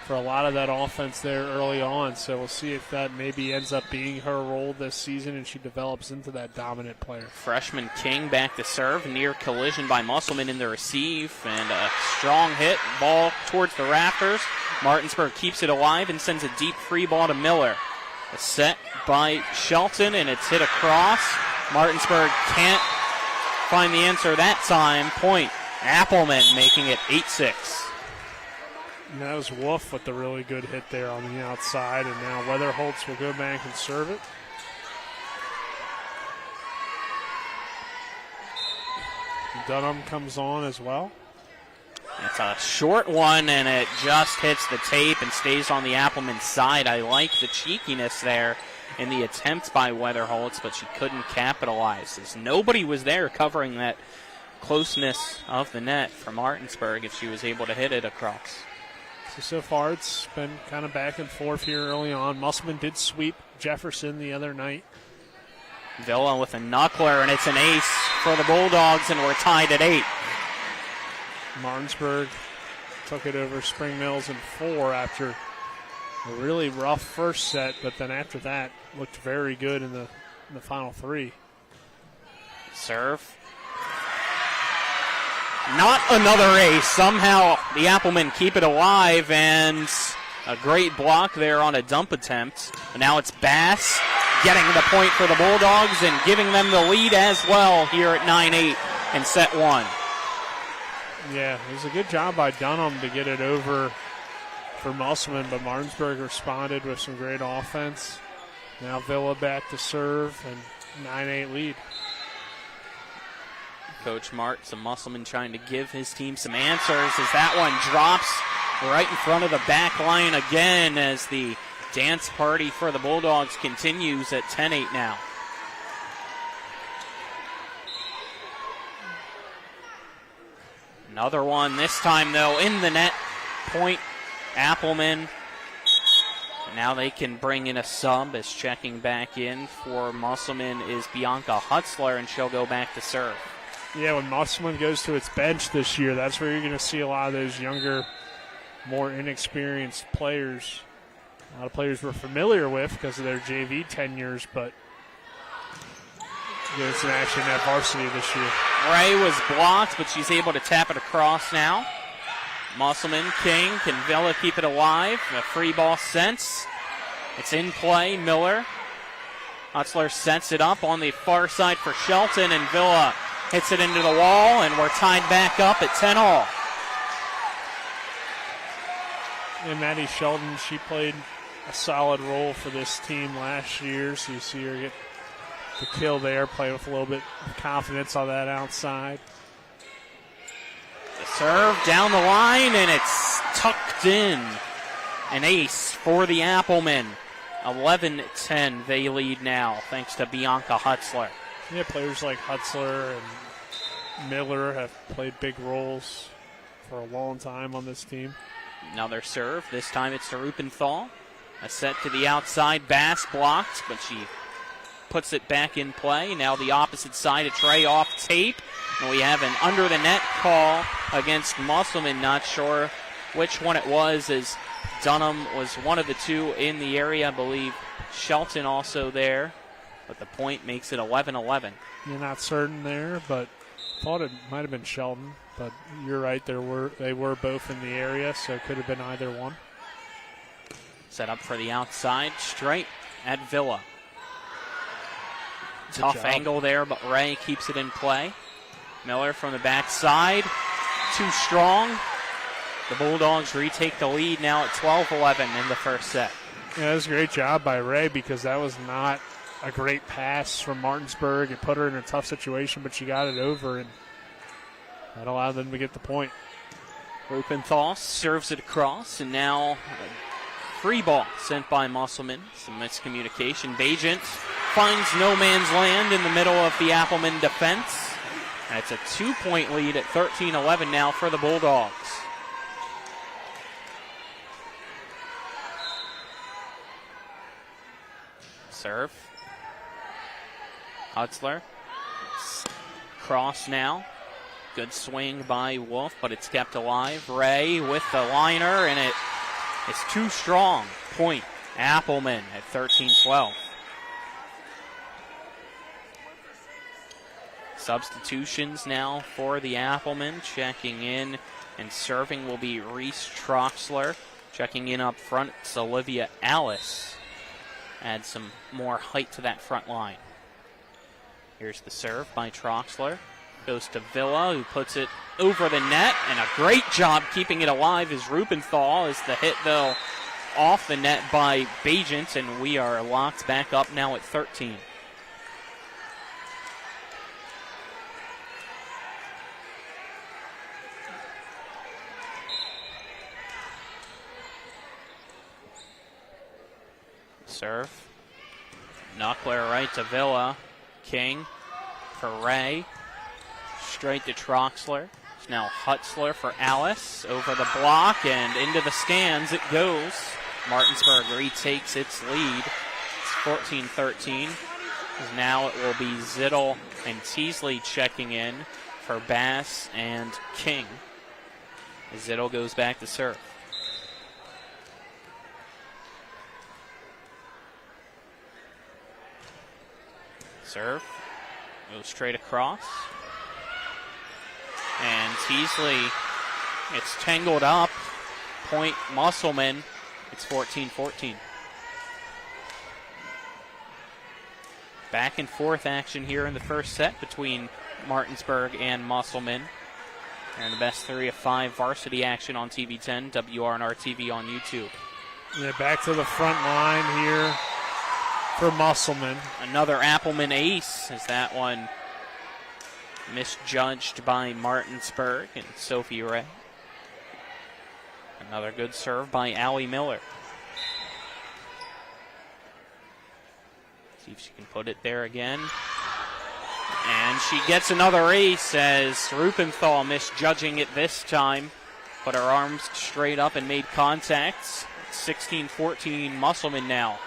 for a lot of that offense there early on. So we'll see if that maybe ends up being her role this season and she develops into that dominant player. Freshman King back to serve, near collision by Musselman in the receive, and a strong hit, ball towards the rafters. Martinsburg keeps it alive and sends a deep free ball to Miller. A set by Shelton, and it's hit across. Martinsburg can't find the answer that time. Point. Applemen making it 8-6. And that was Wolf with the really good hit there on the outside, and now Weatherholtz will go back and serve it. Dunham comes on as well. It's a short one, and it just hits the tape and stays on the Appleman side. I like the cheekiness there in the attempt by Weatherholtz, but she couldn't capitalize, as nobody was there covering that closeness of the net for Martinsburg if she was able to hit it across. So far it's been kind of back and forth here early on. Musselman did sweep Jefferson the other night. Villa with a knuckler, and it's an ace for the Bulldogs, and we're tied at 8. Martinsburg took it over Spring Mills in 4 after a really rough first set, but then after that looked very good in the final 3. Serve. Not another ace. Somehow the Applemen keep it alive, and a great block there on a dump attempt. And now it's Bass getting the point for the Bulldogs and giving them the lead as well here at 9-8 in set 1. Yeah, it was a good job by Dunham to get it over for Musselman, but Martinsburg responded with some great offense. Now Villa back to serve, and 9-8 lead. Coach Martz, a Musselman trying to give his team some answers as that one drops right in front of the back line again as the dance party for the Bulldogs continues at 10-8 now. Another one, this time though in the net. Point Applemen. And now they can bring in a sub, as checking back in for Musselman is Bianca Hutzler, and she'll go back to serve. Yeah, when Musselman goes to its bench this year, that's where you're going to see a lot of those younger, more inexperienced players. A lot of players we're familiar with because of their JV tenures, but getting some action at Varsity this year. Ray was blocked, but she's able to tap it across now. Musselman, King, can Villa keep it alive? A free ball sense. It's in play, Miller. Hutzler sets it up on the far side for Shelton, and Villa hits it into the wall, and we're tied back up at 10-all. And Maddie Shelton, she played a solid role for this team last year, so you see her get the kill there, play with a little bit of confidence on that outside. The serve down the line, and it's tucked in. An ace for the Applemen. 11-10 they lead now, thanks to Bianca Hutzler. Yeah, players like Hutzler and Miller have played big roles for a long time on this team. Another serve. This time it's to Rupenthal. A set to the outside. Bass blocked, but she puts it back in play. Now the opposite side, a tray off tape. And we have an under the net call against Musselman. Not sure which one it was, as Dunham was one of the two in the area. I believe Shelton also there, but the point makes it 11-11. You're not certain there, but thought it might have been Shelton. But you're right, they were both in the area, so it could have been either one. Set up for the outside, straight at Villa. Tough angle there, but Ray keeps it in play. Miller from the backside, too strong. The Bulldogs retake the lead now at 12-11 in the first set. Yeah, that was a great job by Ray, because that was not a great pass from Martinsburg. It put her in a tough situation, but she got it over, and that allowed them to get the point. Rupenthal serves it across, and now a free ball sent by Musselman. Some miscommunication. Bajent finds no man's land in the middle of the Applemen defense. And it's a 2-point lead at 13-11 now for the Bulldogs. Serve. Hutzler. Cross now. Good swing by Wolf, but it's kept alive. Ray with the liner, and it is too strong. Point. Applemen at 13-12. Substitutions now for the Applemen. Checking in and serving will be Reese Troxler. Checking in up front, it's Olivia Alice. Add some more height to that front line. Here's the serve by Troxler. Goes to Villa, who puts it over the net, and a great job keeping it alive is Rupenthal, as the hit, though, off the net by Bajent, and we are locked back up now at 13. Serve. Knuckler right to Villa. King for Ray. Straight to Troxler. It's now Hutzler for Alice. Over the block and into the stands it goes. Martinsburg retakes its lead. It's 14-13. Now it will be Zittel and Teasley checking in for Bass and King. Zittel goes back to serve. Serve. Goes straight across. And Teasley gets tangled up. Point Musselman. It's 14-14. Back and forth action here in the first set between Martinsburg and Musselman. And the best 3 of 5 varsity action on TV10, WRNR TV on YouTube. Yeah, back to the front line here for Musselman. Another Appleman ace, as that one misjudged by Martinsburg and Sophie Ray. Another good serve by Allie Miller. See if she can put it there again. And she gets another ace, as Rupenthal misjudging it this time. Put her arms straight up and made contacts. 16-14 Musselman now.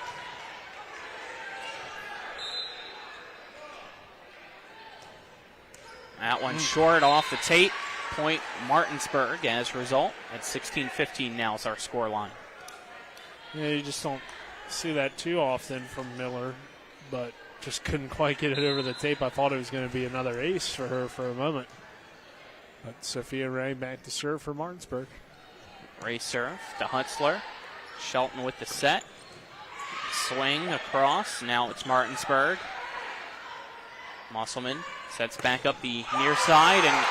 That one short off the tape. Point Martinsburg as a result. At 16-15 now is our score line. Yeah, you just don't see that too often from Miller, but just couldn't quite get it over the tape. I thought it was going to be another ace for her for a moment. But Sophia Ray back to serve for Martinsburg. Ray serve to Hutzler. Shelton with the set. Swing across. Now it's Martinsburg. Musselman sets back up the near side and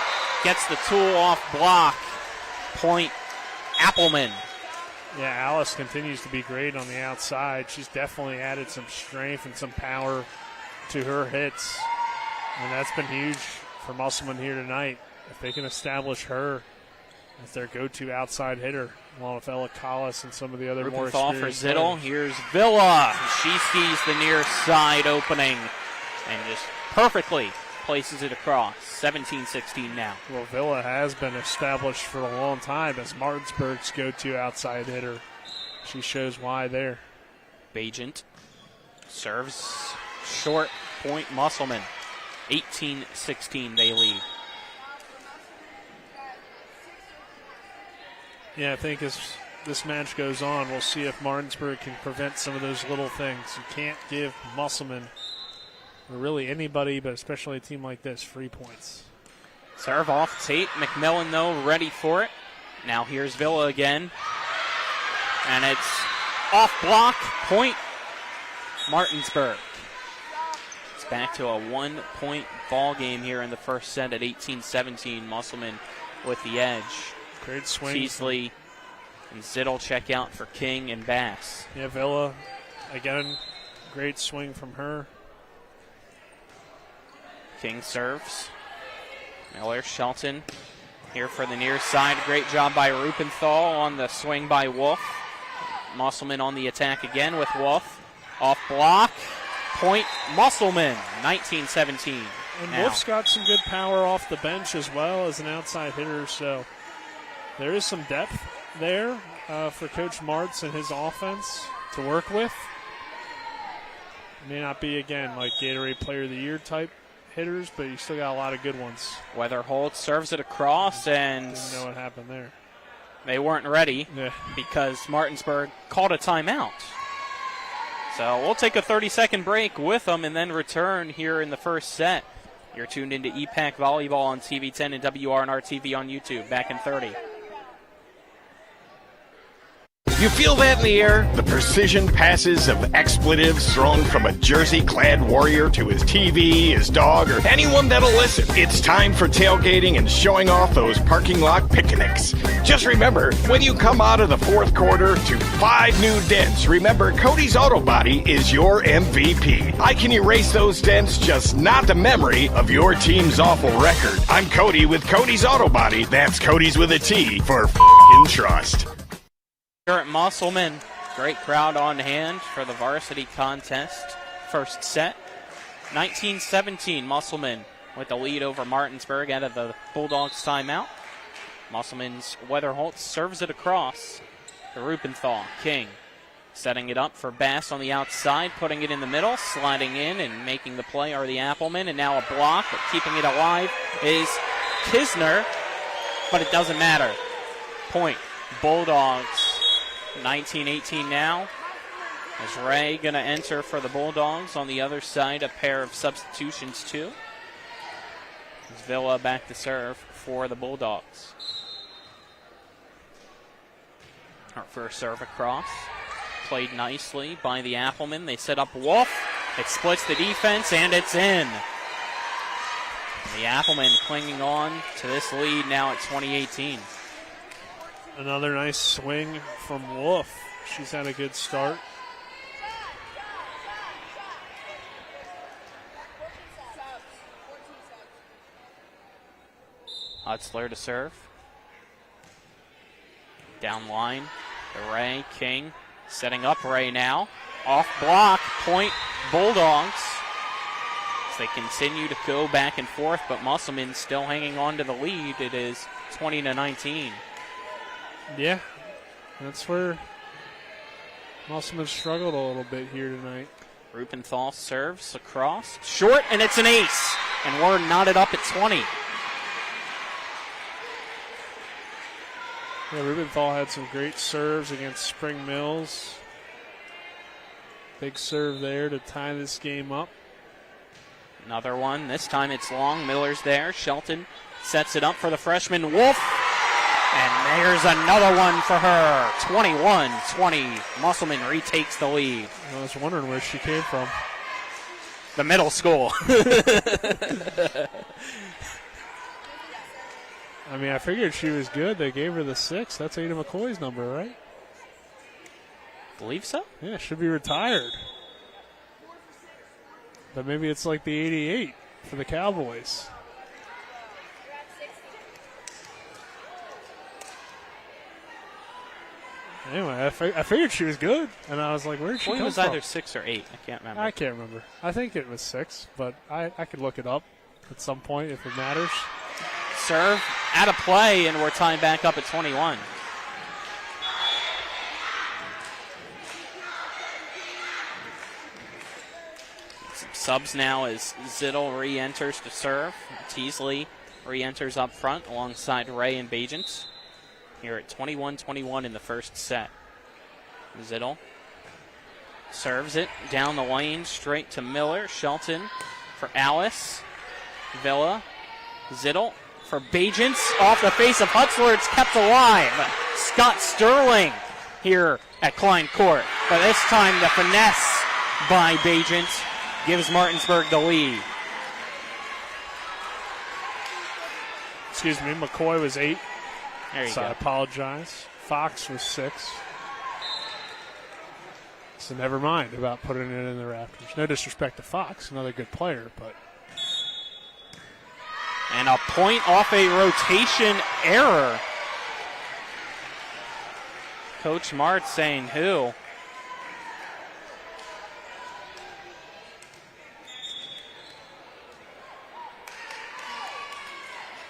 gets the tool off block. Point Applemen. Yeah, Alice continues to be great on the outside. She's definitely added some strength and some power to her hits. And that's been huge for Musselman here tonight. If they can establish her as their go-to outside hitter, along with Ella Collis and some of the other more experienced for Zittel. Here's Villa. She sees the near side opening and just perfectly places it across. 17-16 now. Well, Villa has been established for a long time as Martinsburg's go-to outside hitter. She shows why there. Bajent serves short. Point Musselman. 18-16 they lead. Yeah, I think as this match goes on, we'll see if Martinsburg can prevent some of those little things. You can't give Musselman, or really anybody, but especially a team like this, free points. Serve off Tate. McMillan, though, ready for it. Now here's Villa again. And it's off block, point, Martinsburg. It's back to a 1-point ball game here in the first set at 18-17. Musselman with the edge. Great swing. Teasley and Zittel check out for King and Bass. Yeah, Villa, again, great swing from her. King serves. Miller, Shelton here for the near side. Great job by Rupenthal on the swing by Wolf. Musselman on the attack again with Wolf. Off block. Point Musselman, 19-17. And now. Wolf's got some good power off the bench as well as an outside hitter, so there is some depth there for Coach Martz and his offense to work with. May not be, again, like Gatorade Player of the Year type hitters, but you still got a lot of good ones. Weatherholt serves it across, and didn't know what happened there. They weren't ready because Martinsburg called a timeout. So we'll take a 30-second break with them and then return here in the first set. You're tuned into EPAC Volleyball on TV 10 and WRNR TV on YouTube. Back in 30. You feel that in the air? The precision passes of expletives thrown from a jersey-clad warrior to his TV, his dog, or anyone that'll listen. It's time for tailgating and showing off those parking lot picnics. Just remember, when you come out of the fourth quarter to 5 new dents, remember Cody's Auto Body is your MVP. I can erase those dents, just not the memory of your team's awful record. I'm Cody with Cody's Auto Body. That's Cody's with a T for f***ing trust. Here at Musselman, great crowd on hand for the varsity contest. First set, 19-17, Musselman with the lead over Martinsburg out of the Bulldogs timeout. Musselman's Weatherholt serves it across to Rupenthal. King setting it up for Bass on the outside, putting it in the middle, sliding in and making the play are the Applemen, and now a block, but keeping it alive is Kisner, but it doesn't matter. Point, Bulldogs. 19-18 now. Is Ray going to enter for the Bulldogs? On the other side, a pair of substitutions too. Is Villa back to serve for the Bulldogs. Our first serve across. Played nicely by the Applemen. They set up Wolf. It splits the defense, and it's in. The Applemen clinging on to this lead now at 20-18. Another nice swing from Wolf. She's had a good start. Hutzler to serve. Down line to Ray. King setting up Ray now. Off block, point Bulldogs. As they continue to go back and forth, but Musselman still hanging on to the lead. It is 20-19. Yeah, that's where Musselman struggled a little bit here tonight. Rupenthal serves across. Short, and it's an ace. And we're knotted up at 20. Yeah, Rupenthal had some great serves against Spring Mills. Big serve there to tie this game up. Another one. This time it's long. Miller's there. Shelton sets it up for the freshman Wolf. And there's another one for her. 21-20. Musselman retakes the lead. I was wondering where she came from. The middle school. I mean, I figured she was good. They gave her the 6. That's Ada McCoy's number, right? Believe so? Yeah, should be retired. But maybe it's like the 88 for the Cowboys. Anyway, I figured she was good, and I was like, where did she come from? It was either 6 or 8. I can't remember. I can't remember. I think it was 6, but I could look it up at some point if it matters. Serve out of play, and we're tying back up at 21. Some subs now as Zittel re-enters to serve. Teasley re-enters up front alongside Ray and Bajent. here at 21-21 in the first set. Zittel serves it down the lane straight to Miller. Shelton for Alice. Villa. Zittel for Bajents. Off the face of Hutzler. It's kept alive. Scott Sterling here at Klein Court. But this time the finesse by Bajents gives Martinsburg the lead. Excuse me, McCoy was 8. There you so go. I apologize. Fox was 6. So never mind about putting it in the rafters. No disrespect to Fox, another good player, but. And a point off a rotation error. Coach Mart saying who?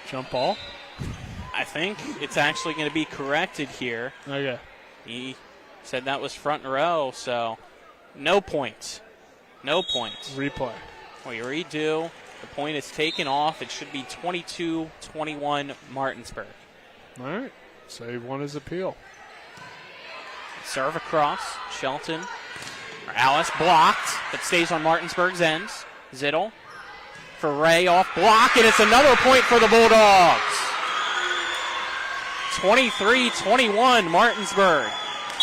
Jump ball? I think it's actually going to be corrected here. Okay. He said that was front row, so no point. No point. Replay. We redo. The point is taken off. It should be 22-21 Martinsburg. All right. Save one his appeal. Serve across. Shelton. Or Alice blocked, but stays on Martinsburg's ends. Zittel for Ray off block, and it's another point for the Bulldogs. 23-21 Martinsburg.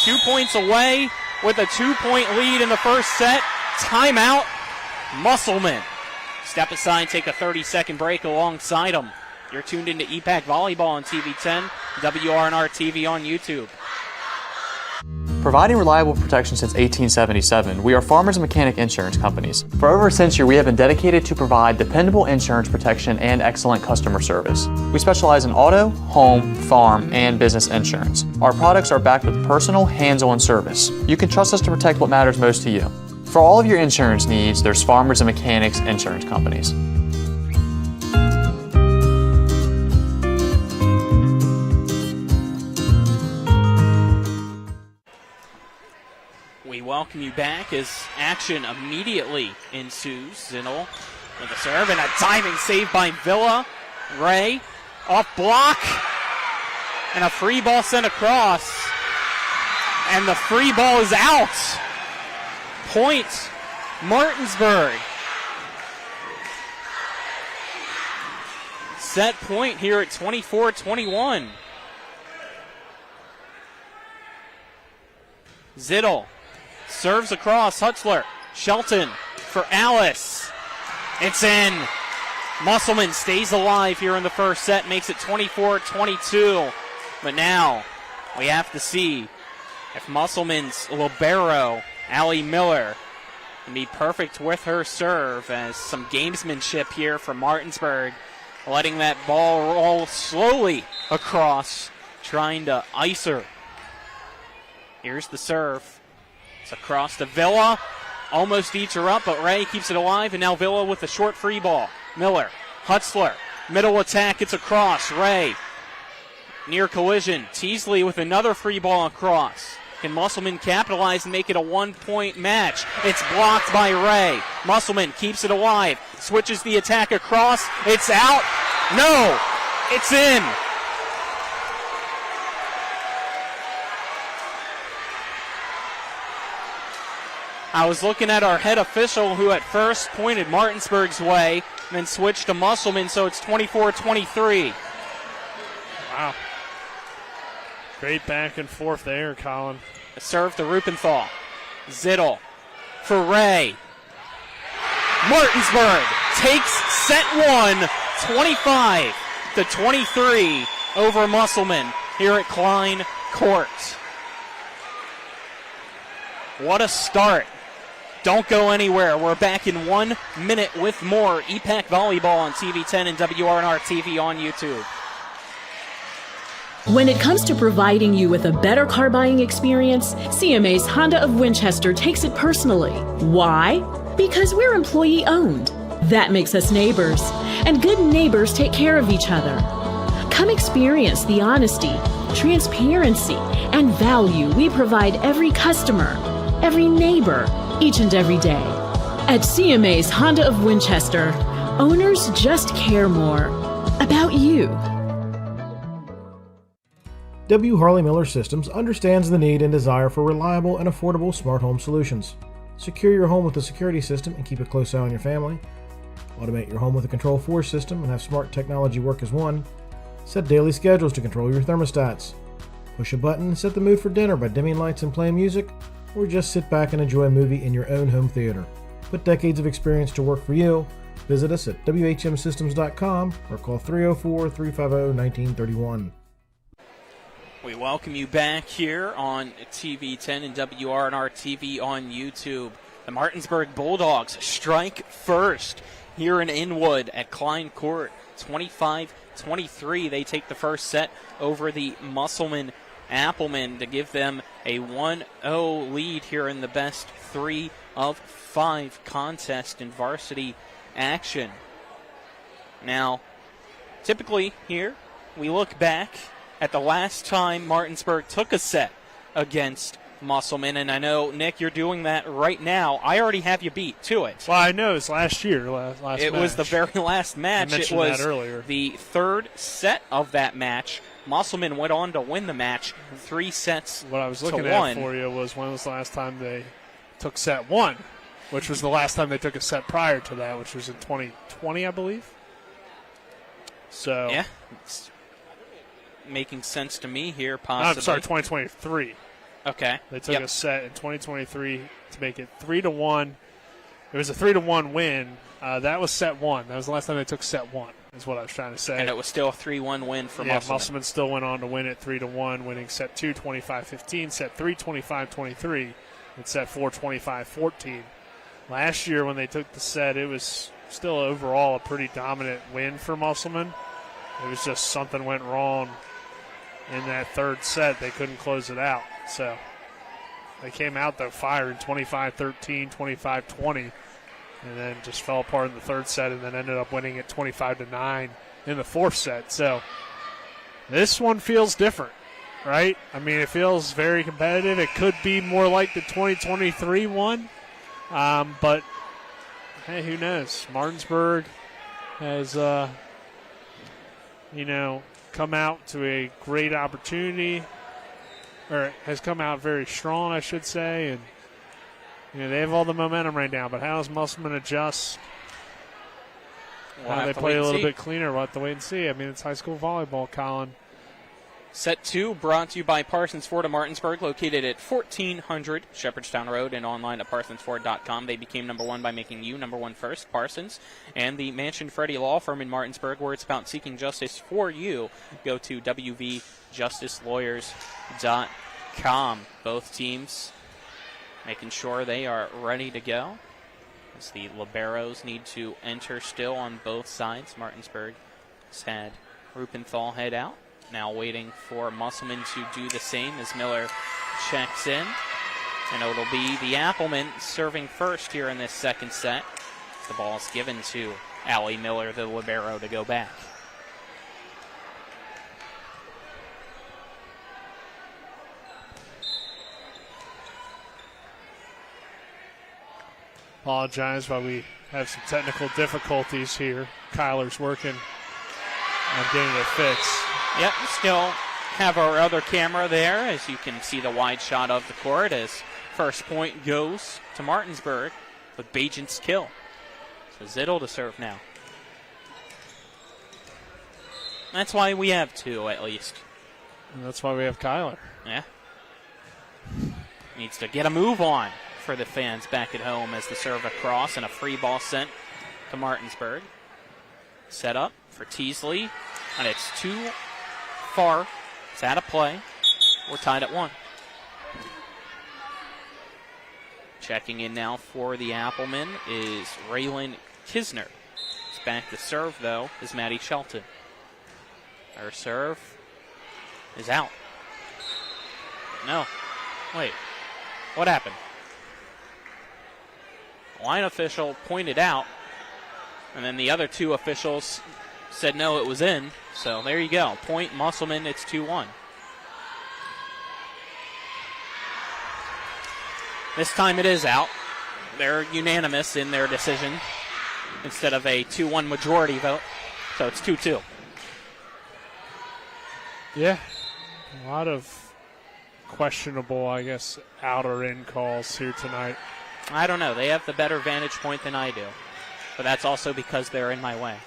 2 points away with a 2-point lead in the first set. Timeout, Musselman. Step aside, take a 30-second break alongside them. You're tuned into EPAC Volleyball on TV 10, WRNR TV on YouTube. Providing reliable protection since 1877, we are Farmers and Mechanic Insurance Companies. For over a century, we have been dedicated to provide dependable insurance protection and excellent customer service. We specialize in auto, home, farm, and business insurance. Our products are backed with personal, hands-on service. You can trust us to protect what matters most to you. For all of your insurance needs, there's Farmers and Mechanics Insurance Companies. We welcome you back as action immediately ensues. Zittel with a serve and a diving save by Villa. Ray off block and a free ball sent across. And the free ball is out. Point Martinsburg. Set point here at 24-21. Zittel serves across. Hutzler. Shelton for Alice. It's in. Musselman stays alive here in the first set. Makes it 24-22. But now we have to see if Musselman's libero, Allie Miller, can be perfect with her serve, as some gamesmanship here from Martinsburg, letting that ball roll slowly across, trying to ice her. Here's the serve. It's across to Villa. Almost eats her up, but Ray keeps it alive, and now Villa with a short free ball. Miller, Hutzler, middle attack, it's across. Ray, near collision. Teasley with another free ball across. Can Musselman capitalize and make it a 1-point match? It's blocked by Ray. Musselman keeps it alive. Switches the attack across. It's out. No, it's in. I was looking at our head official, who at first pointed Martinsburg's way, and then switched to Musselman, so it's 24-23. Wow. Great back and forth there, Colin. A serve to Rupenthal. Zittel for Ray. Martinsburg takes set one, 25-23 over Musselman here at Klein Court. What a start. Don't go anywhere. We're back in 1 minute with more EPAC Volleyball on TV 10 and WRNR TV on YouTube. When it comes to providing you with a better car buying experience, CMA's Honda of Winchester takes it personally. Why? Because we're employee owned. That makes us neighbors, and good neighbors take care of each other. Come experience the honesty, transparency, and value we provide every customer, every neighbor, each and every day. At CMA's Honda of Winchester, owners just care more about you. W. Harley Miller Systems understands the need and desire for reliable and affordable smart home solutions. Secure your home with a security system and keep a close eye on your family. Automate your home with a Control4 system and have smart technology work as one. Set daily schedules to control your thermostats. Push a button and set the mood for dinner by dimming lights and playing music, or just sit back and enjoy a movie in your own home theater. Put decades of experience to work for you. Visit us at WHMsystems.com or call 304-350-1931. We welcome you back here on TV 10 and WRNR TV on YouTube. The Martinsburg Bulldogs strike first here in Inwood at Klein Court. 25-23, they take the first set over the Musselman Applemen to give them a 1-0 lead here in the best 3 of 5 contest in varsity action. Now, typically here, we look back at the last time Martinsburg took a set against Musselman, and I know, Nick, you're doing that right now. I already have you beat to it. Well, I know it's last year. It was the very last match. I mentioned that earlier. The third set of that match. Musselman went on to win the match 3 sets to 1. What I was looking at for you was when was the last time they took set 1, which was the last time they took a set prior to that, which was in 2020, I believe. So yeah, it's making sense to me here, possibly. I'm sorry, 2023. Okay. They took a set in 2023 to make it 3-1. It was a 3-1 win. That was set 1. That was the last time they took set 1, is what I was trying to say. And it was still a 3-1 win for Musselman. Musselman still went on to win it 3-1, winning set 2, 25-15, set 3, 25-23, and set 4, 25-14. Last year when they took the set, it was still overall a pretty dominant win for Musselman. It was just something went wrong in that third set. They couldn't close it out. So they came out, though, firing 25-13, 25-20, and then just fell apart in the third set and then ended up winning it 25-9 in the fourth set. So this one feels different, right? I mean, it feels very competitive. It could be more like the 2023 one, but, hey, who knows? Martinsburg has, come out to a great opportunity, or has come out very strong, I should say, and they have all the momentum right now. But how does Musselman adjust? How they play a little bit cleaner? We'll have to wait and see. I mean, it's high school volleyball, Colin. Set 2 brought to you by Parsons Ford of Martinsburg, located at 1400 Shepherdstown Road and online at parsonsford.com. They became number 1 by making you number 1 first, Parsons. And the Mansion Freddie Law Firm in Martinsburg, where it's about seeking justice for you. Go to wvjusticelawyers.com. Both teams making sure they are ready to go, as the liberos need to enter still on both sides. Martinsburg has had Rupenthal head out. Now waiting for Musselman to do the same as Miller checks in. And it'll be the Applemen serving first here in this second set. The ball is given to Allie Miller, the libero, to go back. Apologize while we have some technical difficulties here. Kyler's working on getting it fixed. Yep, still have our other camera there, as you can see the wide shot of the court, as first point goes to Martinsburg with Bajent's kill. So Zittel to serve now. That's why we have 2, at least. And that's why we have Kyler. Yeah. Needs to get a move on for the fans back at home, as the serve across and a free ball sent to Martinsburg. Set up for Teasley, and it's too far. It's out of play. We're tied at 1. Checking in now for the Applemen is Raylan Kisner. It's back to serve, though, is Maddie Shelton. Her serve is out. No. Wait. What happened? Line official pointed out, and then the other 2 officials said no, it was in. So there you go. Point Musselman, it's 2-1. This time it is out. They're unanimous in their decision instead of a 2-1 majority vote. So it's 2-2. Yeah. A lot of questionable, I guess, out or in calls here tonight. I don't know. They have the better vantage point than I do. But that's also because they're in my way.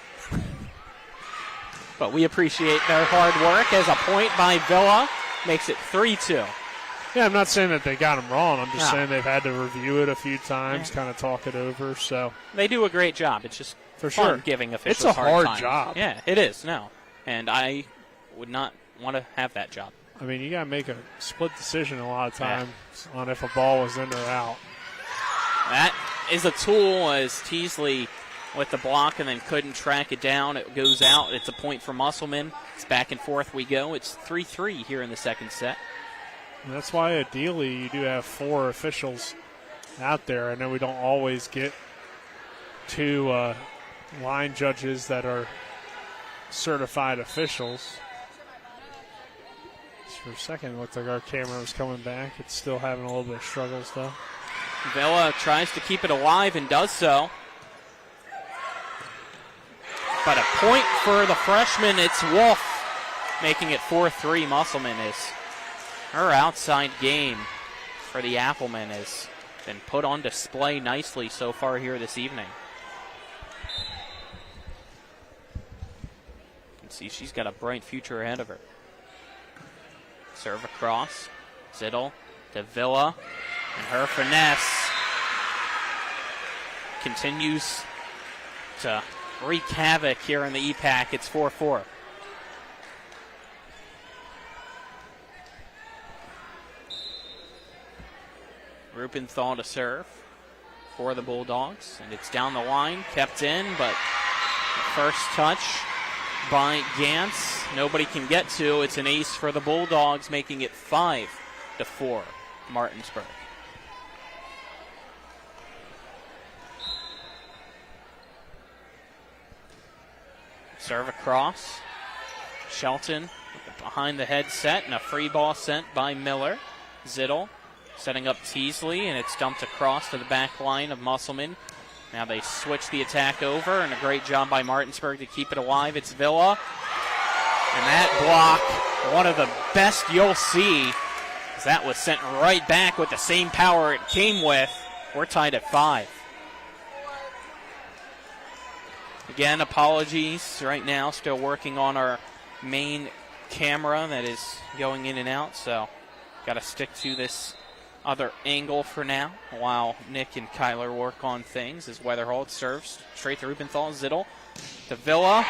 But we appreciate their hard work as a point by Villa makes it 3-2. Yeah, I'm not saying that they got them wrong. I'm just saying they've had to review it a few times, kind of talk it over. So they do a great job. It's just for fun sure giving officials it's a hard time. job. Yeah, it is. No, and I would not want to have that job. I mean, you got to make a split decision a lot of times on if a ball was in or out. That is a tool as Teasley with the block and then couldn't track it down. It goes out. It's a point for Musselman. It's back and forth we go. It's 3-3 here in the second set. And that's why ideally you do have 4 officials out there. I know we don't always get 2 line judges that are certified officials. Just for a second, it looked like our camera was coming back. It's still having a little bit of struggles, though. Villa tries to keep it alive and does so. But a point for the freshman. It's Wolf making it 4-3. Musselman is her outside game for the Applemen has been put on display nicely so far here this evening. You can see she's got a bright future ahead of her. Serve across. Zittel to Villa. And her finesse continues to wreak havoc here in the EPAC. It's 4-4. Rupenthal to serve for the Bulldogs, and it's down the line, kept in, but the first touch by Gantz, nobody can get to. It's an ace for the Bulldogs, making it 5-4, Martinsburg. Serve across. Shelton with the behind the head set and a free ball sent by Miller. Zittel setting up Teasley, and it's dumped across to the back line of Musselman. Now they switch the attack over, and a great job by Martinsburg to keep it alive. It's Villa. And that block, one of the best you'll see, as that was sent right back with the same power it came with. We're tied at 5. Again, apologies right now. Still working on our main camera that is going in and out, so got to stick to this other angle for now while Nick and Kyler work on things. As Weatherholt serves straight to Rubenthal. Zittel to Villa.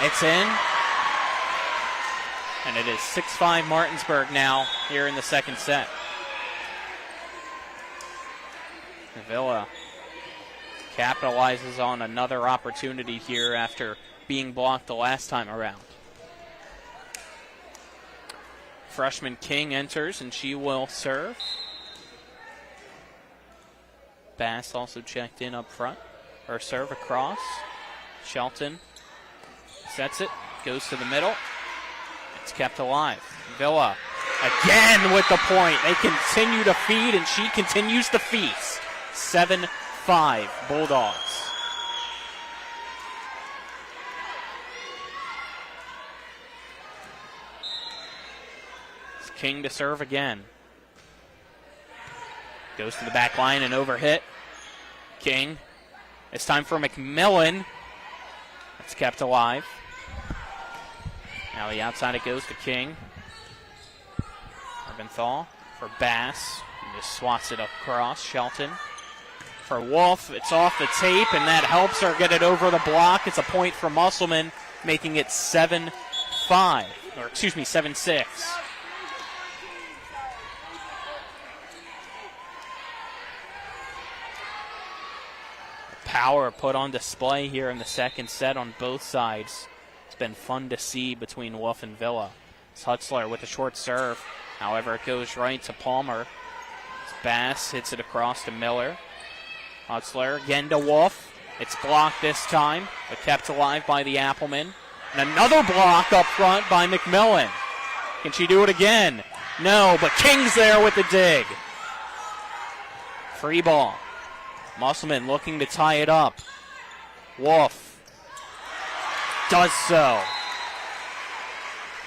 It's in. And it is 6-5 Martinsburg now here in the second set. Villa capitalizes on another opportunity here after being blocked the last time around. Freshman King enters, and she will serve. Bass also checked in up front. Her serve across. Shelton sets it, goes to the middle. It's kept alive. Villa again with the point. They continue to feed, and she continues to feast. 7-5 Bulldogs. King to serve again. Goes to the back line and overhit. King. It's time for McMillan. It's kept alive. Now the outside it goes to King. Urbanthal for Bass. He just swats it across. Shelton. For Wolf, it's off the tape, and that helps her get it over the block. It's a point for Musselman, making it 7-5. Or, excuse me, 7-6. Power put on display here in the second set on both sides. It's been fun to see between Wolf and Villa. It's Hutzler with a short serve. However, it goes right to Palmer. Bass hits it across to Miller. Hutzler again to Wolf. It's blocked this time, but kept alive by the Applemen. And another block up front by McMillan. Can she do it again? No, but King's there with the dig. Free ball. Musselman looking to tie it up. Wolf does so.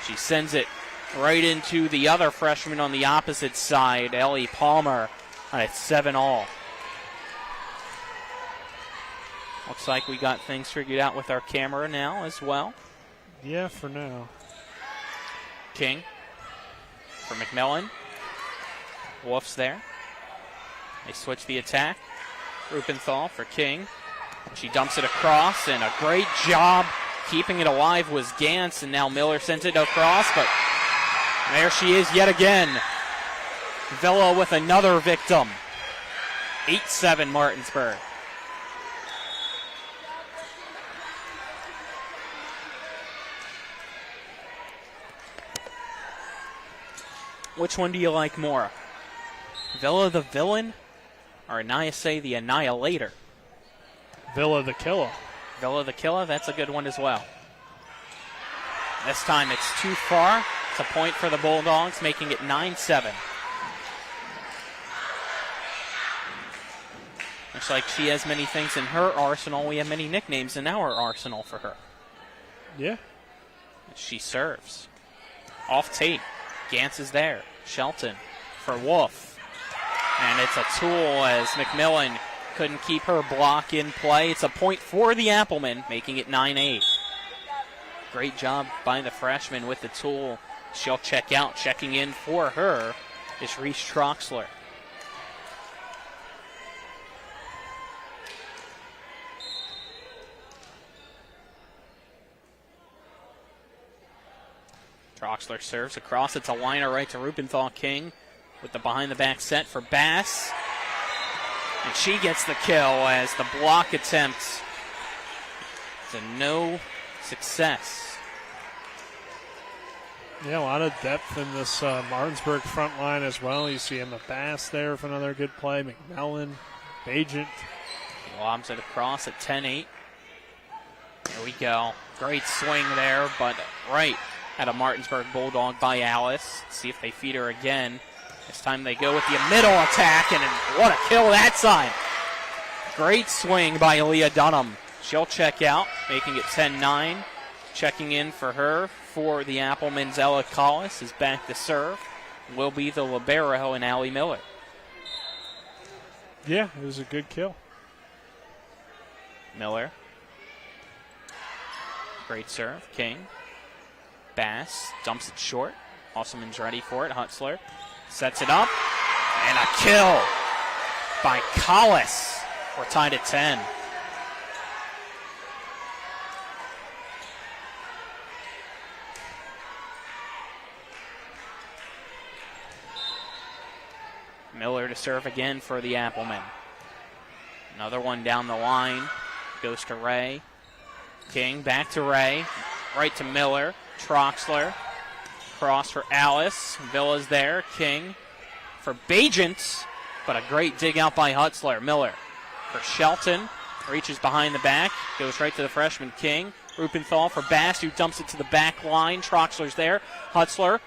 She sends it right into the other freshman on the opposite side, Ellie Palmer, and it's 7-all. Looks like we got things figured out with our camera now as well. Yeah, for now. King for McMillan. Wolf's there. They switch the attack. Rupenthal for King. She dumps it across, and a great job keeping it alive was Gantz, and now Miller sends it across, but there she is yet again. Villa with another victim. 8-7 Martinsburg. Which one do you like more? Villa the villain or Anayase the annihilator? Villa the killer. Villa the killer, that's a good one as well. This time it's too far. It's a point for the Bulldogs, making it 9-7. Looks like she has many things in her arsenal. We have many nicknames in our arsenal for her. Yeah. She serves. Off tape. Gantz is there. Shelton for Wolf. And it's a tool as McMillan couldn't keep her block in play. It's a point for the Applemen, making it 9-8. Great job by the freshman with the tool. She'll check out. Checking in for her is Reese Troxler. Troxler serves across. It's a liner right to Rupenthal. King with the behind-the-back set for Bass. And she gets the kill as the block attempt is a no success. Yeah, a lot of depth in this Martinsburg front line as well. You see Emma Bass there for another good play. McMillan, Bajent. Lobs it across at 10-8. There we go. Great swing there, but right at a Martinsburg Bulldog by Alice. See if they feed her again. This time they go with the middle attack, and what a kill that time. Great swing by Leah Dunham. She'll check out, making it 10-9. Checking in for her for the Applemen's Ella Collis is back to serve. Will be the libero and Allie Miller. Yeah, it was a good kill. Miller. Great serve. King. Bass dumps it short. Musselman's ready for it. Hutzler sets it up. And a kill by Collis. We're tied at 10. Miller to serve again for the Applemen. Another one down the line. Goes to Ray. King back to Ray. Right to Miller. Troxler. Cross for Alice. Villa's there. King for Bajent. But a great dig out by Hutzler. Miller for Shelton. Reaches behind the back. Goes right to the freshman King. Rupenthal for Bass, who dumps it to the back line. Troxler's there. Hutzler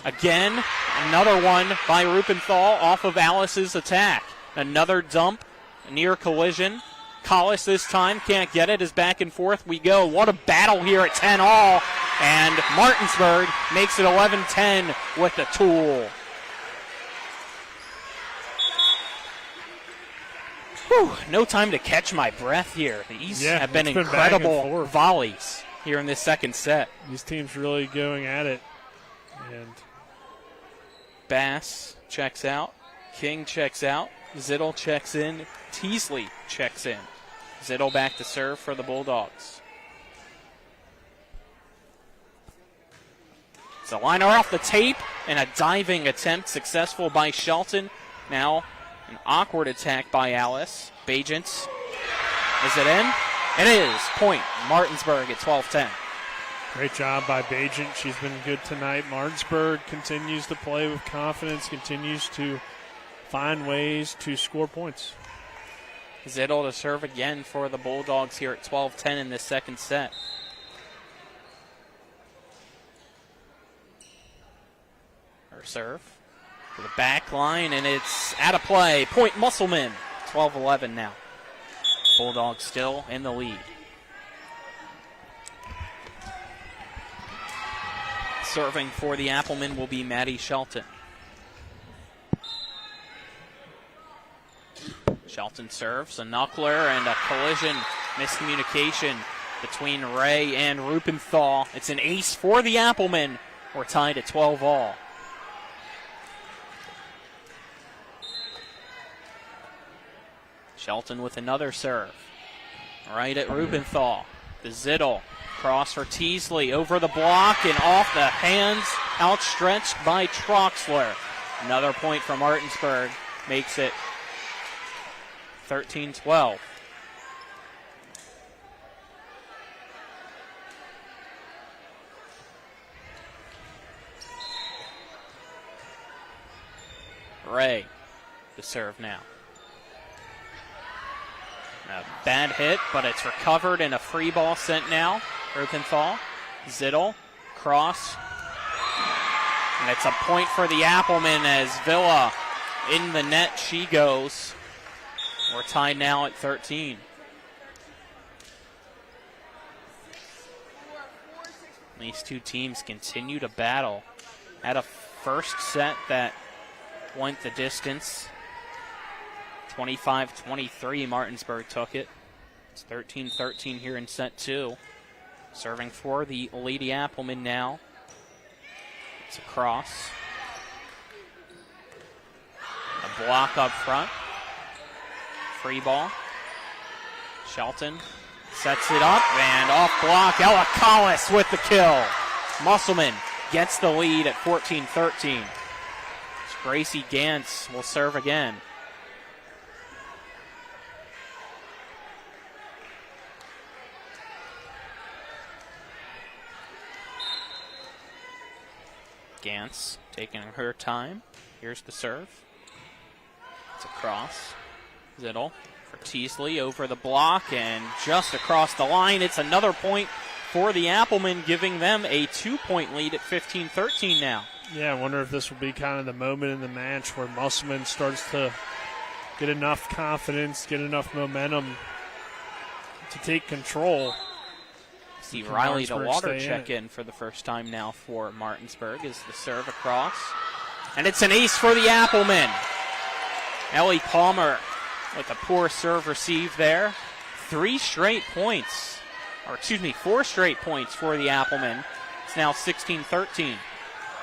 again. Another one by Rupenthal off of Alice's attack. Another dump. Near collision. Collis this time can't get it. As back and forth we go. What a battle here at 10-all. And Martinsburg makes it 11-10 with the tool. Whew, no time to catch my breath here. These have been incredible volleys here in this second set. These teams really going at it. And Bass checks out. King checks out. Zittel checks in. Teasley checks in. Zittel back to serve for the Bulldogs. It's a liner off the tape and a diving attempt successful by Shelton. Now an awkward attack by Alice. Bajent. Is it in? It is. Point. Martinsburg at 12-10. Great job by Bajent. She's been good tonight. Martinsburg continues to play with confidence, continues to find ways to score points. Zittel to serve again for the Bulldogs here at 12-10 in this second set. Her serve to the back line, and it's out of play. Point Musselman. 12-11 now. Bulldogs still in the lead. Serving for the Applemen will be Maddie Shelton. Shelton serves, a knuckler and a collision, miscommunication between Ray and Rupenthal. It's an ace for the Applemen. We're tied at 12 all. Shelton with another serve. Right at Rupenthal. The Zittel. Cross for Teasley. Over the block and off the hands. Outstretched by Troxler. Another point from Martinsburg. Makes it 13-12. Ray, the serve now. A bad hit, but it's recovered and a free ball sent now. Rupenthal, Zittel, cross. And it's a point for the Applemen as Villa in the net she goes. We're tied now at 13. These two teams continue to battle. Had a first set that went the distance. 25-23, Martinsburg took it. It's 13-13 here in set two. Serving for the Lady Applemen now. It's a cross. A block up front. Free ball. Shelton sets it up and off block. Ella Collis with the kill. Musselman gets the lead at 14-13. Gracie Gantz will serve again. Gantz taking her time. Here's the serve. It's a cross. Zittel for Teasley over the block and just across the line. It's another point for the Applemen, giving them a 2-point lead at 15-13 now. Yeah, I wonder if this will be kind of the moment in the match where Musselman starts to get enough confidence, get enough momentum to take control. See Riley DeWater check in for the first time now for Martinsburg as the serve across. And it's an ace for the Applemen. Ellie Palmer with a poor serve received there. 4 straight points for the Applemen. It's now 16-13.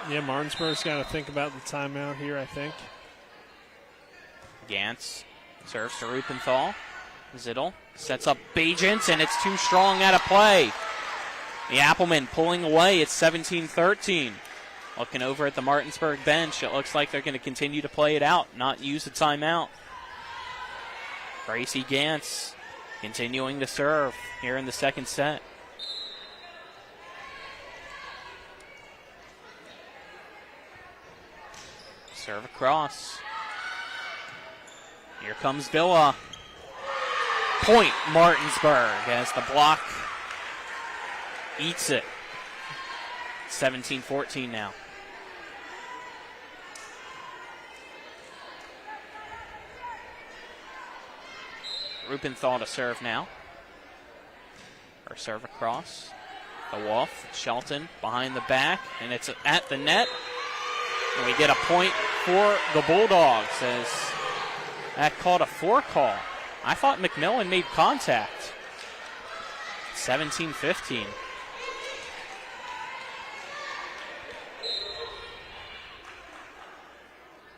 Yeah, Martinsburg's got to think about the timeout here, I think. Gantz serves to Rupenthal. Zittel sets up Bajents, and it's too strong out of play. The Applemen pulling away. It's 17-13. Looking over at the Martinsburg bench, it looks like they're going to continue to play it out, not use the timeout. Gracie Gantz continuing to serve here in the second set. Serve across. Here comes Villa. Point Martinsburg as the block eats it. 17-14 now. Rupenthal to serve now. Or serve across. The Wolf, Shelton behind the back, and it's at the net. And we get a point for the Bulldogs as that called a forecall. I thought McMillan made contact. 17-15.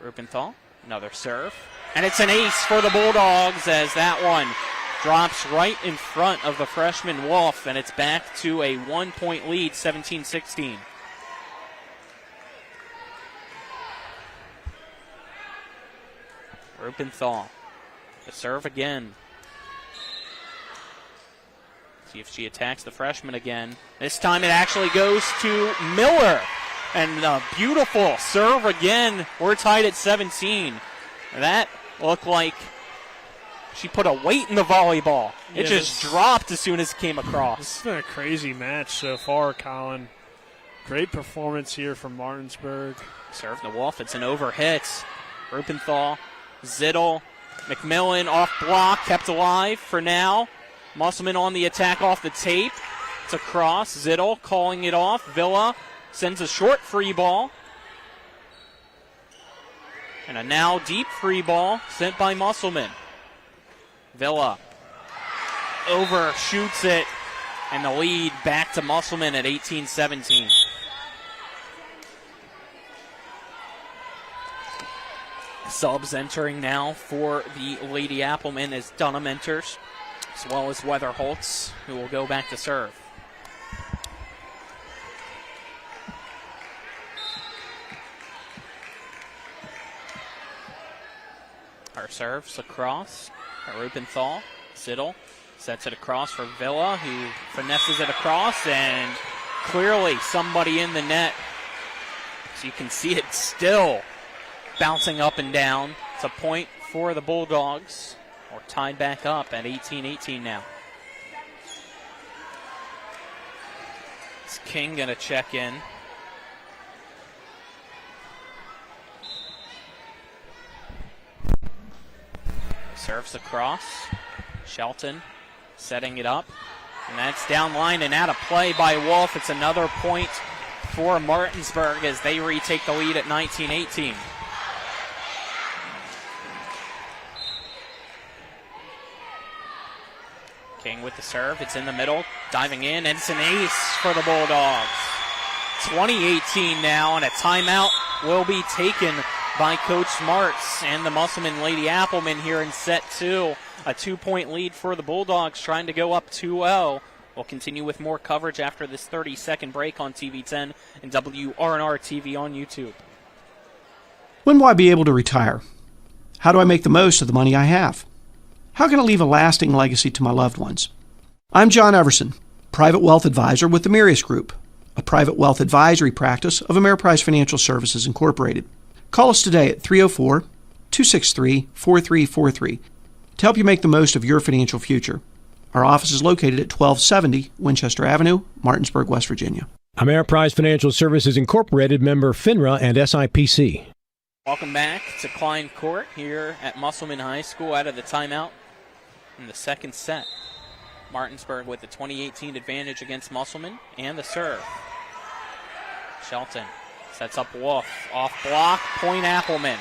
Rupenthal, another serve. And it's an ace for the Bulldogs as that one drops right in front of the freshman Wolf, and it's back to a 1-point lead, 17-16. Rupenthal, the serve again. See if she attacks the freshman again. This time it actually goes to Miller. And a beautiful serve again. We're tied at 17. That looked like she put a weight in the volleyball. It just dropped as soon as it came across. This has been a crazy match so far, Colin. Great performance here from Martinsburg. Serve the Wolf. It's an overhit. Rupenthal, Zittel, McMillan off block, kept alive for now. Musselman on the attack off the tape. It's a cross. Zittel calling it off. Villa sends a short free ball. And a now deep free ball sent by Musselman. Villa overshoots it, and the lead back to Musselman at 18-17. Subs entering now for the Lady Applemen as Dunham enters, as well as Weatherholtz, who will go back to serve. Her serves across. Rubenthal, Siddle sets it across for Villa, who finesses it across, and clearly somebody in the net. So you can see it still bouncing up and down. It's a point for the Bulldogs. We're tied back up at 18-18 now. Is King going to check in? Serves across. Shelton setting it up. And that's down line and out of play by Wolf. It's another point for Martinsburg as they retake the lead at 19-18. King with the serve. It's in the middle. Diving in. And it's an ace for the Bulldogs. 20-18 now, and a timeout will be taken by Coach Martz and the Musselman Lady Applemen here in set 2. A 2-point lead for the Bulldogs, trying to go up 2-0. We'll continue with more coverage after this 30-second break on TV10 and WRNR TV on YouTube. When will I be able to retire? How do I make the most of the money I have? How can I leave a lasting legacy to my loved ones? I'm John Everson, Private Wealth Advisor with the Mirius Group, a private wealth advisory practice of Ameriprise Financial Services Incorporated. Call us today at 304-263-4343 to help you make the most of your financial future. Our office is located at 1270 Winchester Avenue, Martinsburg, West Virginia. Ameriprise Financial Services Incorporated, member FINRA and SIPC. Welcome back to Klein Court here at Musselman High School out of the timeout in the second set. Martinsburg with the 2018 advantage against Musselman and the serve. Shelton sets up Wolf. Off block, point Applemen.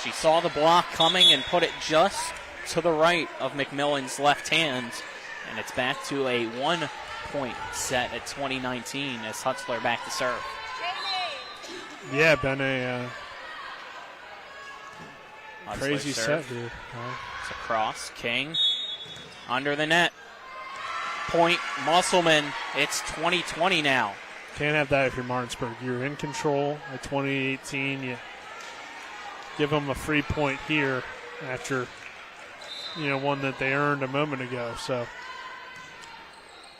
She saw the block coming and put it just to the right of McMillan's left hand. And it's back to a 1-point set at 2019 as Hutzler back to serve. Yeah, been a crazy serve. set here. It's across. King under the net. Point Musselman. It's 20-20 now. Can't have that if you're Martinsburg. You're in control at 2018. You give them a free point here after, one that they earned a moment ago. So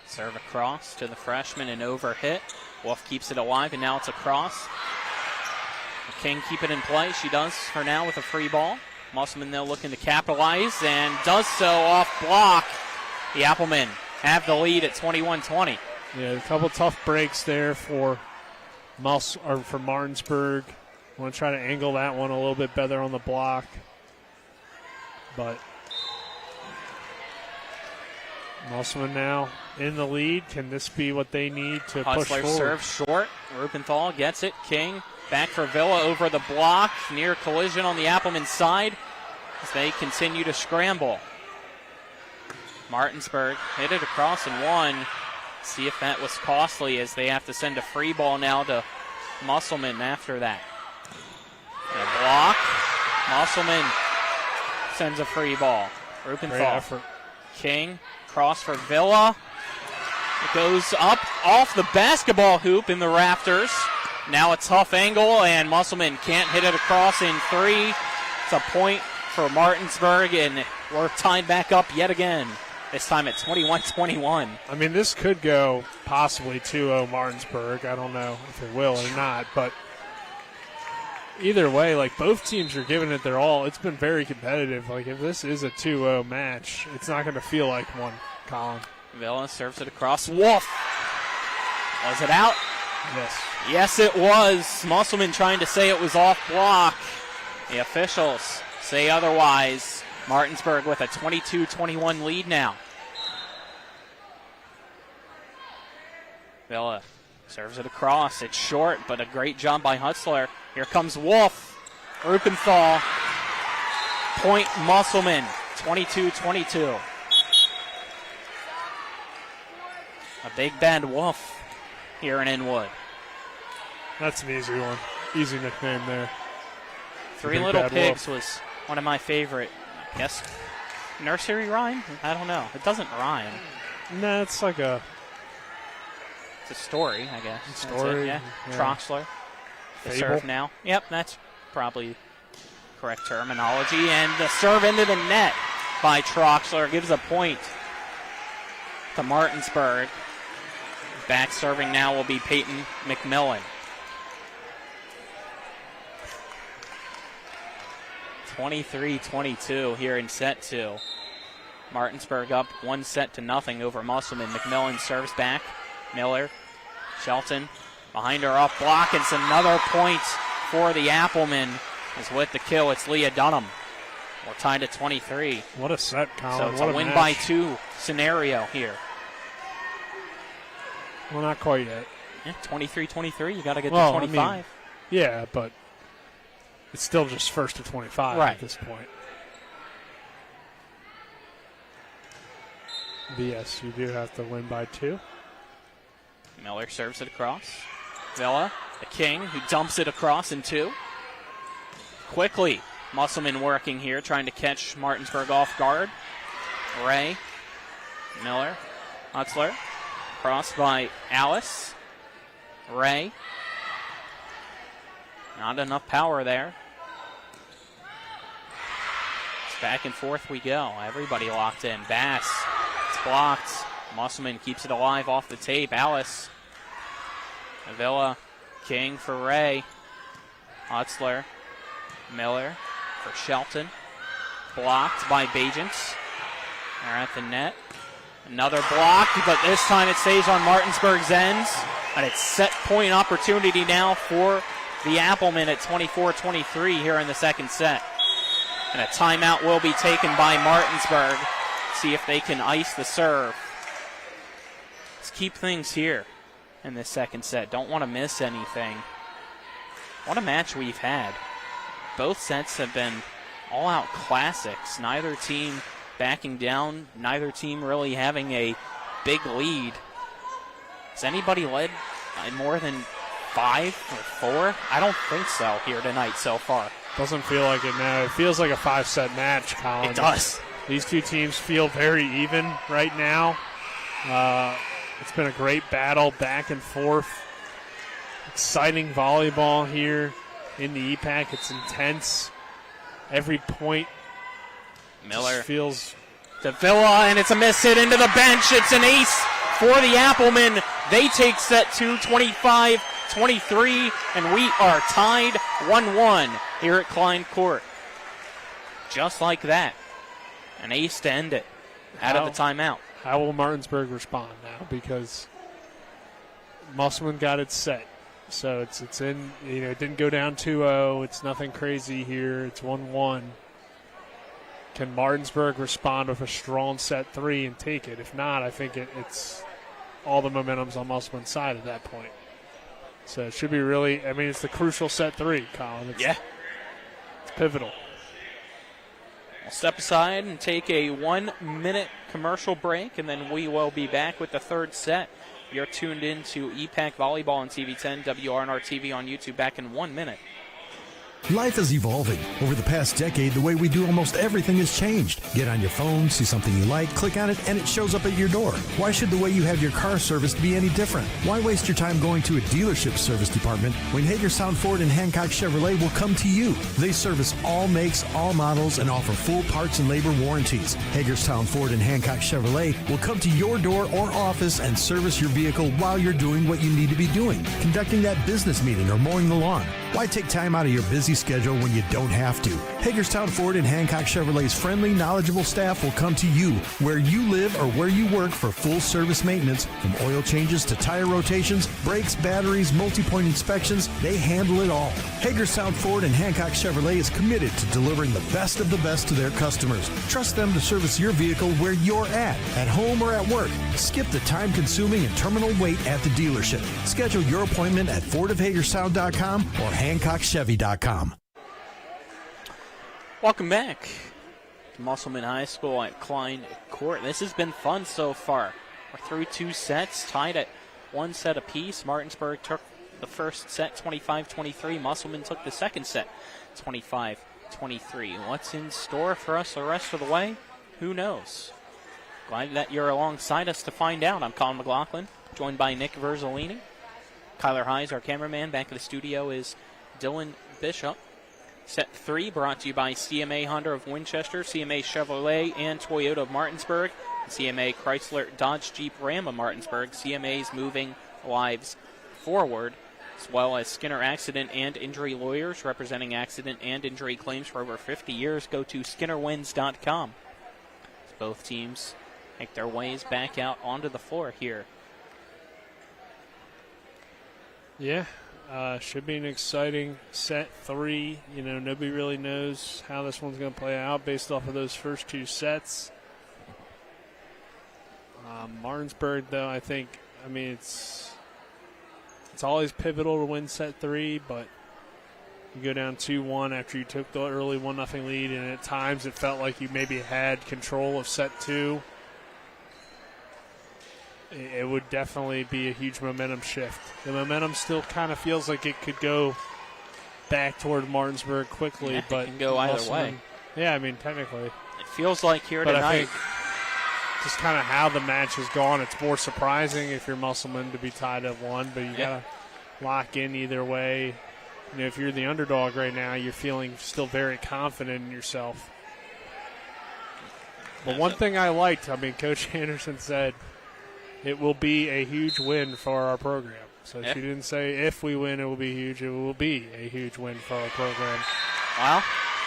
serve across to the freshman and over hit. Wolf keeps it alive, and now it's across. King keep it in play. She does for now with a free ball. Musselman, though, looking to capitalize and does so off block. The Applemen have the lead at 21-20. Yeah, a couple tough breaks there for Martinsburg. Want to try to angle that one a little bit better on the block. But Musselman now in the lead. Can this be what they need to push forward? Serve short. Rubenthal gets it. King back for Villa over the block. Near collision on the Appleman side as they continue to scramble. Martinsburg hit it across and one. See if that was costly as they have to send a free ball now to Musselman after that. And a block. Musselman sends a free ball. Rubenthal. King, cross for Villa. It goes up off the basketball hoop in the rafters. Now a tough angle, and Musselman can't hit it across in three. It's a point for Martinsburg, and we're tied back up yet again. This time at 21-21. I mean, this could go possibly 2-0 Martinsburg. I don't know if it will or not, but either way, both teams are giving it their all. It's been very competitive. If this is a 2-0 match, it's not going to feel like one, Colin. Villa serves it across. Wolf. Was it out? Yes. Yes, it was. Musselman trying to say it was off block. The officials say otherwise. Martinsburg with a 22-21 lead now. Villa Serves it across. It's short, but a great job by Hutzler. Here comes Wolf. Rupenthal. Point Musselman. 22-22. A big bad Wolf here in Inwood. That's an easy one. Easy nickname there. Three Little Pigs was one of my favorite, I guess, nursery rhyme? I don't know. It doesn't rhyme. No, it's like a... It's a story, I guess. Story, yeah. yeah. Troxler. The Fable. serve now. Yep, that's probably correct terminology. And the serve into the net by Troxler gives a point to Martinsburg. Back serving now will be Peyton McMillan. 23-22 here in set 2. Martinsburg up 1-0 over Musselman. McMillan serves back. Miller, Shelton behind her off block. It's another point for the Applemen. Is with the kill. It's Leah Dunham. We're tied at 23. What a set, Colin. So it's what a win match. by 2 scenario here. Well, not quite yet. Yeah, 23-23. You got to get to 25. I mean, yeah, but it's still just first to 25 right at this point. But yes, you do have to win by 2. Miller serves it across. Villa, the king, who dumps it across in 2. Quickly, Musselman working here, trying to catch Martinsburg off guard. Ray, Miller, Hutzler, crossed by Alice. Ray, not enough power there. It's back and forth we go. Everybody locked in. Bass, it's blocked. Musselman keeps it alive off the tape. Alice, Avila, King for Ray. Hutzler, Miller for Shelton. Blocked by Bajents. They're at the net. Another block, but this time it stays on Martinsburg's ends. And it's set point opportunity now for the Applemen at 24-23 here in the second set. And a timeout will be taken by Martinsburg. See if they can ice the serve. Let's keep things here in this second set. Don't want to miss anything. What a match we've had. Both sets have been all-out classics. Neither team backing down. Neither team really having a big lead. Has anybody led by more than 5 or 4? I don't think so here tonight so far. Doesn't feel like it now. It feels like a 5-set match, Colin. It does. These two teams feel very even right now. It's been a great battle back and forth. Exciting volleyball here in the EPAC. It's intense. Every point Miller feels to Villa, and it's a miss hit into the bench. It's an ace for the Applemen. They take set 2, 25-23, and we are tied 1-1 here at Klein Court. Just like that. An ace to end it out of the timeout. How will Martinsburg respond now? Because Musselman got it set. So it's in, it didn't go down 2-0. It's nothing crazy here. It's 1-1. Can Martinsburg respond with a strong set 3 and take it? If not, I think it's all the momentum's on Musselman's side at that point. So it should be really, it's the crucial set 3, Colin. It's pivotal. We'll step aside and take a 1-minute commercial break, and then we will be back with the third set. You're tuned in to EPAC Volleyball on TV10, WRNR TV on YouTube. Back in 1 minute. Life is evolving. Over the past decade, the way we do almost everything has changed. Get on your phone, see something you like, click on it, and it shows up at your door. Why should the way you have your car serviced be any different? Why waste your time going to a dealership service department when Hagerstown Ford and Hancock Chevrolet will come to you? They service all makes, all models, and offer full parts and labor warranties. Hagerstown Ford and Hancock Chevrolet will come to your door or office and service your vehicle while you're doing what you need to be doing, conducting that business meeting or mowing the lawn. Why take time out of your busy schedule when you don't have to. Hagerstown Ford and Hancock Chevrolet's friendly, knowledgeable staff will come to you where you live or where you work for full service maintenance, from oil changes to tire rotations, brakes, batteries, multi-point inspections. They handle it all. Hagerstown Ford and Hancock Chevrolet is committed to delivering the best of the best to their customers. Trust them to service your vehicle where you're at home or at work. Skip the time-consuming and terminal wait at the dealership. Schedule your appointment at fordofhagerstown.com or hancockchevy.com. Welcome back to Musselman High School at Klein Court. This has been fun so far. We're through 2 sets, tied at 1 set apiece. Martinsburg took the first set 25-23. Musselman took the second set 25-23. What's in store for us the rest of the way? Who knows? Glad that you're alongside us to find out. I'm Colin McLaughlin, joined by Nick Verzolini. Kyler Highs, our cameraman. Back in the studio is Dylan Bishop. Set 3 brought to you by CMA Honda of Winchester, CMA Chevrolet and Toyota of Martinsburg, CMA Chrysler Dodge Jeep Ram of Martinsburg. CMA's moving lives forward, as well as Skinner Accident and Injury Lawyers, representing accident and injury claims for over 50 years. Go to skinnerwins.com. Both teams make their ways back out onto the floor here. Yeah, should be an exciting set 3. You know, nobody really knows how this one's going to play out based off of those first 2 sets. Martinsburg, though, I mean, it's always pivotal to win set 3, but you go down 2-1 after you took the early 1-0 lead, and at times it felt like you maybe had control of set 2. It would definitely be a huge momentum shift. The momentum still kind of feels like it could go back toward Martinsburg quickly, Yeah, but it can go either way. Yeah, I mean, technically. It feels like here but tonight. I think just kind of how the match has gone, it's more surprising if you're Musselman to be tied at 1, but you got to lock in either way. You know, if you're the underdog right now, you're feeling still very confident in yourself. But one thing I liked, I mean, Coach Anderson said it will be a huge win for our program. So she didn't say if we win, it will be huge. It will be a huge win for our program. Well,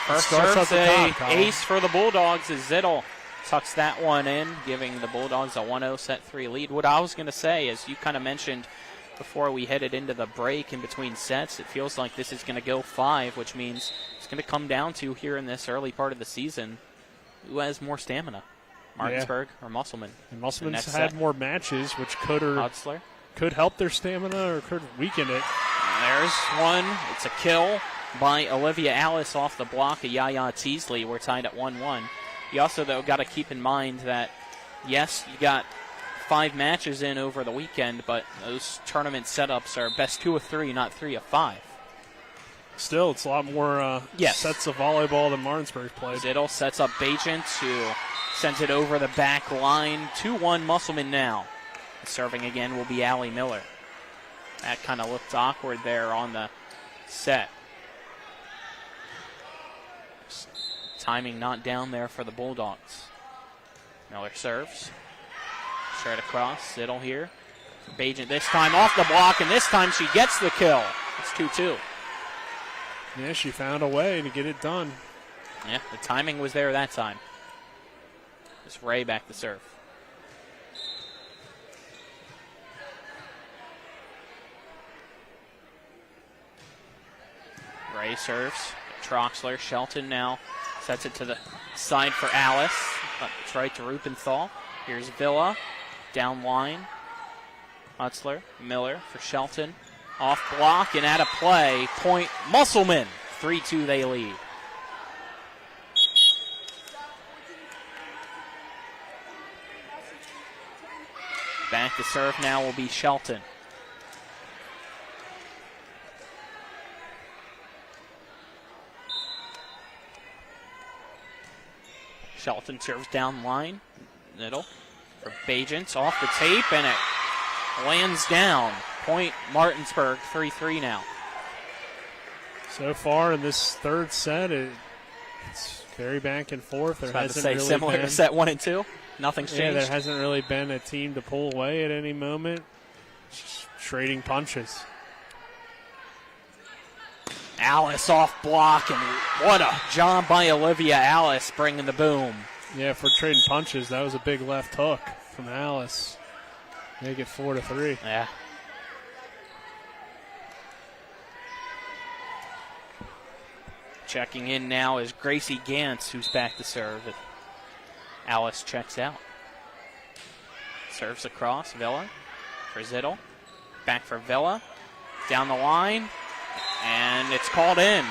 first serve's a ace for the Bulldogs as Zittel tucks that one in, giving the Bulldogs a 1-0 set 3 lead. What I was going to say, as you kind of mentioned before we headed into the break in between sets, it feels like this is going to go 5, which means it's going to come down to, here in this early part of the season, who has more stamina, Martinsburg or Musselman. And Musselman's had more matches, which could help their stamina or could weaken it. There's one. It's a kill by Olivia Alice off the block of Yaya Teasley. We're tied at 1-1. You also, though, got to keep in mind that, yes, you got 5 matches in over the weekend, but those tournament setups are best 2 of 3, not 3 of 5. Still, it's a lot more sets of volleyball than Martinsburg played. Zittel sets up Bajent, who sends it over the back line. 2-1 Musselman now. Serving again will be Allie Miller. That kind of looked awkward there on the set. Timing not down there for the Bulldogs. Miller serves. Straight across. Zittel here. Bajent this time off the block, and this time she gets the kill. It's 2-2. Yeah, she found a way to get it done. Yeah, the timing was there that time. Just Ray back to serve. Ray serves. Troxler, Shelton now sets it to the side for Alice. But it's right to Rupenthal. Here's Villa. Down line. Hutzler. Miller for Shelton. Off block and out of play. Point Musselman. 3-2 they lead. Back to serve now will be Shelton. Shelton serves down line. Middle for Bajent. Off the tape, and it lands down. Point Martinsburg, 3-3 now. So far in this third set, it's very back and forth. There hasn't really similar been, to set 1 and 2. Nothing's changed. Yeah, there hasn't really been a team to pull away at any moment. Just trading punches. Alice off block, and what a job by Olivia Alice bringing the boom. Yeah, for trading punches, that was a big left hook from Alice. Make it 4-3. Yeah. Checking in now is Gracie Gantz, who's back to serve. Alice checks out. Serves across, Villa for Zittel. Back for Villa. Down the line, and it's called in.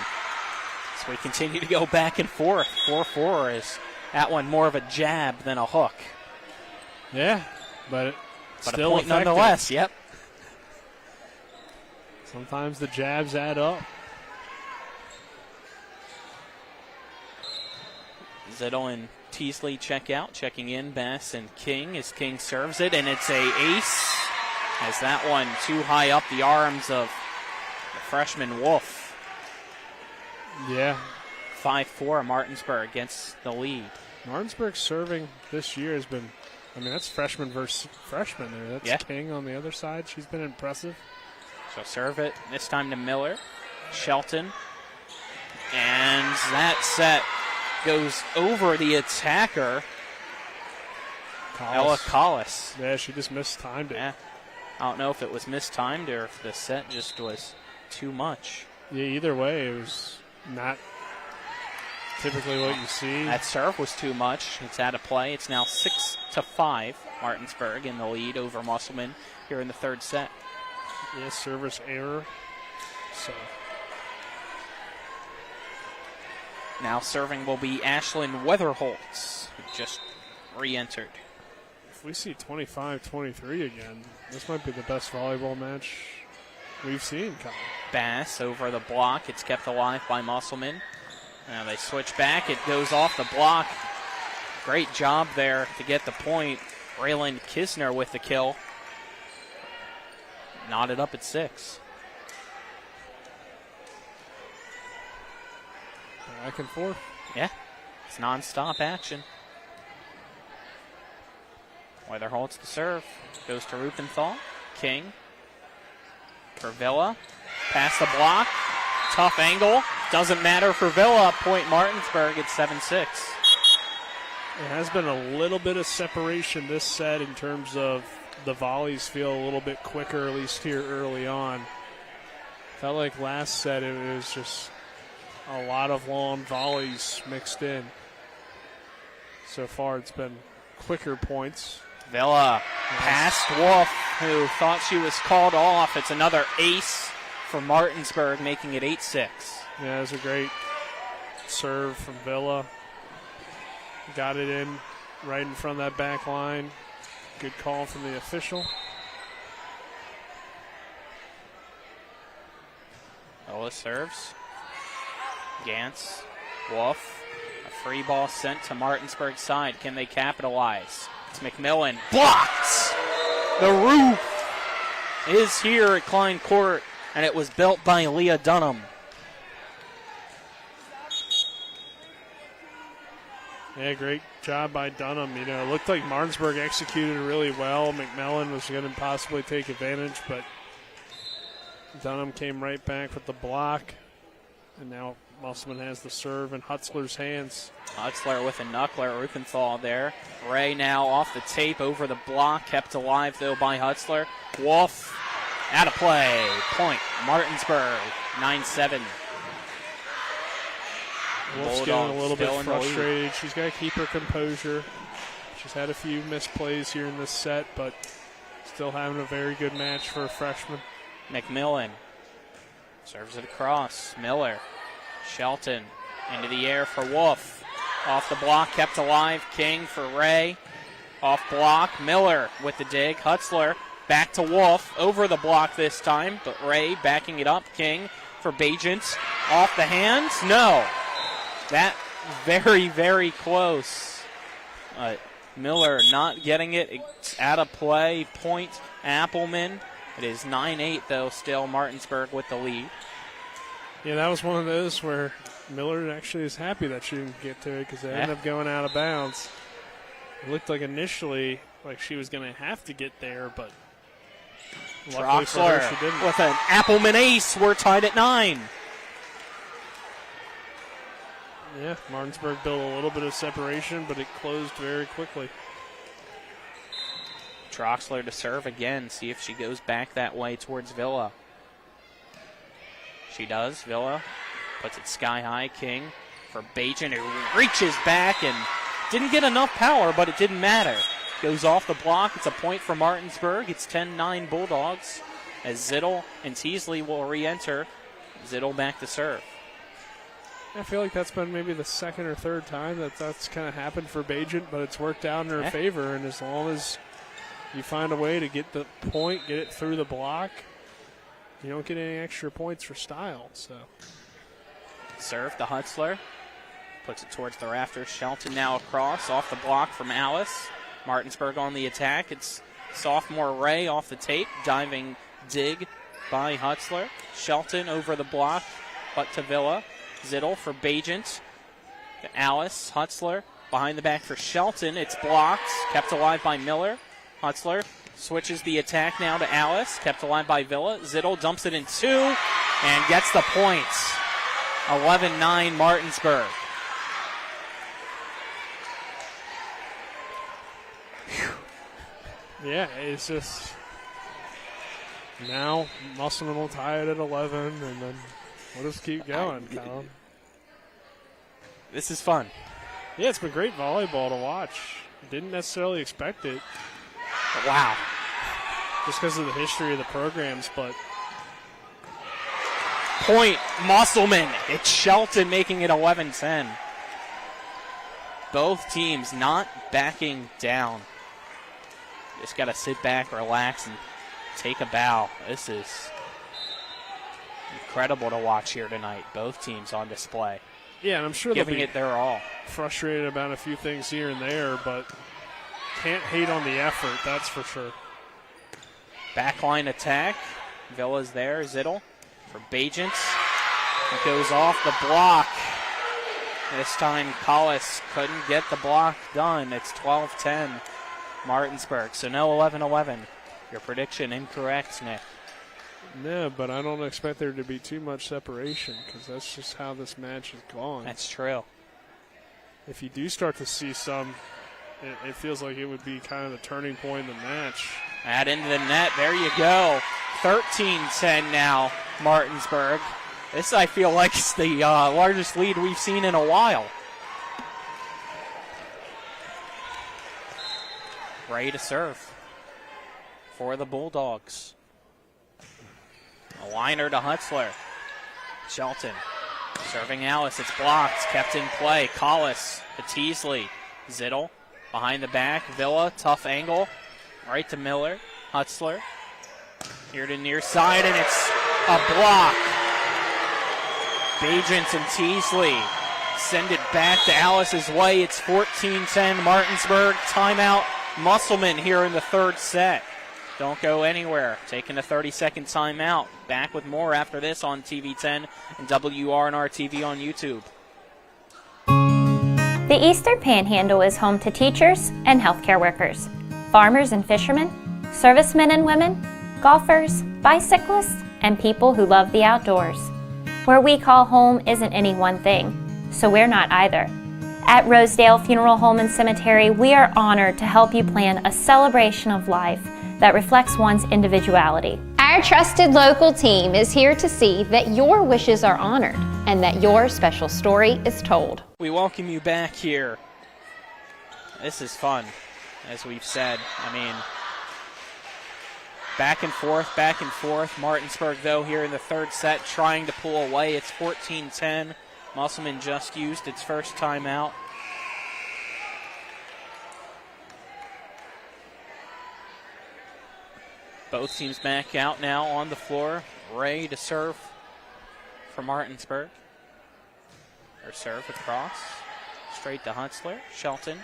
So we continue to go back and forth. 4-4 is that one more of a jab than a hook. Yeah, but still a point effective. nonetheless, yep. Sometimes the jabs add up. Zittel and Teasley check out. Checking in, Bass and King as King serves it, and it's a ace. As that one too high up the arms of the freshman Wolf. Yeah. 5-4, Martinsburg gets the lead. Martinsburg serving this year has been, that's freshman versus freshman there. That's King on the other side. She's been impressive. She'll serve it, this time to Miller. Shelton. And that set goes over the attacker, Ella Collis. Yeah, she just mistimed it. Yeah. I don't know if it was mistimed or if the set just was too much. Yeah, either way, it was not typically what you see. That serve was too much. It's out of play. It's now 6-5. Martinsburg in the lead over Musselman here in the third set. Yeah, service error. So now serving will be Ashlyn Weatherholtz, who just re-entered. If we see 25-23 again, this might be the best volleyball match we've seen, Colin. Bass over the block. It's kept alive by Musselman. Now they switch back. It goes off the block. Great job there to get the point. Raylan Kisner with the kill. Knotted up at 6. Back and forth. Yeah, it's non-stop action. Weatherholtz to serve. Goes to Rupenthal. King for Villa. Past the block. Tough angle. Doesn't matter for Villa. Point Martinsburg at 7-6. There has been a little bit of separation this set in terms of the volleys feel a little bit quicker, at least here early on. Felt like last set it was just a lot of long volleys mixed in. So far it's been quicker points. Villa past Wolf, who thought she was called off. It's another ace for Martinsburg, making it 8-6. Yeah, it was a great serve from Villa. Got it in right in front of that back line. Good call from the official. Villa serves. Gantz, Wolf. A free ball sent to Martinsburg's side. Can they capitalize? It's McMillan. Blocked! The roof is here at Klein Court, and it was built by Leah Dunham. Yeah, great job by Dunham. You know, it looked like Martinsburg executed really well. McMillan was going to possibly take advantage, but Dunham came right back with the block. And now Musselman has the serve in Hutzler's hands. Hutzler with a knuckler. Rupenthal there. Ray now off the tape over the block. Kept alive, though, by Hutzler. Wolf out of play. Point Martinsburg, 9-7. Wolf's getting a little bit frustrated. She's got to keep her composure. She's had a few misplays here in this set, but still having a very good match for a freshman. McMillan serves it across. Miller. Shelton into the air for Wolf. Off the block, kept alive. King for Ray. Off block. Miller with the dig. Hutzler back to Wolf. Over the block this time, but Ray backing it up. King for Bajent. Off the hands. No. That very, very close. Miller not getting it. It's out of play. Point Applemen. It is 9-8, though, still Martinsburg with the lead. Yeah, that was one of those where Miller actually is happy that she didn't get to it because they ended up going out of bounds. It looked like initially like she was going to have to get there, but luckily for her, she didn't. With an Appleman ace, we're tied at 9. Yeah, Martinsburg built a little bit of separation, but it closed very quickly. Troxler to serve again, see if she goes back that way towards Villa. She does. Villa puts it sky high. King for Bajan, who reaches back and didn't get enough power, but it didn't matter. Goes off the block. It's a point for Martinsburg. It's 10-9 Bulldogs as Zittel and Teasley will re-enter. Zittel back to serve. I feel like that's been maybe the second or third time that's kind of happened for Bajan, but it's worked out in her favor, and as long as you find a way to get the point, get it through the block, you don't get any extra points for style. So, serve to Hutzler. Puts it towards the rafters. Shelton now across, off the block from Alice. Martinsburg on the attack. It's sophomore Ray off the tape. Diving dig by Hutzler. Shelton over the block, but to Villa. Zittel for Bajent. To Alice. Hutzler behind the back for Shelton. It's blocked. Kept alive by Miller. Hutzler switches the attack now to Alice. Kept alive by Villa. Zittel dumps it in 2 and gets the points. 11-9 Martinsburg. Yeah, it's just now Musselman will tie it at 11, and then we'll just keep going, Colin. This is fun. Yeah, it's been great volleyball to watch. Didn't necessarily expect it. Wow. Just because of the history of the programs, but. Point, Musselman. It's Shelton making it 11-10. Both teams not backing down. Just got to sit back, relax, and take a bow. This is incredible to watch here tonight. Both teams on display. Yeah, and I'm sure giving it their all. Frustrated about a few things here and there, but can't hate on the effort, that's for sure. Backline attack. Villa's there. Zittel for Bajent. It goes off the block. This time Collis couldn't get the block done. It's 12-10 Martinsburg. So no 11-11. Your prediction incorrect, Nick. No, but I don't expect there to be too much separation because that's just how this match has gone. That's true. If you do start to see some, it feels like it would be kind of the turning point in the match. Add into the net. There you go. 13-10 now, Martinsburg. This, I feel like, is the largest lead we've seen in a while. Ready to serve for the Bulldogs. A liner to Hutzler. Shelton serving Alice. It's blocked. Kept in play. Collis to Teasley. Zittel behind the back. Villa, tough angle. Right to Miller. Hutzler. Here to near side, and it's a block. Bajent and Teasley send it back to Alice's way. It's 14-10 Martinsburg. Timeout Musselman here in the third set. Don't go anywhere. Taking a 30-second timeout. Back with more after this on TV10 and WRNR TV on YouTube. The Eastern Panhandle is home to teachers and healthcare workers, farmers and fishermen, servicemen and women, golfers, bicyclists, and people who love the outdoors. Where we call home isn't any one thing, so we're not either. At Rosedale Funeral Home and Cemetery, we are honored to help you plan a celebration of life that reflects one's individuality. Our trusted local team is here to see that your wishes are honored and that your special story is told. We welcome you back here. This is fun, as we've said. I mean, back and forth. Martinsburg, though, here in the third set, trying to pull away. It's 14-10. Musselman just used its first timeout. Both teams back out now on the floor. Ray to serve for Martinsburg. Her serve across. Straight to Hutzler. Shelton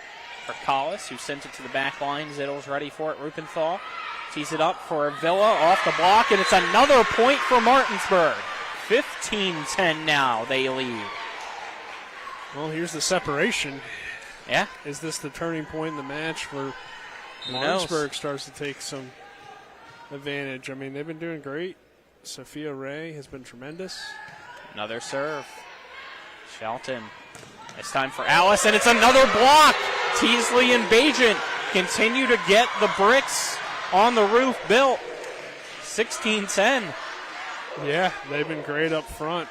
for Collis, who sent it to the back line. Zittel's ready for it. Rupenthal tees it up for Villa off the block, and it's another point for Martinsburg. 15-10 now, they lead. Well, here's the separation. Yeah. Is this the turning point in the match where Martinsburg starts to take some advantage? I mean, they've been doing great. Sophia Ray has been tremendous. Another serve. Shelton. It's time for Alice, and it's another block. Teasley and Bajent continue to get the bricks on the roof built. 16-10. Yeah, they've been great up front.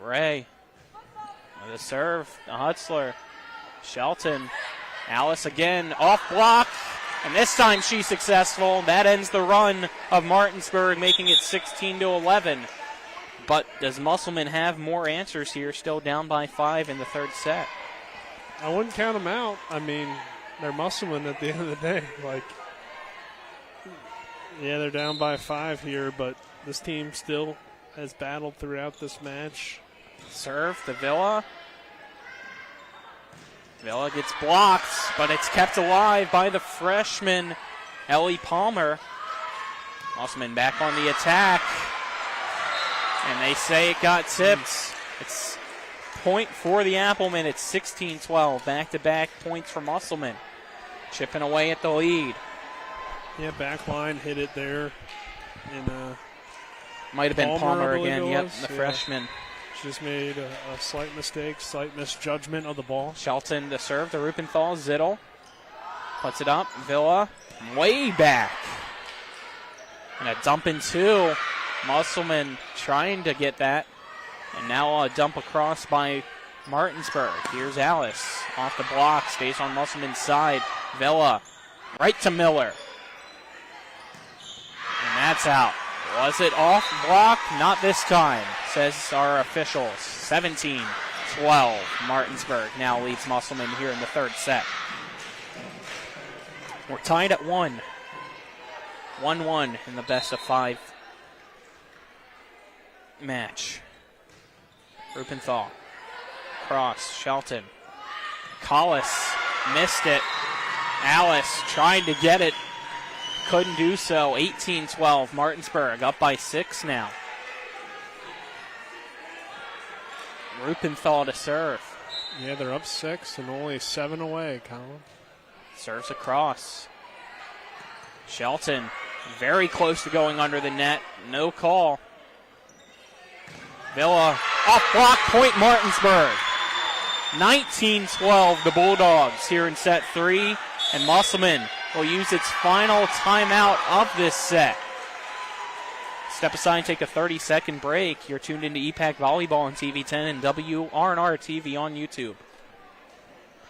Ray with a serve, the Hutzler. Shelton. Alice again, off block. And this time she's successful. That ends the run of Martinsburg, making it 16-11. But does Musselman have more answers here, still down by 5 in the third set? I wouldn't count them out. I mean, they're Musselman at the end of the day. Yeah, they're down by 5 here, but this team still has battled throughout this match. Serve to Villa. Villa gets blocked, but it's kept alive by the freshman, Ellie Palmer. Musselman back on the attack. And they say it got tipped. It's point for the Applemen. It's 16-12. Back-to-back points for Musselman. Chipping away at the lead. Yeah, back line hit it there. And might have been Palmer again. Yep, the freshman. Just made a slight mistake, slight misjudgment of the ball. Shelton to serve to Rupenthal. Zittel puts it up. Villa way back. And a dump in 2. Musselman trying to get that. And now a dump across by Martinsburg. Here's Alice off the block. Stays on Musselman's side. Villa right to Miller. And that's out. Was it off block? Not this time, says our officials. 17-12. Martinsburg now leads Musselman here in the third set. We're tied at 1. 1-1 in the best of 5 match. Rupenthal. Cross. Shelton. Collis missed it. Alice trying to get it. Couldn't do so. 18-12. Martinsburg up by 6 now. Rupenthal to serve. Yeah, they're up 6 and only 7 away, Colin. Serves across. Shelton very close to going under the net. No call. Villa off block, point Martinsburg. 19-12 the Bulldogs here in set 3. And Musselman will use its final timeout of this set. Step aside and take a 30-second break. You're tuned into EPAC Volleyball on TV 10 and WRNR TV on YouTube.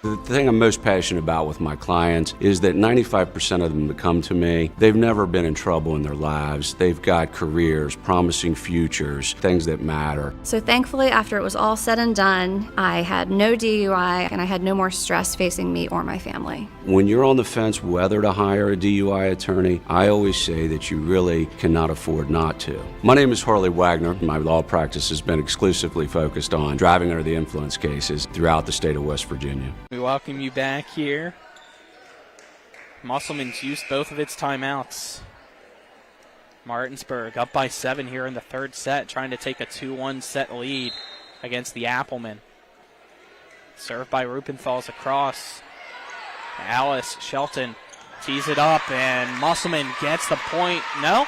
The thing I'm most passionate about with my clients is that 95% of them that come to me, they've never been in trouble in their lives. They've got careers, promising futures, things that matter. So thankfully, after it was all said and done, I had no DUI and I had no more stress facing me or my family. When you're on the fence whether to hire a DUI attorney, I always say that you really cannot afford not to. My name is Harley Wagner. My law practice has been exclusively focused on driving under the influence cases throughout the state of West Virginia. We welcome you back here. Musselman's used both of its timeouts. Martinsburg up by 7 here in the third set, trying to take a 2-1 set lead against the Applemen. Served by Rupenthal's across. Alice Shelton tees it up, and Musselman gets the point. No?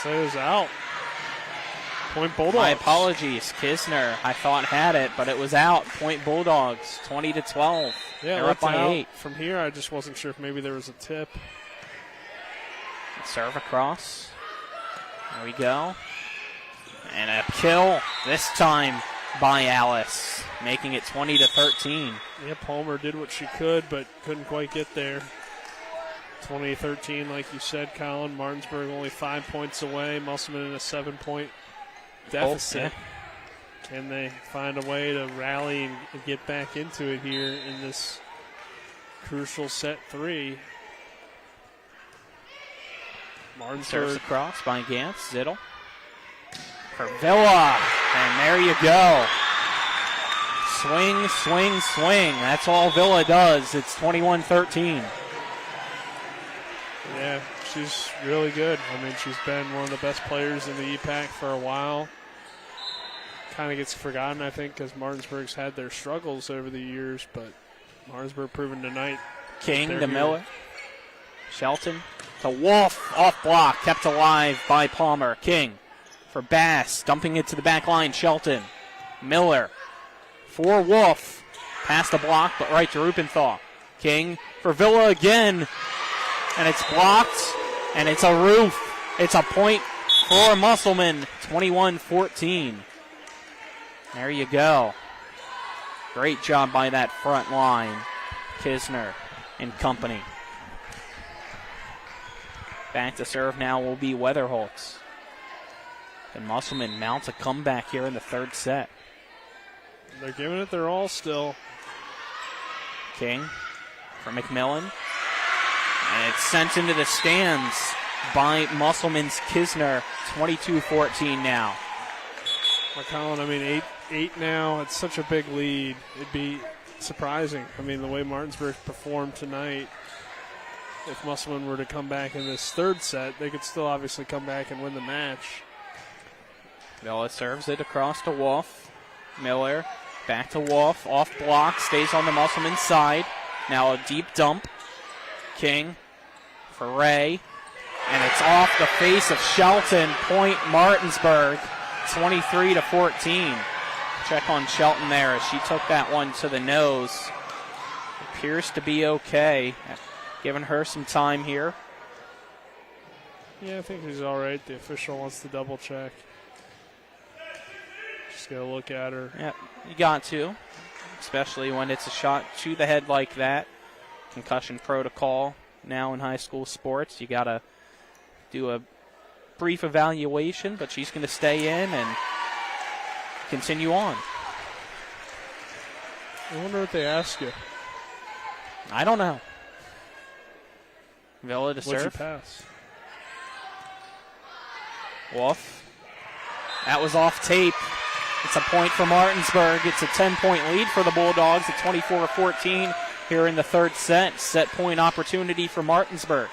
So it was out. Point Bulldogs. My apologies. Kisner, I thought had it, but it was out. Point Bulldogs, 20-12. Yeah, they're up by 8. From here, I just wasn't sure if maybe there was a tip. Serve across. There we go. And a kill this time by Alice, making it 20-13. Yeah, Palmer did what she could, but couldn't quite get there. 20-13, like you said, Colin. Martinsburg only 5 points away. Musselman in a 7-point deficit. Can they find a way to rally and get back into it here in this crucial set 3? Martinsburg serves across by Gantz. Zittel for Villa, and there you go. Swing, swing, swing. That's all Villa does. It's 21-13. Yeah, she's really good. I mean, she's been one of the best players in the EPAC for a while. Kind of gets forgotten, I think, because Martinsburg's had their struggles over the years, but Martinsburg proven tonight. King to Miller. Shelton to Wolf, off block, kept alive by Palmer. King for Bass, dumping it to the back line. Shelton, Miller for Wolf, past the block, but right to Rupenthal. King for Villa again, and it's blocked, and it's a roof. It's a point for Musselman, 21-14. There you go. Great job by that front line, Kisner and company. Back to serve now will be Weatherholtz. And Musselman mounts a comeback here in the third set. They're giving it their all still. King for McMillan. And it's sent into the stands by Musselman's Kisner. 22-14 now. McCollum, I mean, 8 now. It's such a big lead. It'd be surprising. I mean, the way Martinsburg performed tonight, if Musselman were to come back in this third set, they could still obviously come back and win the match. Villa serves it across to Wolf. Miller back to Wolf. Off block. Stays on the Musselman side. Now a deep dump. King for Ray. And it's off the face of Shelton. Point Martinsburg. 23-14. Check on Shelton there as she took that one to the nose. Appears to be okay. Giving her some time here. Yeah, I think he's all right. The official wants to double check. Just got to look at her. Yeah, you got to, especially when it's a shot to the head like that. Concussion protocol now in high school sports. You got to do a brief evaluation, but she's going to stay in and continue on. I wonder what they ask you. I don't know. Villa to What's your serve. pass? Wolf. That was off tape. It's a point for Martinsburg. It's a 10-point lead for the Bulldogs at 24-14 here in the third set. Set point opportunity for Martinsburg.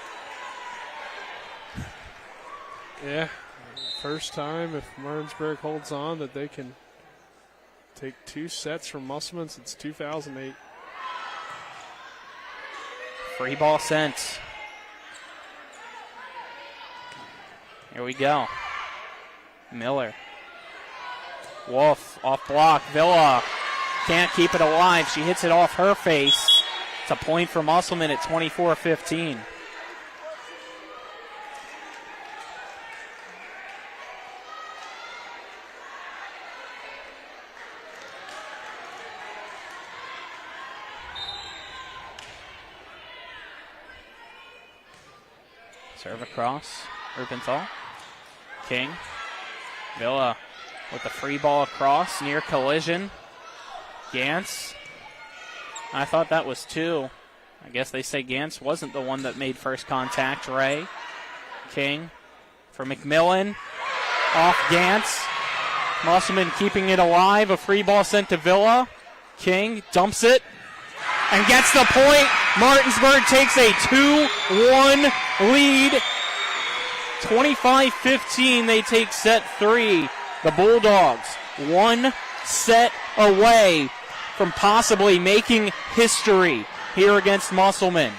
Yeah, first time if Martinsburg holds on that they can take 2 sets from Musselman since 2008. Free ball sent. Here we go. Miller. Wolf off block. Villa can't keep it alive. She hits it off her face. It's a point for Musselman at 24-15. Serve across. Rupenthal. King. Villa with the free ball across. Near collision. Gantz. I thought that was 2. I guess they say Gantz wasn't the one that made first contact. Ray. King for McMillan. Off Gantz. Musselman keeping it alive. A free ball sent to Villa. King dumps it and gets the point. Martinsburg takes a 2-1 lead. 25-15, they take set 3. The Bulldogs 1 set away from possibly making history here against Musselman.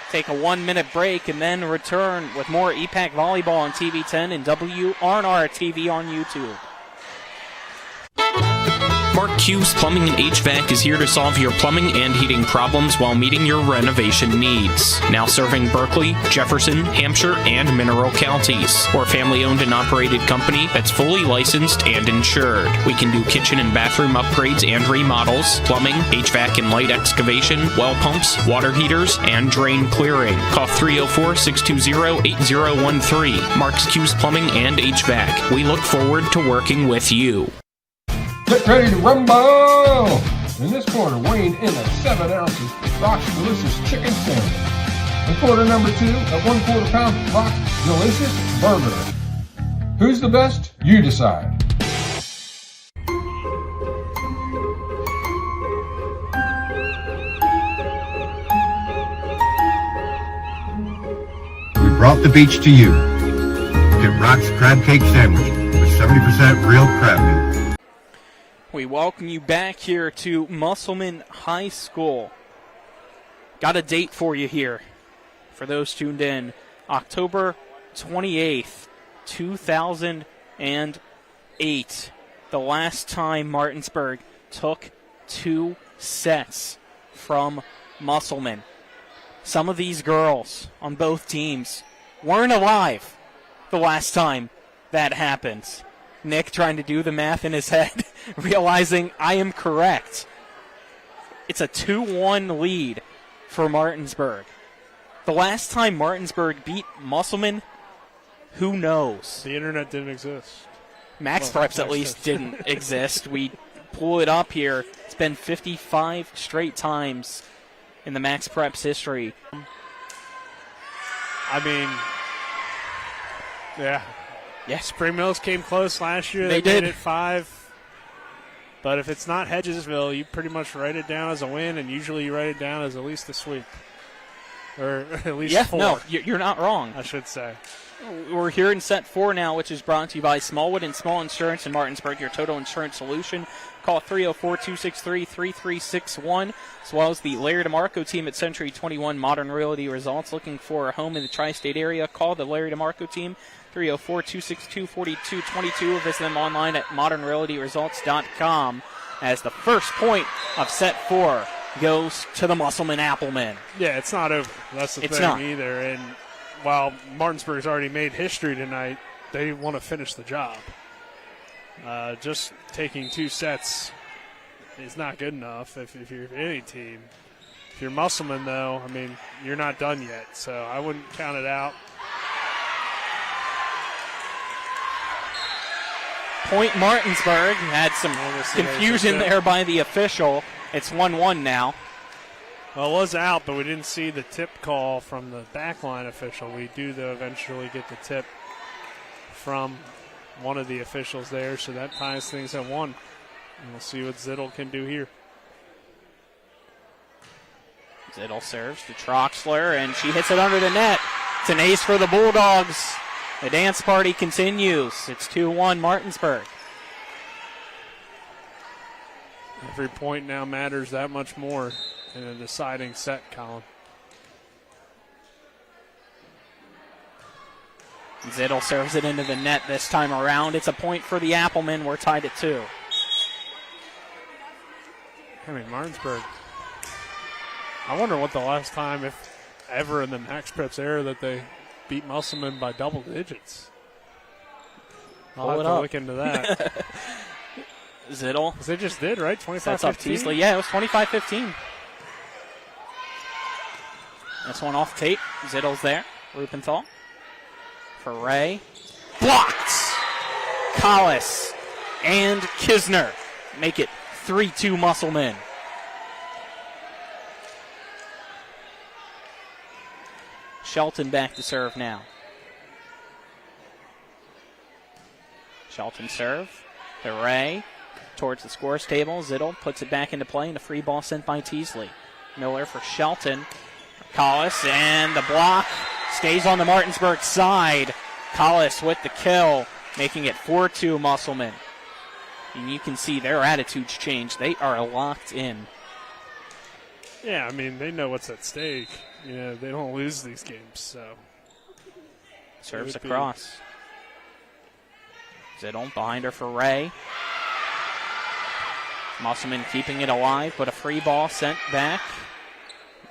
Take a 1-minute break and then return with more EPAC Volleyball on TV 10 and WRNR TV on YouTube. Mark Q's Plumbing and HVAC is here to solve your plumbing and heating problems while meeting your renovation needs. Now serving Berkeley, Jefferson, Hampshire, and Mineral counties. We're a family-owned and operated company that's fully licensed and insured. We can do kitchen and bathroom upgrades and remodels, plumbing, HVAC and light excavation, well pumps, water heaters, and drain clearing. Call 304-620-8013. Mark's Q's Plumbing and HVAC. We look forward to working with you. Get ready to rumble! In this corner, weighing in at 7 ounces, Rock's Delicious Chicken Sandwich. In quarter number 2, at 1/4 pound, Rock's Delicious Burger. Who's the best? You decide. We brought the beach to you. Get Rock's Crab Cake Sandwich with 70% real crab meat. We welcome you back here to Musselman High School. Got a date for you here. For those tuned in, October 28th, 2008, the last time Martinsburg took 2 sets from Musselman. Some of these girls on both teams weren't alive the last time that happened. Nick trying to do the math in his head, realizing I am correct. It's a 2-1 lead for Martinsburg. The last time Martinsburg beat Musselman, who knows? The internet didn't exist. Max Preps at least didn't exist. We pull it up here. It's been 55 straight times in the Max Preps history. I mean, yeah. Yeah. Spring Mills came close last year. They made did. it 5. But if it's not Hedgesville, you pretty much write it down as a win, and usually you write it down as at least a sweep. Or at least 4. No, you're not wrong. I should say. We're here in set 4 now, which is brought to you by Smallwood and Small Insurance in Martinsburg, your total insurance solution. Call 304-263-3361, as well as the Larry DeMarco team at Century 21 Modern Realty Results. Looking for a home in the tri-state area, call the Larry DeMarco team, 304-262-4222, or visit them online at modernrealtyresults.com, as the first point of set 4 goes to the Musselman Applemen. Yeah, it's not over. That's the thing either. And while Martinsburg's already made history tonight, they want to finish the job. Just taking 2 sets is not good enough if you're any team. If you're Musselman, though, I mean, you're not done yet, so I wouldn't count it out. Point Martinsburg had some confusion there by the official. It's 1-1 now. Well, it was out, but we didn't see the tip call from the backline official. We do, though, eventually get the tip from one of the officials there, so that ties things at 1. And we'll see what Zittel can do here. Zittel serves to Troxler, and she hits it under the net. It's an ace for the Bulldogs. The dance party continues. It's 2-1 Martinsburg. Every point now matters that much more in a deciding set, Colin. Zittel serves it into the net this time around. It's a point for the Applemen. We're tied at 2. I mean, Martinsburg. I wonder what the last time, if ever in the Max Preps era, that they beat Musselman by double digits. I'll have to look into that. Zittel. They just did, right? 25-15? Sets up Teasley. Yeah, it was 25-15. This one off tape. Zittel's there. Rupenthal. For Ray. Blocked! Collis and Kisner make it 3-2 Musselman. Shelton back to serve now. Shelton serve. The Ray towards the scores table. Zittel puts it back into play, and a free ball sent by Teasley. Miller for Shelton. Collis, and the block stays on the Martinsburg side. Collis with the kill, making it 4-2 Musselman. And you can see their attitudes change. They are locked in. Yeah, I mean, they know what's at stake. You know, they don't lose these games, so. Serves across. Zittel behind her for Ray. Musselman keeping it alive, but a free ball sent back.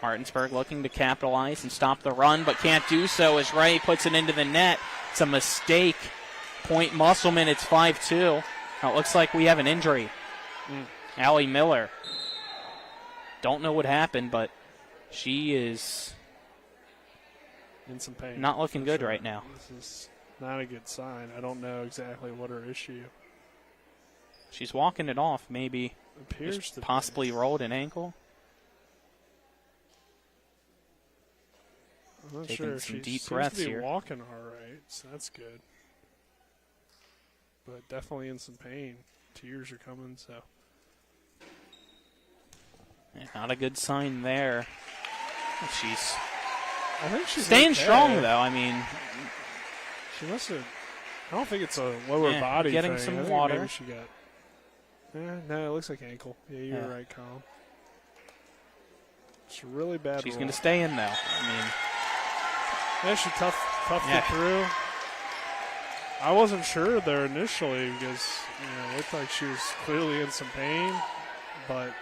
Martinsburg looking to capitalize and stop the run, but can't do so as Ray puts it into the net. It's a mistake. Point Musselman, it's 5-2. Now it looks like we have an injury. Allie Miller. Don't know what happened, but she is in some pain. Not looking good right now. This is not a good sign. I don't know exactly what her issue. She's walking it off, maybe. Appears to possibly rolled an ankle. I'm not Taking sure. some She deep seems breaths to be here. walking all right, so that's good. But definitely in some pain. Tears are coming, so. Yeah, not a good sign there. She's I think she's staying okay. strong, though. I mean, she must have. I don't think it's a lower body getting thing. some I think water. Maybe she got. No, it looks like ankle. Yeah, you're right, Colin. It's really bad. She's roll. going to stay in, though. I mean, Actually, tough to get through. I wasn't sure there initially because it looked like she was clearly in some pain, but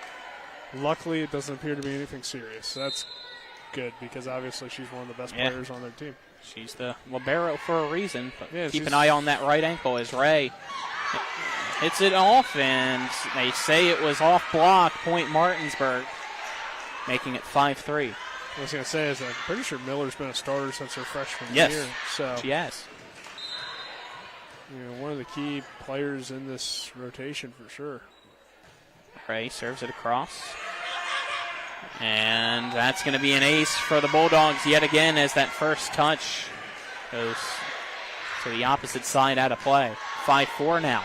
luckily it doesn't appear to be anything serious. So that's good because obviously she's one of the best players on their team. She's the libero for a reason, but keep an eye on that right ankle as Ray hits it off, and they say it was off block, point Martinsburg, making it 5-3. I was going to say, I'm pretty sure Miller's been a starter since her freshman year. So she has. One of the key players in this rotation for sure. Ray serves it across. And that's going to be an ace for the Bulldogs yet again as that first touch goes to the opposite side out of play. 5-4 now.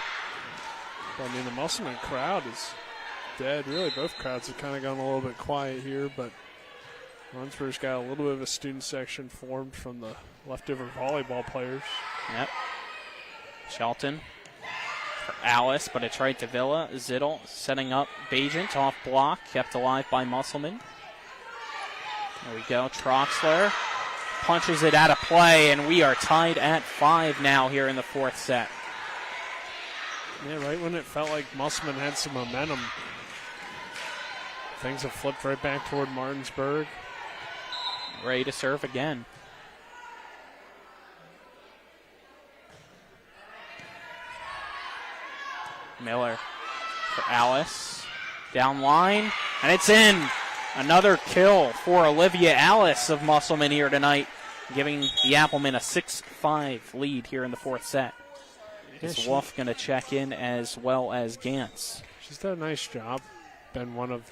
I mean, the Musselman crowd is dead. Really, both crowds have kind of gone a little bit quiet here, but Martinsburg's got a little bit of a student section formed from the leftover volleyball players. Yep. Shelton for Alice, but it's right to Villa. Zittel setting up Bajent off block, kept alive by Musselman. There we go. Troxler punches it out of play, and we are tied at 5 now here in the fourth set. Yeah, right when it felt like Musselman had some momentum, things have flipped right back toward Martinsburg. Ready to serve again. Miller for Alice. Down line, and it's in. Another kill for Olivia Alice of Musselman here tonight, giving the Applemen a 6-5 lead here in the fourth set. Is Wolf going to check in as well as Gantz? She's done a nice job. Been one of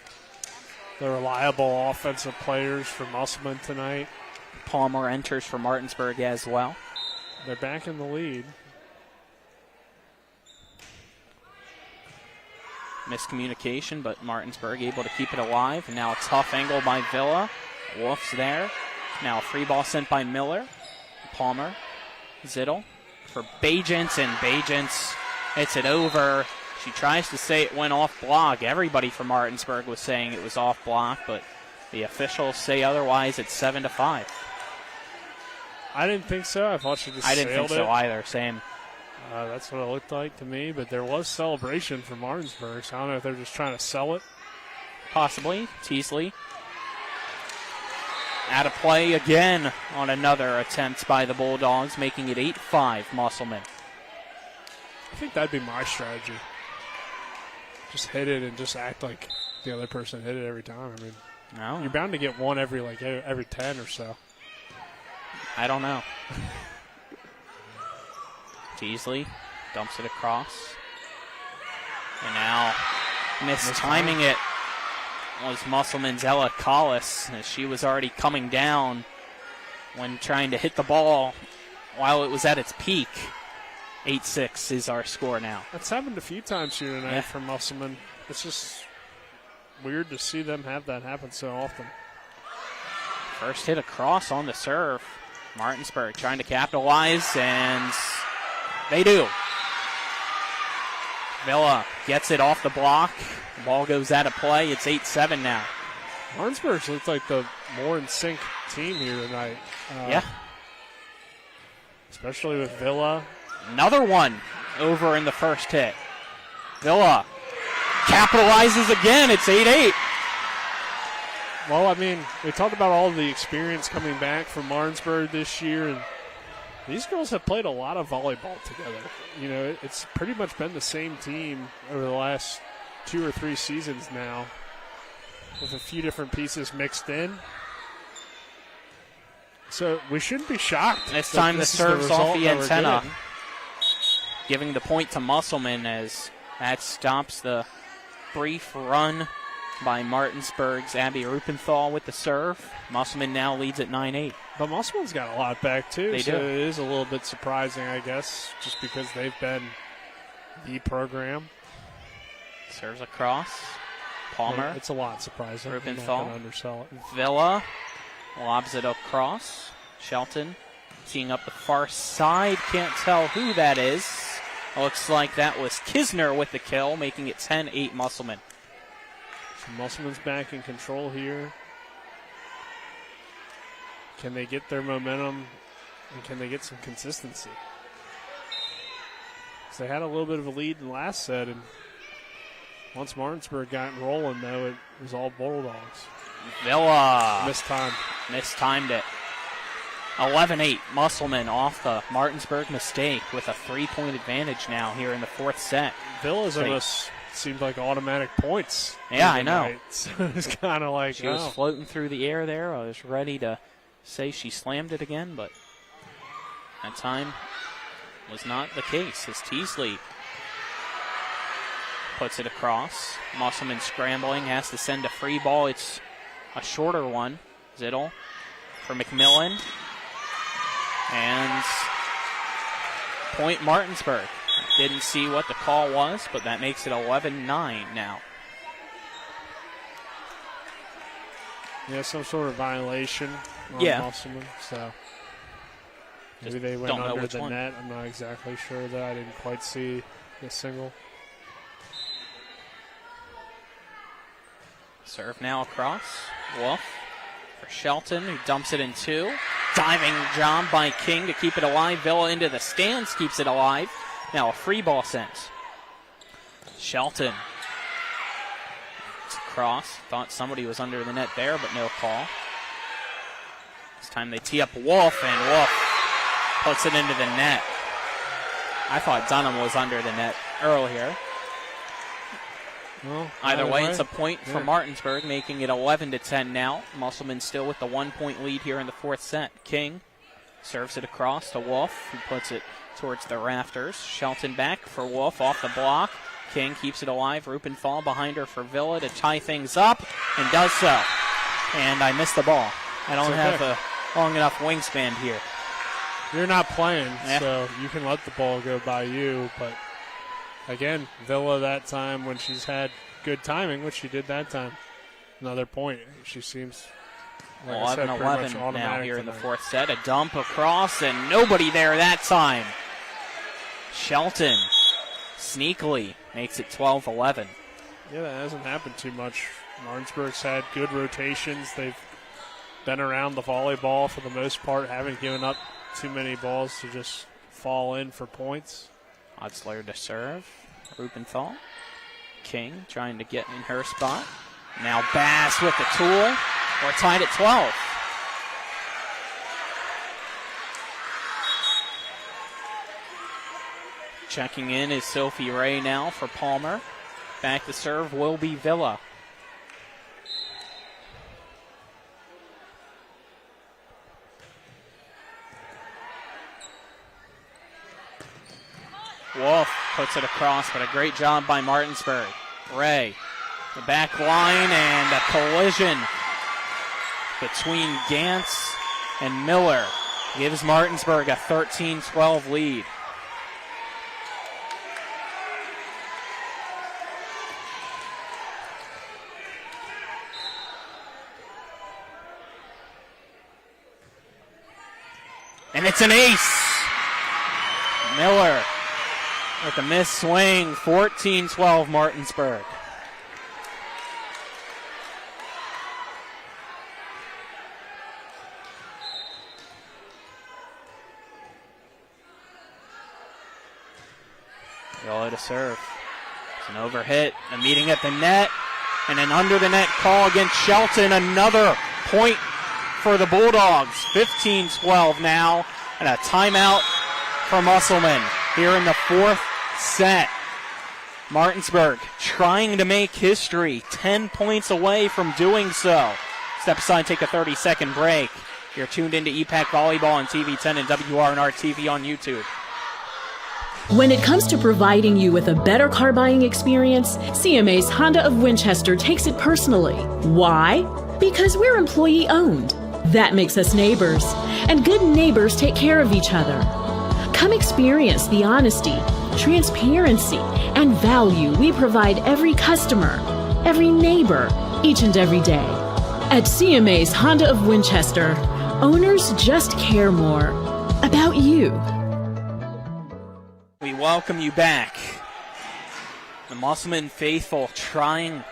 the reliable offensive players for Musselman tonight. Palmer enters for Martinsburg as well. They're back in the lead. Miscommunication, but Martinsburg able to keep it alive. And now a tough angle by Villa. Wolf's there. Now a free ball sent by Miller. Palmer. Zittel for Bajent, and Bajent hits it over. She tries to say it went off block. Everybody from Martinsburg was saying it was off block, but the officials say otherwise. It's 7-5. I didn't think so. I thought she just I didn't think so it. either. Same. That's what it looked like to me, but there was celebration for Martinsburg, so I don't know if they're just trying to sell it. Possibly. Teasley out of play again on another attempt by the Bulldogs, making it 8-5 Musselman. I think that'd be my strategy. Just hit it and just act like the other person hit it every time. I mean, you're bound to get one every 10 or so. I don't know. Teasley dumps it across. And now mistiming it was Musselman's Ella Collis, as she was already coming down when trying to hit the ball while it was at its peak. 8-6 is our score now. That's happened a few times here tonight for Musselman. It's just weird to see them have that happen so often. First hit across on the serve. Martinsburg trying to capitalize, and they do. Villa gets it off the block. The ball goes out of play. It's 8-7 now. Martinsburg looks like the more in sync team here tonight. Especially with Villa. Another one over in the first hit. Villa capitalizes again. It's 8-8. Well, I mean, we talked about all the experience coming back from Martinsburg this year, and these girls have played a lot of volleyball together. You know, it's pretty much been the same team over the last 2 or 3 seasons now, with a few different pieces mixed in. So we shouldn't be shocked. It's time the serves off the antenna, giving the point to Musselman as that stops the brief run by Martinsburg's Abby Rupenthal with the serve. Musselman now leads at 9-8. But Musselman's got a lot back, too. They so do. It is a little bit surprising, I guess, just because they've been the program. Serves across. Palmer. It's a lot surprising. Rupenthal. I'm not gonna undersell it. Villa lobs it across. Shelton teeing up the far side. Can't tell who that is. Looks like that was Kisner with the kill, making it 10-8 Musselman. So Musselman's back in control here. Can they get their momentum, and can they get some consistency? Because they had a little bit of a lead in the last set, and once Martinsburg got rolling, though, it was all Bulldogs. Villa mistimed it. 11-8, Musselman off the Martinsburg mistake with a 3-point advantage now here in the fourth set. Villa's almost seemed like automatic points. Yeah, I know. So it's kind of like, she was floating through the air there. I was ready to say she slammed it again, but that time was not the case as Teasley puts it across. Musselman scrambling, has to send a free ball. It's a shorter one. Zittel for McMillan. And point Martinsburg. Didn't see what the call was, but that makes it 11-9 now. Yeah, some sort of violation on Musselman, so maybe they went under the net. I'm not exactly sure that. I didn't quite see the single. Serve now across. Wolf for Shelton, who dumps it in two. Diving job by King to keep it alive. Villa into the stands, keeps it alive. Now a free ball sent. Shelton. It's across. Thought somebody was under the net there, but no call. This time they tee up Wolf, and Wolf puts it into the net. I thought Dunham was under the net earlier. Well, either way, it's a point for Martinsburg, making it 11-10 now. Musselman still with the 1-point lead here in the fourth set. King serves it across to Wolf, who puts it towards the rafters. Shelton back for Wolf off the block. King keeps it alive. Rupenthal behind her for Villa to tie things up, and does so. And I missed the ball. I don't have a long enough wingspan here. You're not playing, so you can let the ball go by you, but again, Villa that time when she's had good timing, which she did that time. Another point. She seems 11-11 now here in the fourth set. A dump across and nobody there that time. Shelton sneakily makes it 12-11. Yeah, that hasn't happened too much. Martinsburg's had good rotations. They've been around the volleyball for the most part, haven't given up too many balls to just fall in for points. Otzler to serve. Rupenthal. King trying to get in her spot. Now Bass with the tool. We're tied at 12. Checking in is Sophie Ray now for Palmer. Back to serve will be Villa. Wolf puts it across, but a great job by Martinsburg. Ray, the back line, and a collision between Gantz and Miller gives Martinsburg a 13-12 lead. And it's an ace. Miller with a missed swing, 14-12 Martinsburg. Villa to serve. It's an overhit, a meeting at the net, and an under the net call against Shelton. Another point for the Bulldogs. 15-12 now, and a timeout for Musselman here in the fourth set. Martinsburg trying to make history, 10 points away from doing so. Step aside, take a 30-second break. You're tuned into EPAC Volleyball on TV 10 and WRNR TV on YouTube. When it comes to providing you with a better car buying experience, CMA's Honda of Winchester takes it personally. Why? Because we're employee owned. That makes us neighbors, and good neighbors take care of each other. Come experience the honesty, transparency, and value we provide every customer, every neighbor, each and every day. At CMA's Honda of Winchester, owners just care more about you. We welcome you back. The Musselman faithful trying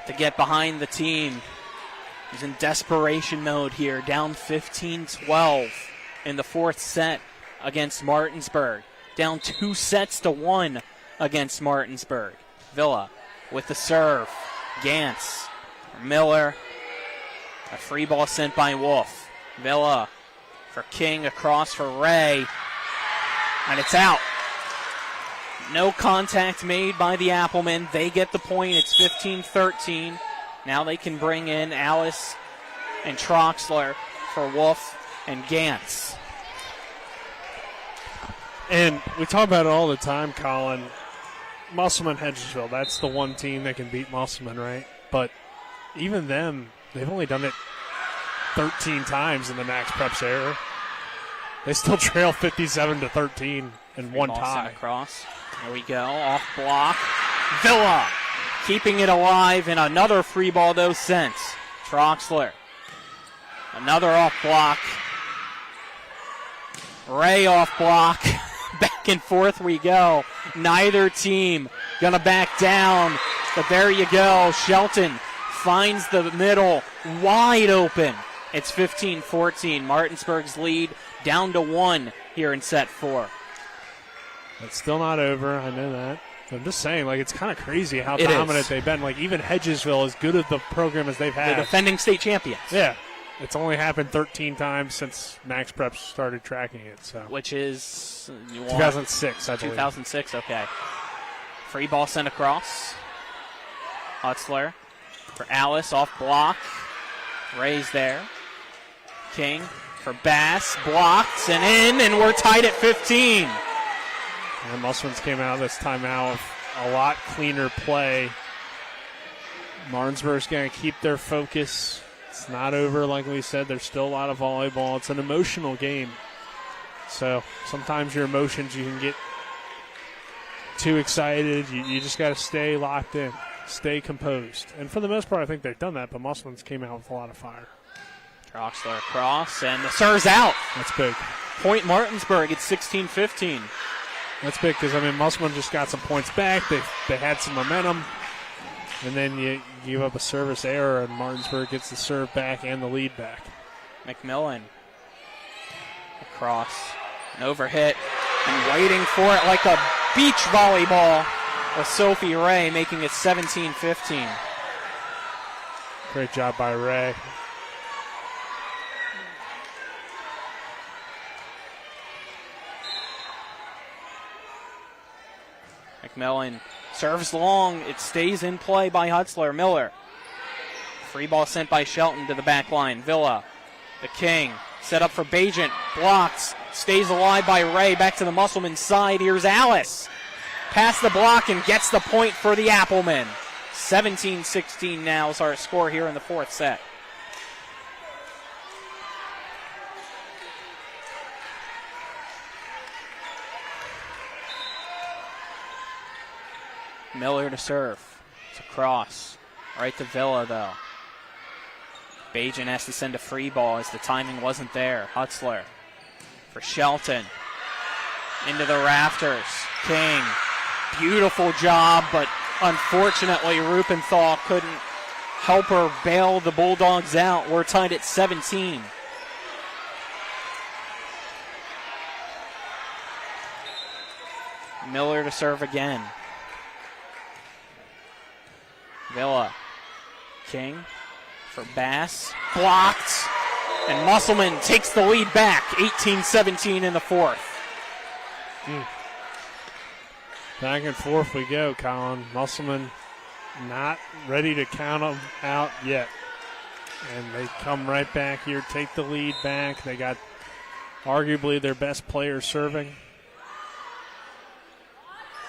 to get behind the team He's in desperation mode here, down 15-12 in the fourth set against Martinsburg. Down 2-1 against Martinsburg. Villa with the serve. Gantz, Miller. A free ball sent by Wolf. Villa for King, across for Ray. And it's out. No contact made by the Applemen. They get the point. It's 15-13. Now they can bring in Alice and Troxler for Wolf and Gantz. And we talk about it all the time, Colin. Musselman, Hedgesville, that's the one team that can beat Musselman, right? But even them, they've only done it 13 times in the Max Preps era. They still trail 57-13 in one tie. Across. There we go. Off block. Villa keeping it alive, and another free ball, though, sent. Troxler. Another off block. Ray off block. Back and forth we go. Neither team going to back down. But there you go. Shelton finds the middle wide open. It's 15-14. Martinsburg's lead down to 1 here in set 4. It's still not over. I know that. I'm just saying, like, it's kind of crazy how dominant they've been. Like, even Hedgesville, as good at the program as they've had. The defending state champions. Yeah. It's only happened 13 times since Max Preps started tracking it. So, which is 2006, I believe. 2006, okay. Free ball sent across. Hutzler for Alice, off block. Ray's there. King for Bass, blocked and in, and we're tied at 15. And Musselman's came out of this timeout with a lot cleaner play. Martinsburg's going to keep their focus. It's not over, like we said. There's still a lot of volleyball. It's an emotional game. So sometimes your emotions, you can get too excited. You just got to stay locked in, stay composed. And for the most part, I think they've done that, but Musselman's came out with a lot of fire. Troxler across, and the serve's out. That's big. Point Martinsburg, it's 16-15. That's big because, I mean, Musselman just got some points back. They had some momentum. And then you give up a service error, and Martinsburg gets the serve back and the lead back. McMillan across, an overhit, and waiting for it like a beach volleyball with Sophie Ray, making it 17-15. Great job by Ray. McMillan serves long. It stays in play by Hutzler. Miller. Free ball sent by Shelton to the back line. Villa, the King, set up for Bajent. Blocked. Stays alive by Ray. Back to the Musselman side. Here's Alice. Past the block and gets the point for the Applemen. 17-16 now is our score here in the fourth set. Miller to serve. It's a cross. Right to Villa, though. Bajan has to send a free ball as the timing wasn't there. Hutzler for Shelton. Into the rafters. King. Beautiful job, but unfortunately Rupenthal couldn't help her bail the Bulldogs out. We're tied at 17. Miller to serve again. Villa. King for Bass. Blocked. And Musselman takes the lead back. 18-17 in the fourth. Back and forth we go, Colin. Musselman not ready to count them out yet. And they come right back here, take the lead back. They got arguably their best player serving.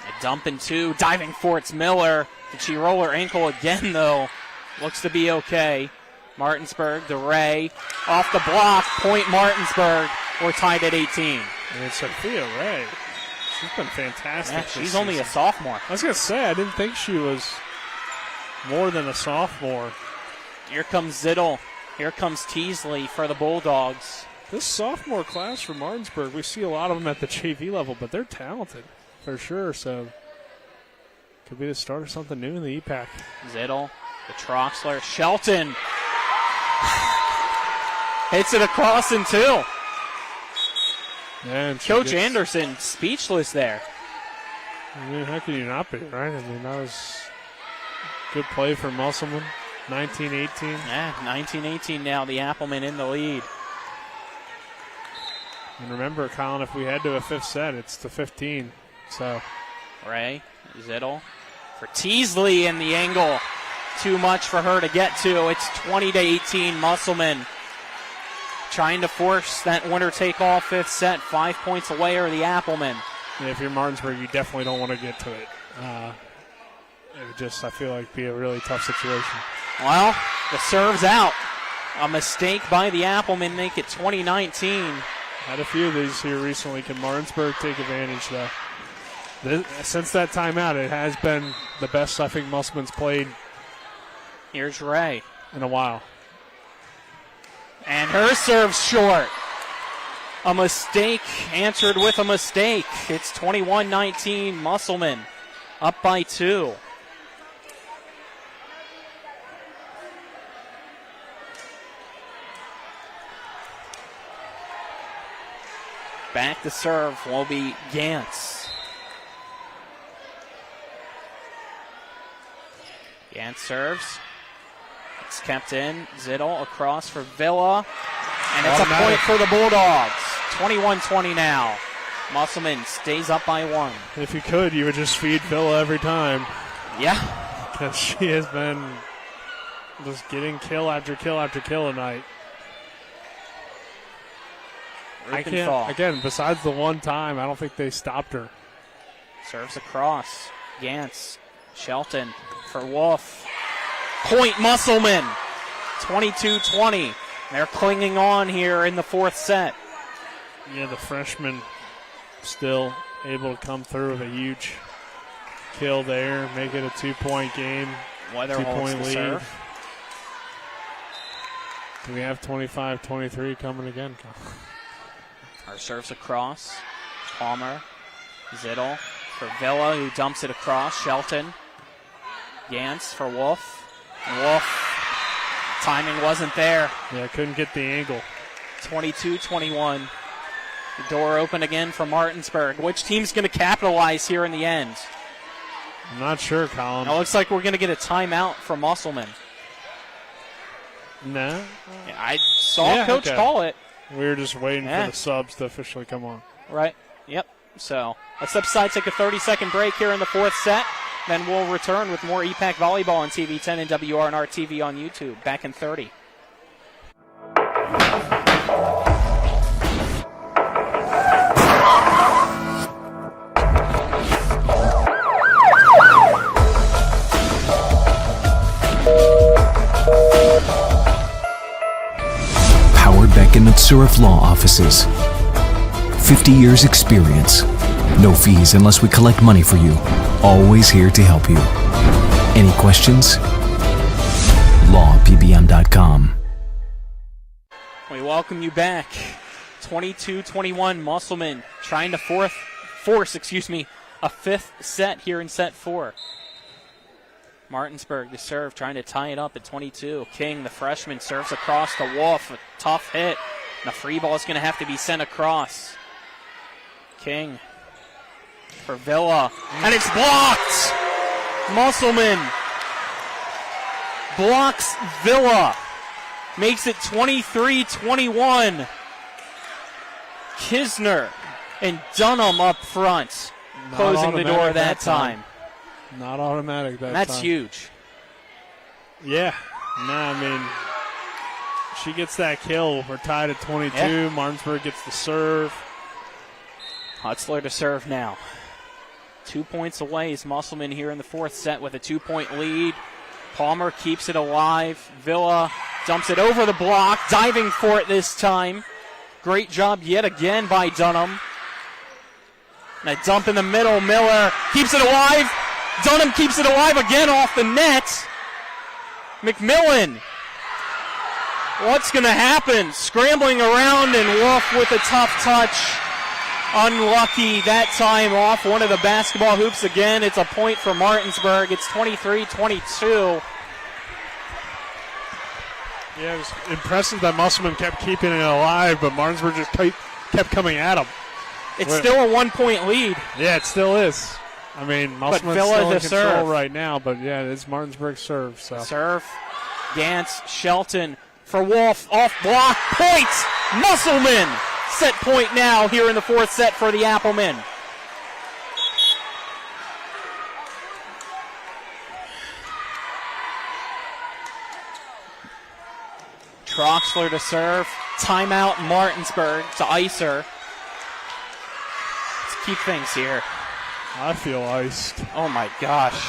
A dump in two, diving for it's Miller. Did she roll her ankle again, though? Looks to be okay. Martinsburg, the Ray, off the block, point Martinsburg. We're tied at 18. And it's Sophia Ray. She's been fantastic. Yeah, she's only a sophomore. I was going to say, I didn't think she was more than a sophomore. Here comes Zittel. Here comes Teasley for the Bulldogs. This sophomore class for Martinsburg, we see a lot of them at the JV level, but they're talented for sure. So could be the start of something new in the EPAC. Zittel, the Troxler, Shelton. Hits it across in two. And Coach Anderson speechless there. I mean, how can you not be, right? I mean, that was good play for Musselman. 19-18. Yeah, 19-18 now. The Applemen in the lead. And remember, Colin, if we head to a fifth set, it's to 15. So Ray, Zittel for Teasley in the angle. Too much for her to get to. It's 20-18 Musselman. Trying to force that winner-take-all fifth set. 5 points away are the Applemen. And if you're Martinsburg, you definitely don't want to get to it. It would just, I feel like, be a really tough situation. Well, the serve's out. A mistake by the Applemen make it 2019. Had a few of these here recently. Can Martinsburg take advantage, though? Since that timeout, it has been the best I think Musselman's played. Here's Ray. In a while. And her serve's short. A mistake answered with a mistake. It's 21-19 Musselman up by 2. Back to serve will be Gantz. Gantz serves. It's kept in. Zittel across for Villa. And it's a point for the Bulldogs. 21-20 now. Musselman stays up by 1. If you could, you would just feed Villa every time. Yeah. Because she has been just getting kill after kill after kill tonight. I can't, again, besides the one time, I don't think they stopped her. Serves across. Gantz. Shelton for Wolf. Point Musselman. 22-20. They're clinging on here in the fourth set. Yeah, the freshman still able to come through with a huge kill there, make it a 2-point game. Weather holds 2-point the lead. serve. Do we have 25-23 coming again? Our serves across. Palmer. Zittel for Villa, who dumps it across. Shelton. Gantz for Wolf. Wolf. Timing wasn't there. Yeah, couldn't get the angle. 22-21. The door open again for Martinsburg. Which team's going to capitalize here in the end? I'm not sure, Colin. It looks like we're going to get a timeout from Musselman. No. Yeah, I saw Coach call it. We were just waiting for the subs to officially come on. Right. Yep. So let's step aside, take a 30-second break here in the fourth set. Then we'll return with more EPAC Volleyball on TV 10 and WRNR TV on YouTube. Back in 30. Powered Beck and Surf Law Offices. 50 years experience. No fees unless we collect money for you. Always here to help you. Any questions? lawpbm.com. We welcome you back. 22-21 Musselman trying to force a fifth set here in set 4. Martinsburg, the serve, trying to tie it up at 22. King, the freshman, serves across to Wolf. A tough hit. And the free ball is going to have to be sent across. King for Villa. And it's blocked! Musselman blocks Villa. Makes it 23-21. Kisner and Dunham up front. Closing the door that time. Not automatic that time. That's huge. Yeah. No, I mean, she gets that kill. We're tied at 22. Yeah. Martinsburg gets the serve. Hutzler to serve now. 2 points away is Musselman here in the fourth set with a 2-point lead. Palmer keeps it alive. Villa dumps it over the block, diving for it this time. Great job yet again by Dunham. And a dump in the middle. Miller keeps it alive. Dunham keeps it alive again off the net. McMillan. What's going to happen? Scrambling around and Wolf with a tough touch. Unlucky that time off one of the basketball hoops again. It's a point for Martinsburg. It's 23-22. Yeah, it was impressive that Musselman kept keeping it alive, but Martinsburg just kept coming at them. It's still a 1-point lead. Yeah, it still is. I mean, Musselman's Villa still in to control serve right now, but yeah, it's Martinsburg's serve. So. Serve. Gantz, Shelton for Wolf, off block, points! Musselman! Set point now here in the fourth set for the Applemen. Troxler to serve. Timeout Martinsburg to ice her. Let's keep things here. I feel iced. Oh my gosh.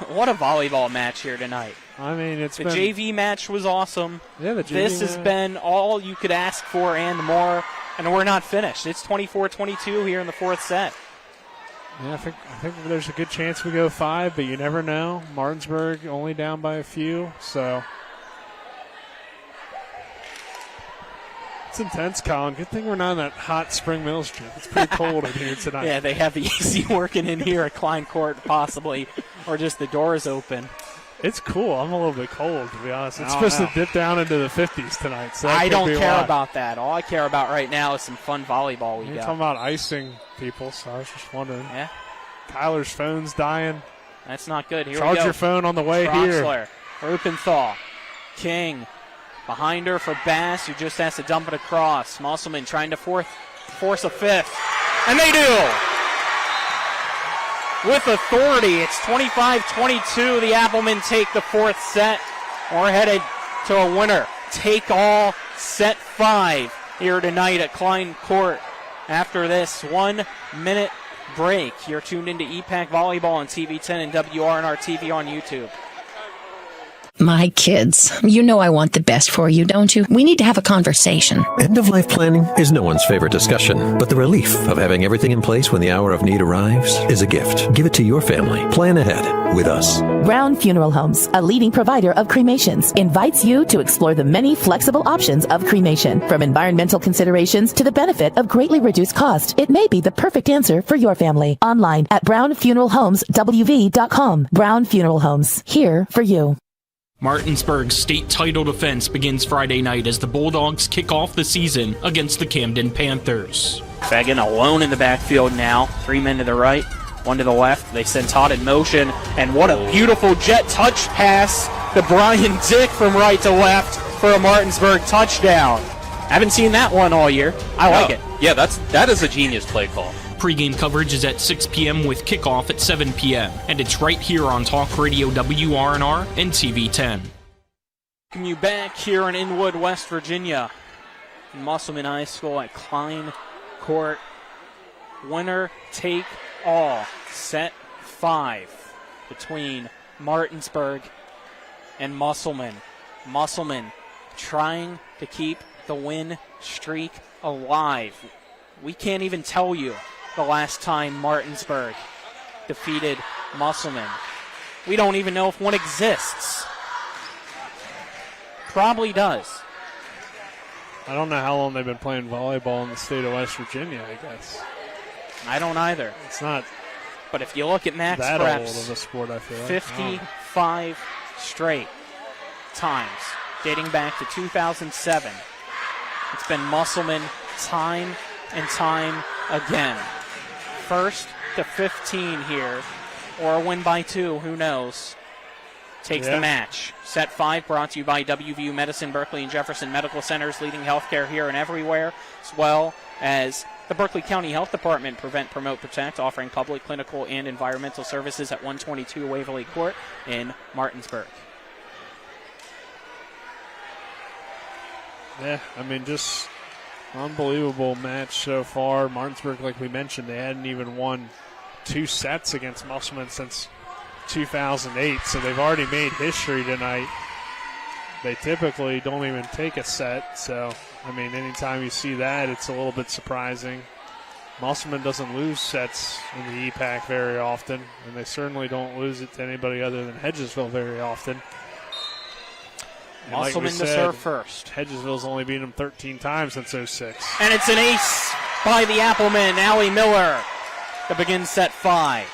What a volleyball match here tonight. I mean, the JV match was awesome. Yeah, the JV This has been all you could ask for and more, and we're not finished. It's 24-22 here in the fourth set. Yeah, I think there's a good chance we go 5, but you never know. Martinsburg only down by a few, so it's intense, Colin. Good thing we're not in that hot Spring Mill Street. It's pretty cold in here tonight. Yeah, they have the AC working in here at Klein Court, possibly, or just the doors open. It's cool. I'm a little bit cold, to be honest. It's supposed to dip down into the 50s tonight. So I don't care about that. All I care about right now is some fun volleyball You're talking about icing people, so I was just wondering. Yeah. Kyler's phone's dying. That's not good. Here Charge we go. your phone on the way Troxler, here. Rupenthal, King, behind her for Bass, who just has to dump it across. Musselman trying to force a fifth. And they do! With authority, it's 25-22. The Applemen take the fourth set. We're headed to a winner. Take all set 5 here tonight at Klein Court. After this 1-minute break, you're tuned into EPAC Volleyball on TV 10 and WRNR TV on YouTube. My kids, you know I want the best for you, don't you? We need to have a conversation. End-of-life planning is no one's favorite discussion, but the relief of having everything in place when the hour of need arrives is a gift. Give it to your family. Plan ahead with us. Brown Funeral Homes, a leading provider of cremations, invites you to explore the many flexible options of cremation. From environmental considerations to the benefit of greatly reduced cost, it may be the perfect answer for your family. Online at brownfuneralhomeswv.com. Brown Funeral Homes, here for you. Martinsburg's state title defense begins Friday night as the Bulldogs kick off the season against the Camden Panthers. Fagan alone in the backfield now. 3 men to the right, 1 to the left. They send Todd in motion, and what a beautiful jet touch pass to Brian Dick from right to left for a Martinsburg touchdown. Haven't seen that one all year. I like it. Yeah, that is a genius play call. Pregame coverage is at 6 p.m. with kickoff at 7 p.m. And it's right here on Talk Radio WRNR and TV 10. Welcome you back here in Inwood, West Virginia. Musselman High School at Klein Court. Winner take all. Set 5 between Martinsburg and Musselman. Musselman trying to keep the win streak alive. We can't even tell you the last time Martinsburg defeated Musselman. We don't even know if one exists. Probably does. I don't know how long they've been playing volleyball in the state of West Virginia, I guess. I don't either. It's not. But if you look at Max that Preps, old of a sport, I feel like. 55 straight times, dating back to 2007. It's been Musselman time and time again. First to 15 here, or a win by 2, who knows, takes the match. Set 5 brought to you by WVU Medicine, Berkeley and Jefferson Medical Centers, leading healthcare here and everywhere, as well as the Berkeley County Health Department. Prevent, Promote, Protect, offering public, clinical, and environmental services at 122 Waverly Court in Martinsburg. Yeah, I mean, just unbelievable match so far. Martinsburg, like we mentioned, they hadn't even won 2 sets against Musselman since 2008, so they've already made history tonight. They typically don't even take a set, so, I mean, anytime you see that, it's a little bit surprising. Musselman doesn't lose sets in the EPAC very often, and they certainly don't lose it to anybody other than Hedgesville very often. Musselman to serve first. Hedgesville's only beaten them 13 times since 06. And it's an ace by the Applemen, Allie Miller, to begin set 5.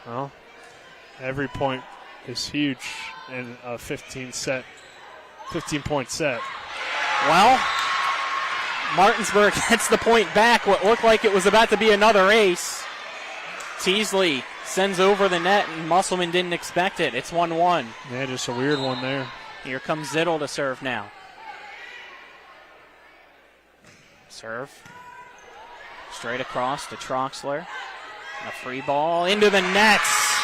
Well, every point is huge in a 15-point set. Well, Martinsburg gets the point back. What looked like it was about to be another ace. Teasley sends over the net, and Musselman didn't expect it. It's 1-1. Yeah, just a weird one there. Here comes Zittel to serve now. Serve. Straight across to Troxler. A free ball into the nets.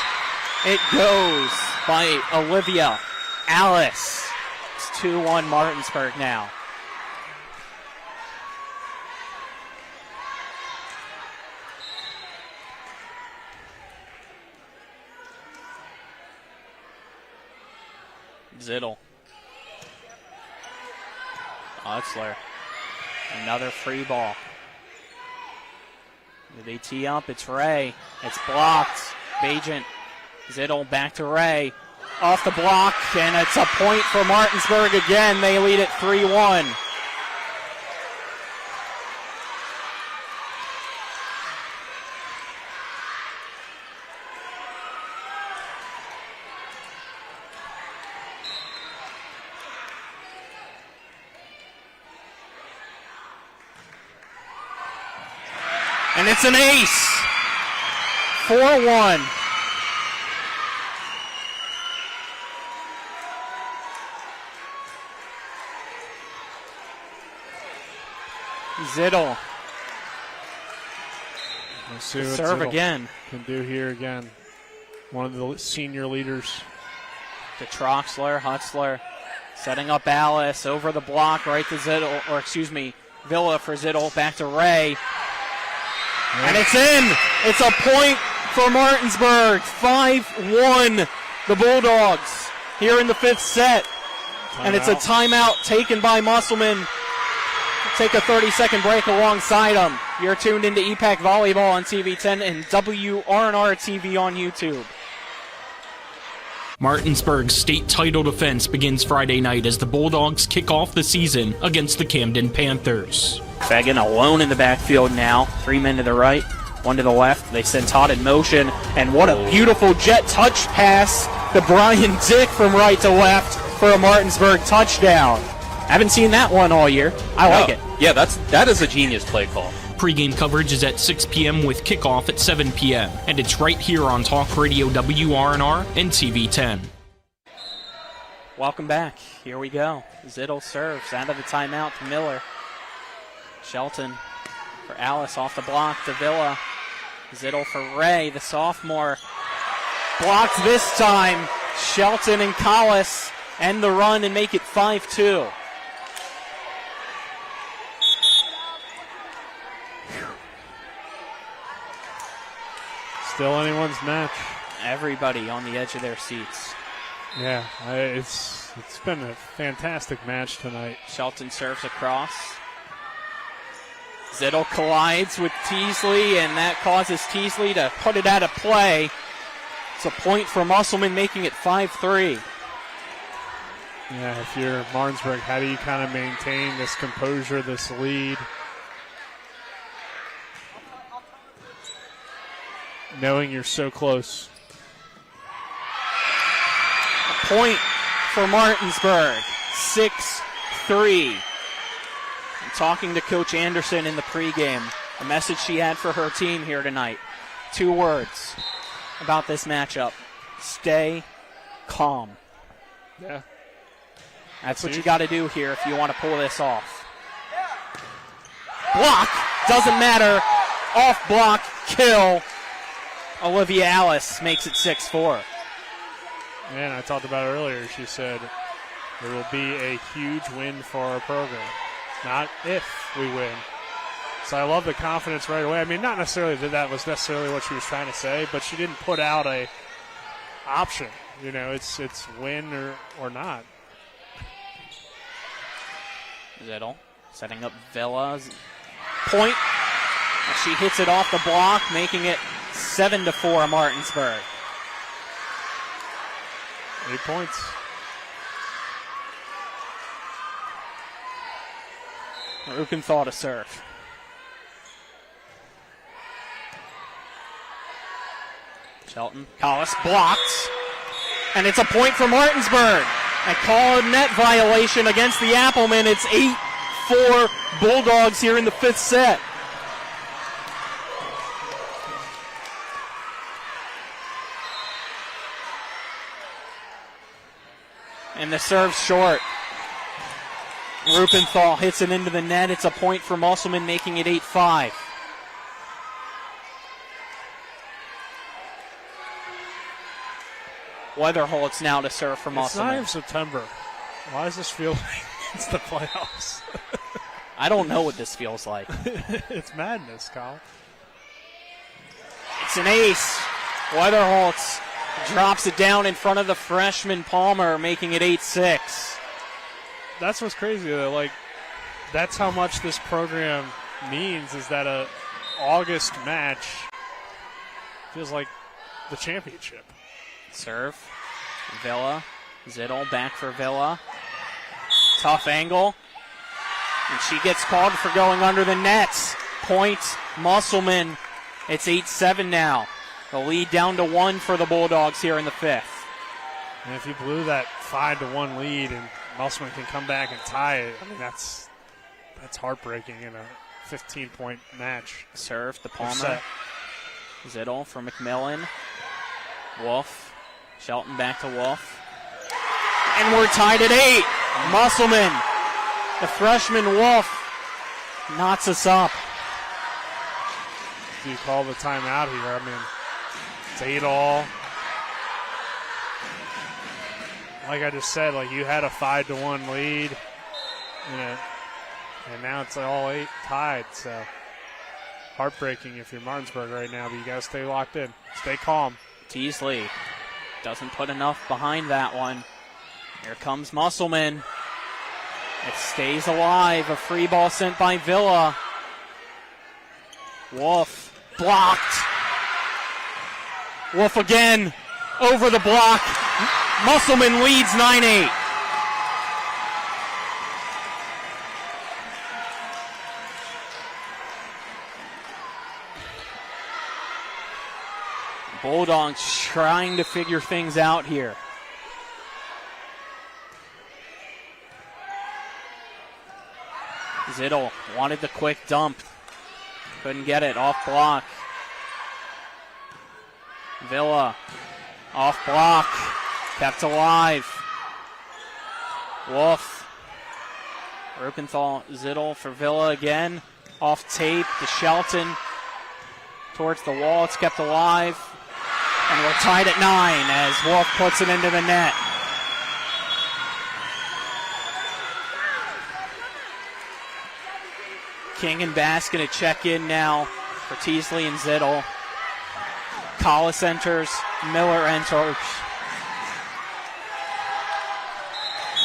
It goes by Olivia Alice. It's 2-1 Martinsburg now. Zittel. Hutzler. Another free ball. Do they tee up? It's Ray. It's blocked. Bajent. Zittel back to Ray. Off the block, and it's a point for Martinsburg again. They lead it 3-1. And it's an ace. 4-1. Zittel. Let's see what Serve Zittel again. Can do here again. One of the senior leaders. To Troxler, Hutzler. Setting up Alice over the block, right to Zittel, or excuse me, Villa for Zittel, back to Ray. And it's in. It's a point for Martinsburg. 5-1, the Bulldogs here in the fifth set. And it's a timeout taken by Musselman. Take a 30-second break alongside them. You're tuned into EPAC Volleyball on TV10 and WRNR TV on YouTube. Martinsburg's state title defense begins Friday night as the Bulldogs kick off the season against the Camden Panthers. Fagan alone in the backfield now. 3 men to the right, 1 to the left. They send Todd in motion, and what a beautiful jet touch pass to Brian Dick from right to left for a Martinsburg touchdown. Haven't seen that one all year. I like it. Yeah, that is a genius play call. Pregame coverage is at 6 p.m. with kickoff at 7 p.m. And it's right here on Talk Radio WRNR and TV10. Welcome back. Here we go. Zittel serves out of the timeout to Miller. Shelton for Alice off the block to Villa. Zittel for Ray, the sophomore. Blocked this time. Shelton and Collis end the run and make it 5-2. Still anyone's match. Everybody on the edge of their seats. Yeah, it's been a fantastic match tonight. Shelton serves across. Zittel collides with Teasley, and that causes Teasley to put it out of play. It's a point for Musselman, making it 5-3. Yeah, if you're Martinsburg, how do you kind of maintain this composure, this lead? Knowing you're so close. A point for Martinsburg, 6-3. I'm talking to Coach Anderson in the pregame, a message she had for her team here tonight. 2 words about this matchup: stay calm. Yeah. That's what you got to do here if you want to pull this off. Block, doesn't matter. Off block, kill. Olivia Alice makes it 6-4. And I talked about it earlier. She said it will be a huge win for our program. Not if we win. So I love the confidence right away. I mean, not necessarily that was necessarily what she was trying to say, but she didn't put out a option. You know, it's win or not. Zittel setting up Villa's point. She hits it off the block, making it 7-4 Martinsburg. 8 points. Rukenthal to serve. Shelton. Collis blocked. And it's a point for Martinsburg. A called net violation against the Applemen. It's 8-4 Bulldogs here in the 5th set. And the serve's short. Rupenthal hits it into the net. It's a point for Musselman, making it 8-5. Weatherholtz now to serve for Musselman. It's not even September. Why does this feel like it's the playoffs? I don't know what this feels like. It's madness, Kyle. It's an ace. Weatherholtz drops it down in front of the freshman Palmer, making it 8-6. That's what's crazy, though. Like, that's how much this program means, is that a August match feels like the championship. Serve. Villa. Zittel back for Villa. Tough angle. And she gets called for going under the nets. Point Musselman. It's 8-7 now. The lead down to 1 for the Bulldogs here in the 5th. And if you blew that 5-1 lead and Musselman can come back and tie it, I mean, that's heartbreaking in a 15-point match. Serve to Palmer. Zittel for McMillan. Wolf. Shelton back to Wolf. And we're tied at 8. Musselman, the freshman Wolf, knots us up. Do you call the timeout here? I mean, it's 8-all. Like I just said, like, you had a 5-1 lead, and now it's all 8 tied. So heartbreaking if you're Martinsburg right now, but you got to stay locked in. Stay calm. Teasley doesn't put enough behind that one. Here comes Musselman. It stays alive. A free ball sent by Villa. Wolf blocked. Wolf again over the block. Musselman leads 9-8. Bulldogs trying to figure things out here. Zittel wanted the quick dump. Couldn't get it. Off block. Villa. Off block. Kept alive. Wolf. Rupenthal. Zittel for Villa again. Off tape to Shelton. Towards the wall. It's kept alive. And we're tied at 9 as Wolf puts it into the net. King and Bass going to check in now for Teasley and Zittel. Collis enters. Miller enters.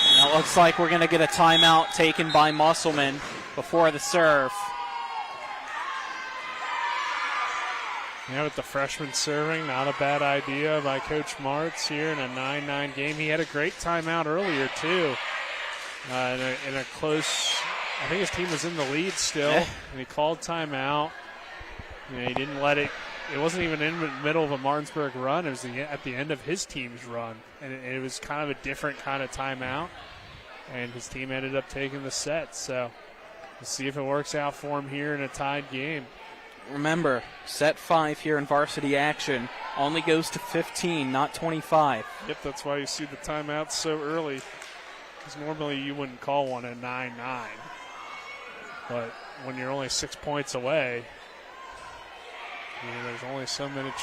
And it looks like we're going to get a timeout taken by Musselman before the serve. Yeah, with the freshman serving, not a bad idea by Coach Martz here in a 9-9 game. He had a great timeout earlier, too, in a close. I think his team was in the lead still, and he called timeout. He didn't let it. It wasn't even in the middle of a Martinsburg run. It was at the end of his team's run, and it was kind of a different kind of timeout. And his team ended up taking the set. So we'll see if it works out for him here in a tied game. Remember, set 5 here in varsity action only goes to 15, not 25. Yep, that's why you see the timeouts so early. Because normally you wouldn't call one at 9-9. But when you're only 6 points away, there's only so much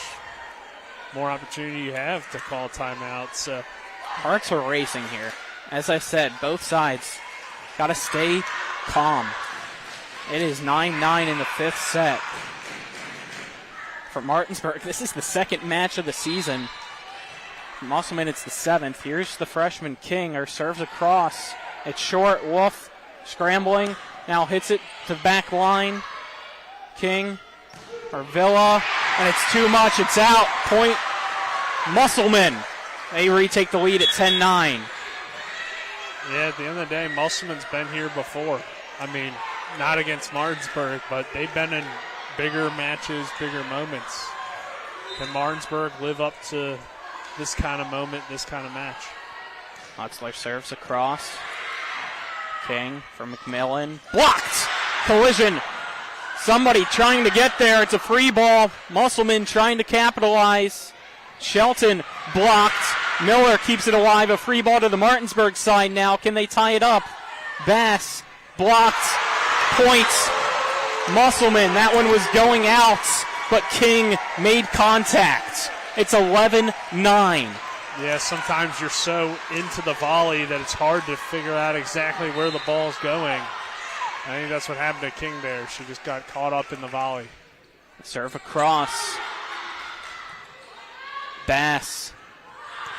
more opportunity you have to call timeouts. So hearts are racing here. As I said, both sides got to stay calm. It is 9-9 in the 5th set. For Martinsburg, this is the second match of the season. For Musselman, it's the 7th. Here's the freshman King, or serves across. It's short. Wolf scrambling. Now hits it to the back line. King or Villa, and it's too much. It's out. Point Musselman. They retake the lead at 10-9. Yeah, at the end of the day, Musselman's been here before. I mean, not against Martinsburg, but they've been in bigger matches, bigger moments. Can Martinsburg live up to this kind of moment, this kind of match? Hutzler serves across. King for McMillan. Blocked! Collision. Somebody trying to get there. It's a free ball. Musselman trying to capitalize. Shelton blocked. Miller keeps it alive. A free ball to the Martinsburg side now. Can they tie it up? Bass blocked. Points. Musselman. That one was going out, but King made contact. It's 11-9. Yeah, sometimes you're so into the volley that it's hard to figure out exactly where the ball's going. I think that's what happened to King there. She just got caught up in the volley. Serve across. Bass.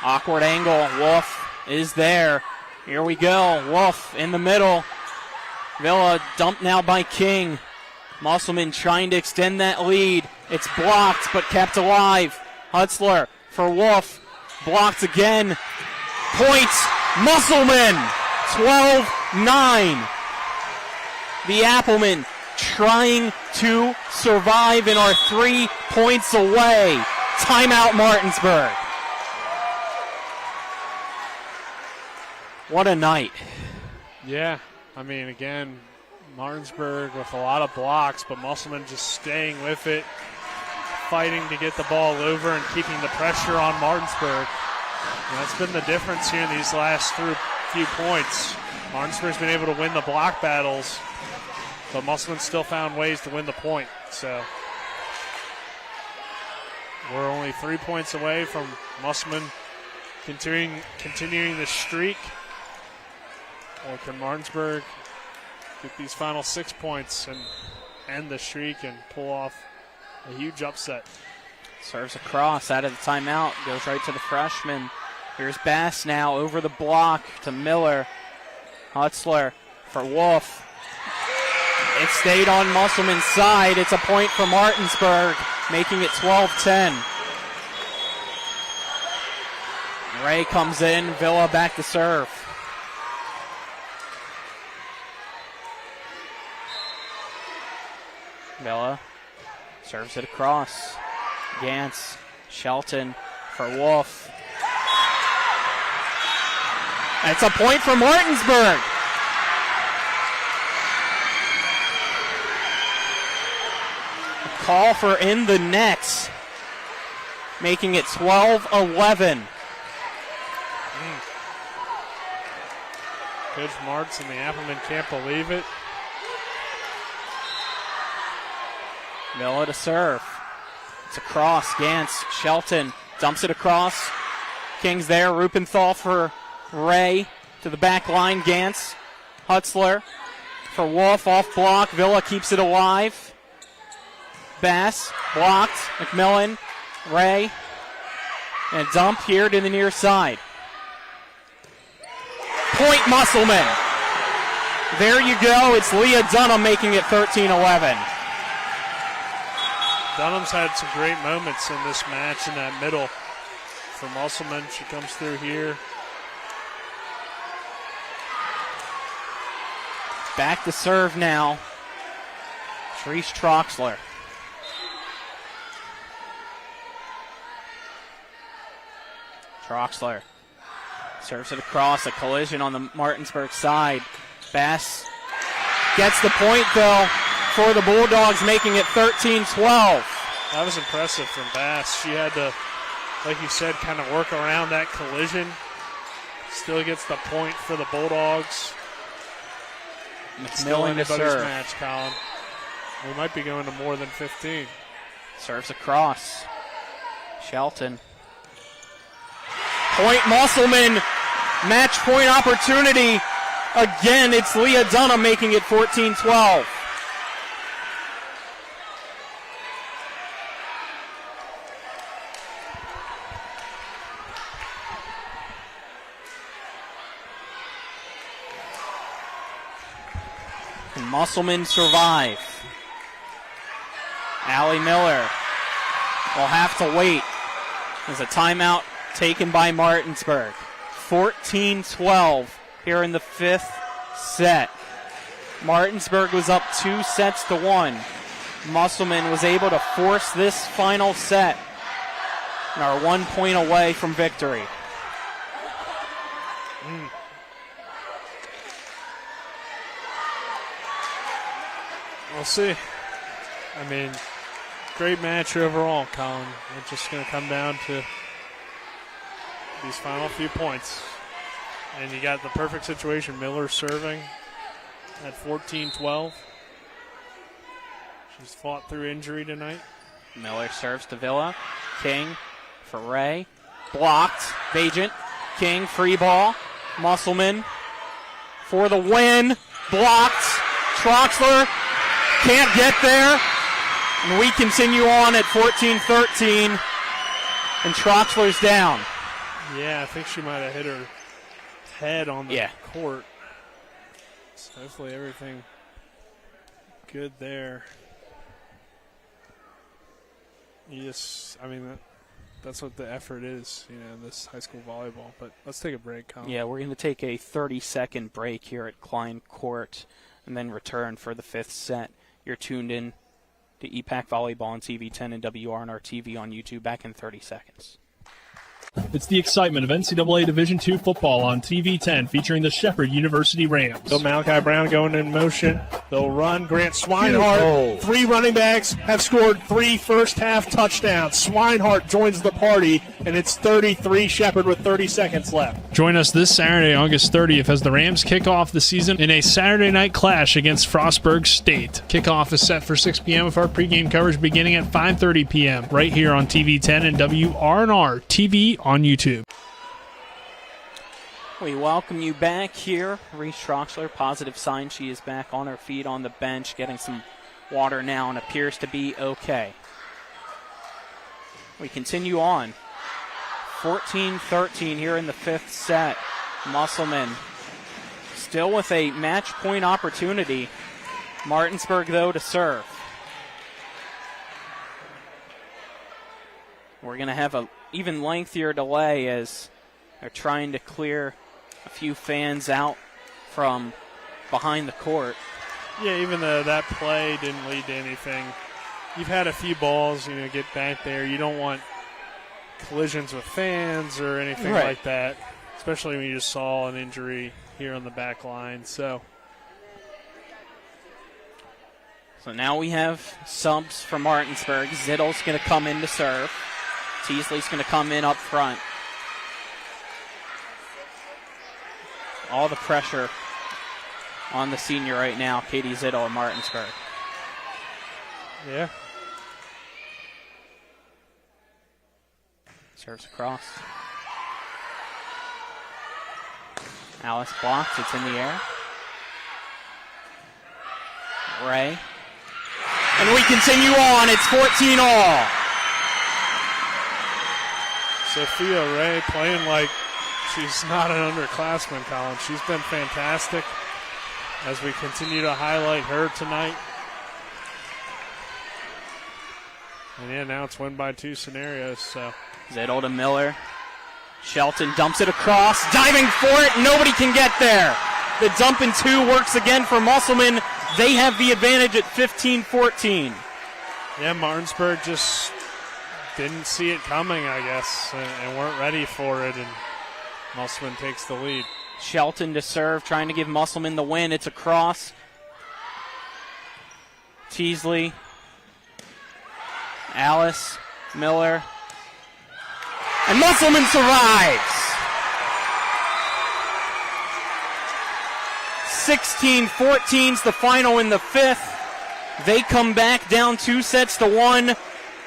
Awkward angle. Wolf is there. Here we go. Wolf in the middle. Villa dumped now by King. Musselman trying to extend that lead. It's blocked but kept alive. Hutzler for Wolf. Blocked again. Points. Musselman. 12-9. The Applemen trying to survive and are 3 points away. Timeout Martinsburg. What a night. Yeah, I mean, again, Martinsburg with a lot of blocks, but Musselman just staying with it, fighting to get the ball over and keeping the pressure on Martinsburg. And that's been the difference here in these last few points. Martinsburg's been able to win the block battles, but Musselman still found ways to win the point. So we're only 3 points away from Musselman continuing the streak. Or can Martinsburg get these final 6 points and end the streak and pull off a huge upset? Serves across out of the timeout. Goes right to the freshman. Here's Bass now over the block to Miller. Hutzler for Wolf. It stayed on Musselman's side. It's a point for Martinsburg, making it 12-10. Ray comes in. Villa back to serve. Villa serves it across. Gantz, Shelton for Wolf. It's a point for Martinsburg. A call for in the net, making it 12-11. Coach Martz and the Applemen can't believe it. Villa to serve. It's across. Gantz, Shelton dumps it across. King's there. Rupenthal for Ray to the back line. Gantz, Hutzler for Wolf off block. Villa keeps it alive. Bass blocked. McMillan, Ray, and dump here to the near side. Point Musselman. There you go. It's Leah Dunham making it 13-11. Dunham's had some great moments in this match in that middle. For Musselman, she comes through here. Back to serve now. Therese Troxler. Troxler serves it across. A collision on the Martinsburg side. Bass gets the point, though, for the Bulldogs, making it 13-12. That was impressive from Bass. She had to, like you said, kind of work around that collision. Still gets the point for the Bulldogs. McMillan to serve. Match, Colin. We might be going to more than 15. Serves across. Shelton. Point Musselman. Match point opportunity. Again, it's Leah Dunham making it 14-12. Can Musselman survive? Allie Miller will have to wait. There's a timeout taken by Martinsburg. 14-12 here in the fifth set. Martinsburg was up 2-1. Musselman was able to force this final set and are 1 point away from victory. We'll see. I mean, great match overall, Colin. It's just going to come down to these final few points. And you got the perfect situation. Miller serving at 14-12. She's fought through injury tonight. Miller serves to Villa. King for Ray. Blocked. Bajent. King, free ball. Musselman for the win. Blocked. Troxler can't get there. And we continue on at 14-13. And Troxler's down. Yeah, I think she might have hit her head on the court. So hopefully everything good there. Yes, I mean, that's what the effort is, this high school volleyball. But let's take a break, Colin. Yeah, we're going to take a 30-second break here at Klein Court and then return for the fifth set. You're tuned in to EPAC Volleyball on TV 10 and WRNR TV on YouTube. Back in 30 seconds. It's the excitement of NCAA Division II football on TV 10 featuring the Shepherd University Rams. So Malachi Brown going in motion. They'll run. Grant Swinehart. 3 running backs have scored 3 first-half touchdowns. Swinehart joins the party, and it's 33 Shepherd with 30 seconds left. Join us this Saturday, August 30th, as the Rams kick off the season in a Saturday night clash against Frostburg State. Kickoff is set for 6 p.m. with our pregame coverage beginning at 5:30 p.m. right here on TV 10 and WRNR TV on YouTube. We welcome you back here. Reese Troxler, positive sign she is back on her feet on the bench, getting some water now and appears to be okay. We continue on. 14-13 here in the fifth set. Musselman still with a match point opportunity. Martinsburg, though, to serve. We're going to have an even lengthier delay as they're trying to clear a few fans out from behind the court. Yeah, even though that play didn't lead to anything, you've had a few balls, get back there. You don't want collisions with fans or anything like that, especially when you just saw an injury here on the back line. So now we have subs for Martinsburg. Zittle's going to come in to serve. Teasley's going to come in up front. All the pressure on the senior right now, Katie Zittle and Martinsburg. Yeah. Serves across. Alice blocks. It's in the air. Ray. And we continue on. It's 14-all. Sophia Ray playing like she's not an underclassman, Colin. She's been fantastic as we continue to highlight her tonight. And now it's win by 2 scenarios. So Zittle to Miller. Shelton dumps it across, diving for it. Nobody can get there. The dump in 2 works again for Musselman. They have the advantage at 15-14. Yeah, Martinsburg just didn't see it coming, I guess, and weren't ready for it, and Musselman takes the lead. Shelton to serve, trying to give Musselman the win. It's across. Teasley. Alice. Miller. And Musselman survives. 16-14's the final in the fifth. They come back down 2-1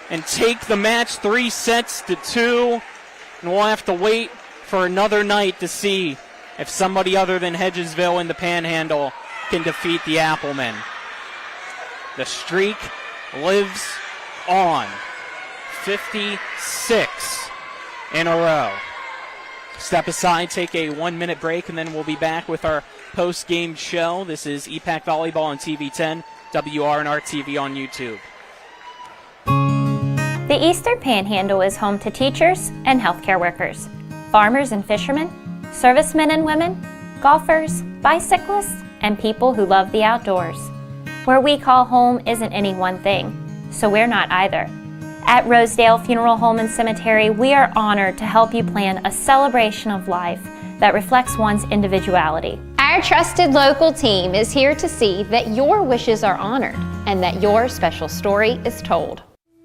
and take the match 3-2. And we'll have to wait for another night to see if somebody other than Hedgesville in the Panhandle can defeat the Applemen. The streak lives on. 56 in a row. Step aside, take a 1-minute break, and then we'll be back with our post-game show. This is EPAC Volleyball on TV 10, WRNR TV on YouTube. The Eastern Panhandle is home to teachers and healthcare workers, farmers and fishermen, servicemen and women, golfers, bicyclists, and people who love the outdoors. Where we call home isn't any one thing, so we're not either. At Rosedale Funeral Home and Cemetery, we are honored to help you plan a celebration of life that reflects one's individuality. Our trusted local team is here to see that your wishes are honored and that your special story is told.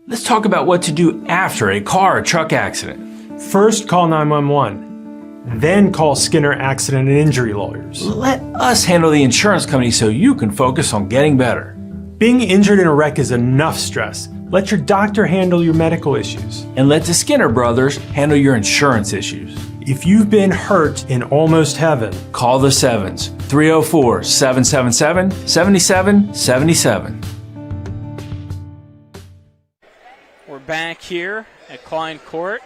Let's talk about what to do after a car or truck accident. First, call 911. Then call Skinner Accident and Injury Lawyers. Let us handle the insurance company so you can focus on getting better. Being injured in a wreck is enough stress. Let your doctor handle your medical issues. And let the Skinner brothers handle your insurance issues. If you've been hurt in almost heaven, call the Sevens, 304-777-7777. We're back here at Klein Court.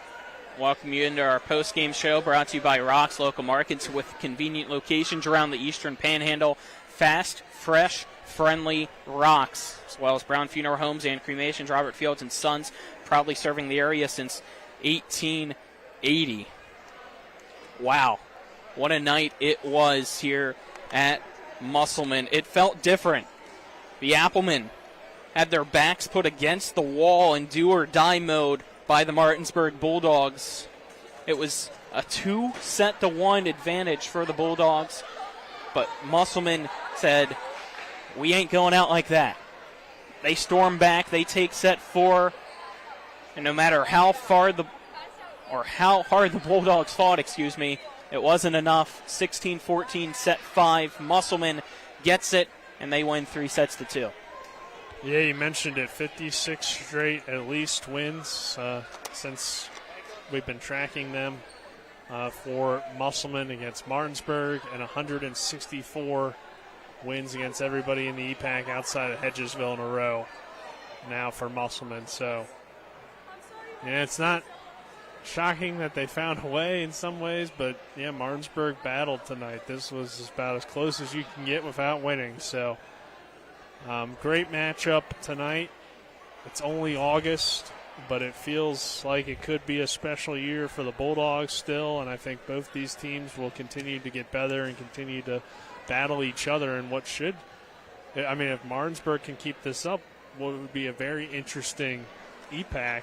Welcome you into our post-game show brought to you by Rock's Local Markets with convenient locations around the Eastern Panhandle. Fast, fresh, friendly Rocks, as well as Brown Funeral Homes and Cremations, Robert Fields and Sons, proudly serving the area since 1880. Wow, what a night it was here at Musselman. It felt different. The Applemen had their backs put against the wall in do-or-die mode by the Martinsburg Bulldogs. It was a 2-1 advantage for the Bulldogs, but Musselman said, we ain't going out like that. They storm back, they take set 4, and no matter how hard the Bulldogs fought, it wasn't enough. 16-14, set 5. Musselman gets it, and they win 3-2. Yeah, you mentioned it. 56 straight at least wins since we've been tracking them for Musselman against Martinsburg, and 164 wins against everybody in the EPAC outside of Hedgesville in a row now for Musselman. So, yeah, it's not shocking that they found a way in some ways, but, yeah, Martinsburg battled tonight. This was about as close as you can get without winning. So, great matchup tonight. It's only August, but it feels like it could be a special year for the Bulldogs still, and I think both these teams will continue to get better and continue to battle each other in what should, I mean, if Martinsburg can keep this up, what would be a very interesting EPAC,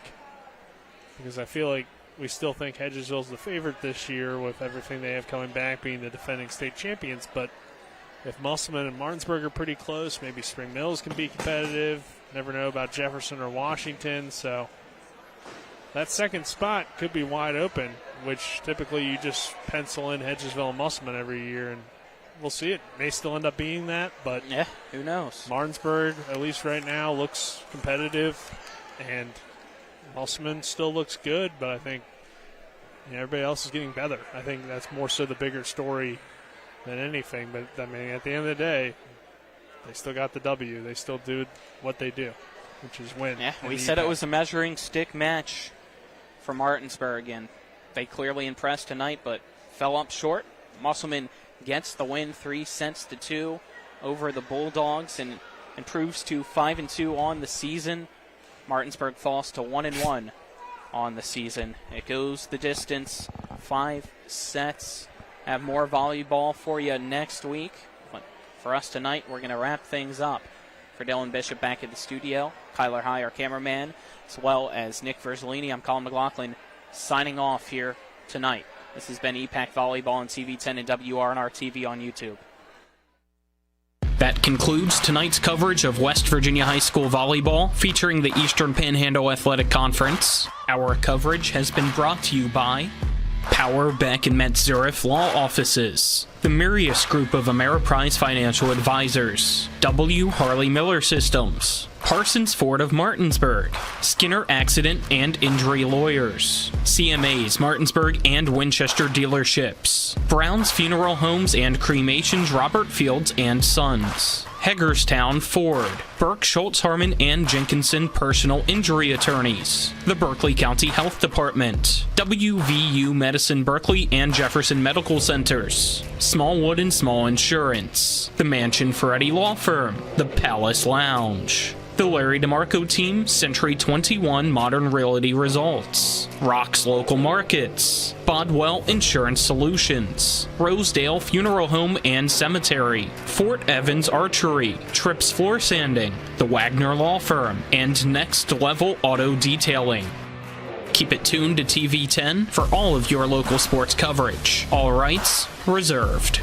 because I feel like we still think Hedgesville's the favorite this year with everything they have coming back, being the defending state champions. But if Musselman and Martinsburg are pretty close, maybe Spring Mills can be competitive. Never know about Jefferson or Washington. So that second spot could be wide open, which typically you just pencil in Hedgesville and Musselman every year, and we'll see. It may still end up being that, but yeah, who knows? Martinsburg, at least right now, looks competitive, and Musselman still looks good, but I think everybody else is getting better. I think that's more so the bigger story than anything. But, I mean, at the end of the day, they still got the W. They still do what they do, which is win. Yeah, we said it was a measuring stick match for Martinsburg, and they clearly impressed tonight, but fell up short. Musselman gets the win 3-2 over the Bulldogs and improves to 5-2 on the season. Martinsburg falls to 1-1 on the season. It goes the distance, 5 sets. Have more volleyball for you next week. But for us tonight, we're going to wrap things up. For Dylan Bishop back at the studio, Kyler High, our cameraman, as well as Nick Verzolini, I'm Colin McLaughlin, signing off here tonight. This has been EPAC Volleyball on TV10 and WRNR TV on YouTube. That concludes tonight's coverage of West Virginia High School volleyball featuring the Eastern Panhandle Athletic Conference. Our coverage has been brought to you by Power, Beck, and Metzgerith Law Offices, the Mirius Group of Ameriprise Financial Advisors, W. Harley Miller Systems, Parsons Ford of Martinsburg, Skinner Accident and Injury Lawyers, CMA's Martinsburg and Winchester dealerships, Brown's Funeral Homes and Cremations, Robert Fields and Sons, Hagerstown Ford, Burke, Schultz, Harmon, and Jenkinson Personal Injury Attorneys, the Berkeley County Health Department, WVU Medicine Berkeley and Jefferson Medical Centers, Smallwood and Small Insurance, the Mansion Ferretti Law Firm, the Palace Lounge, The Larry DeMarco Team, Century 21 Modern Realty Results, Rock's Local Markets, Bodwell Insurance Solutions, Rosedale Funeral Home and Cemetery, Fort Evans Archery, Trips Floor Sanding, the Wagner Law Firm, and Next Level Auto Detailing. Keep it tuned to TV 10 for all of your local sports coverage. All rights reserved.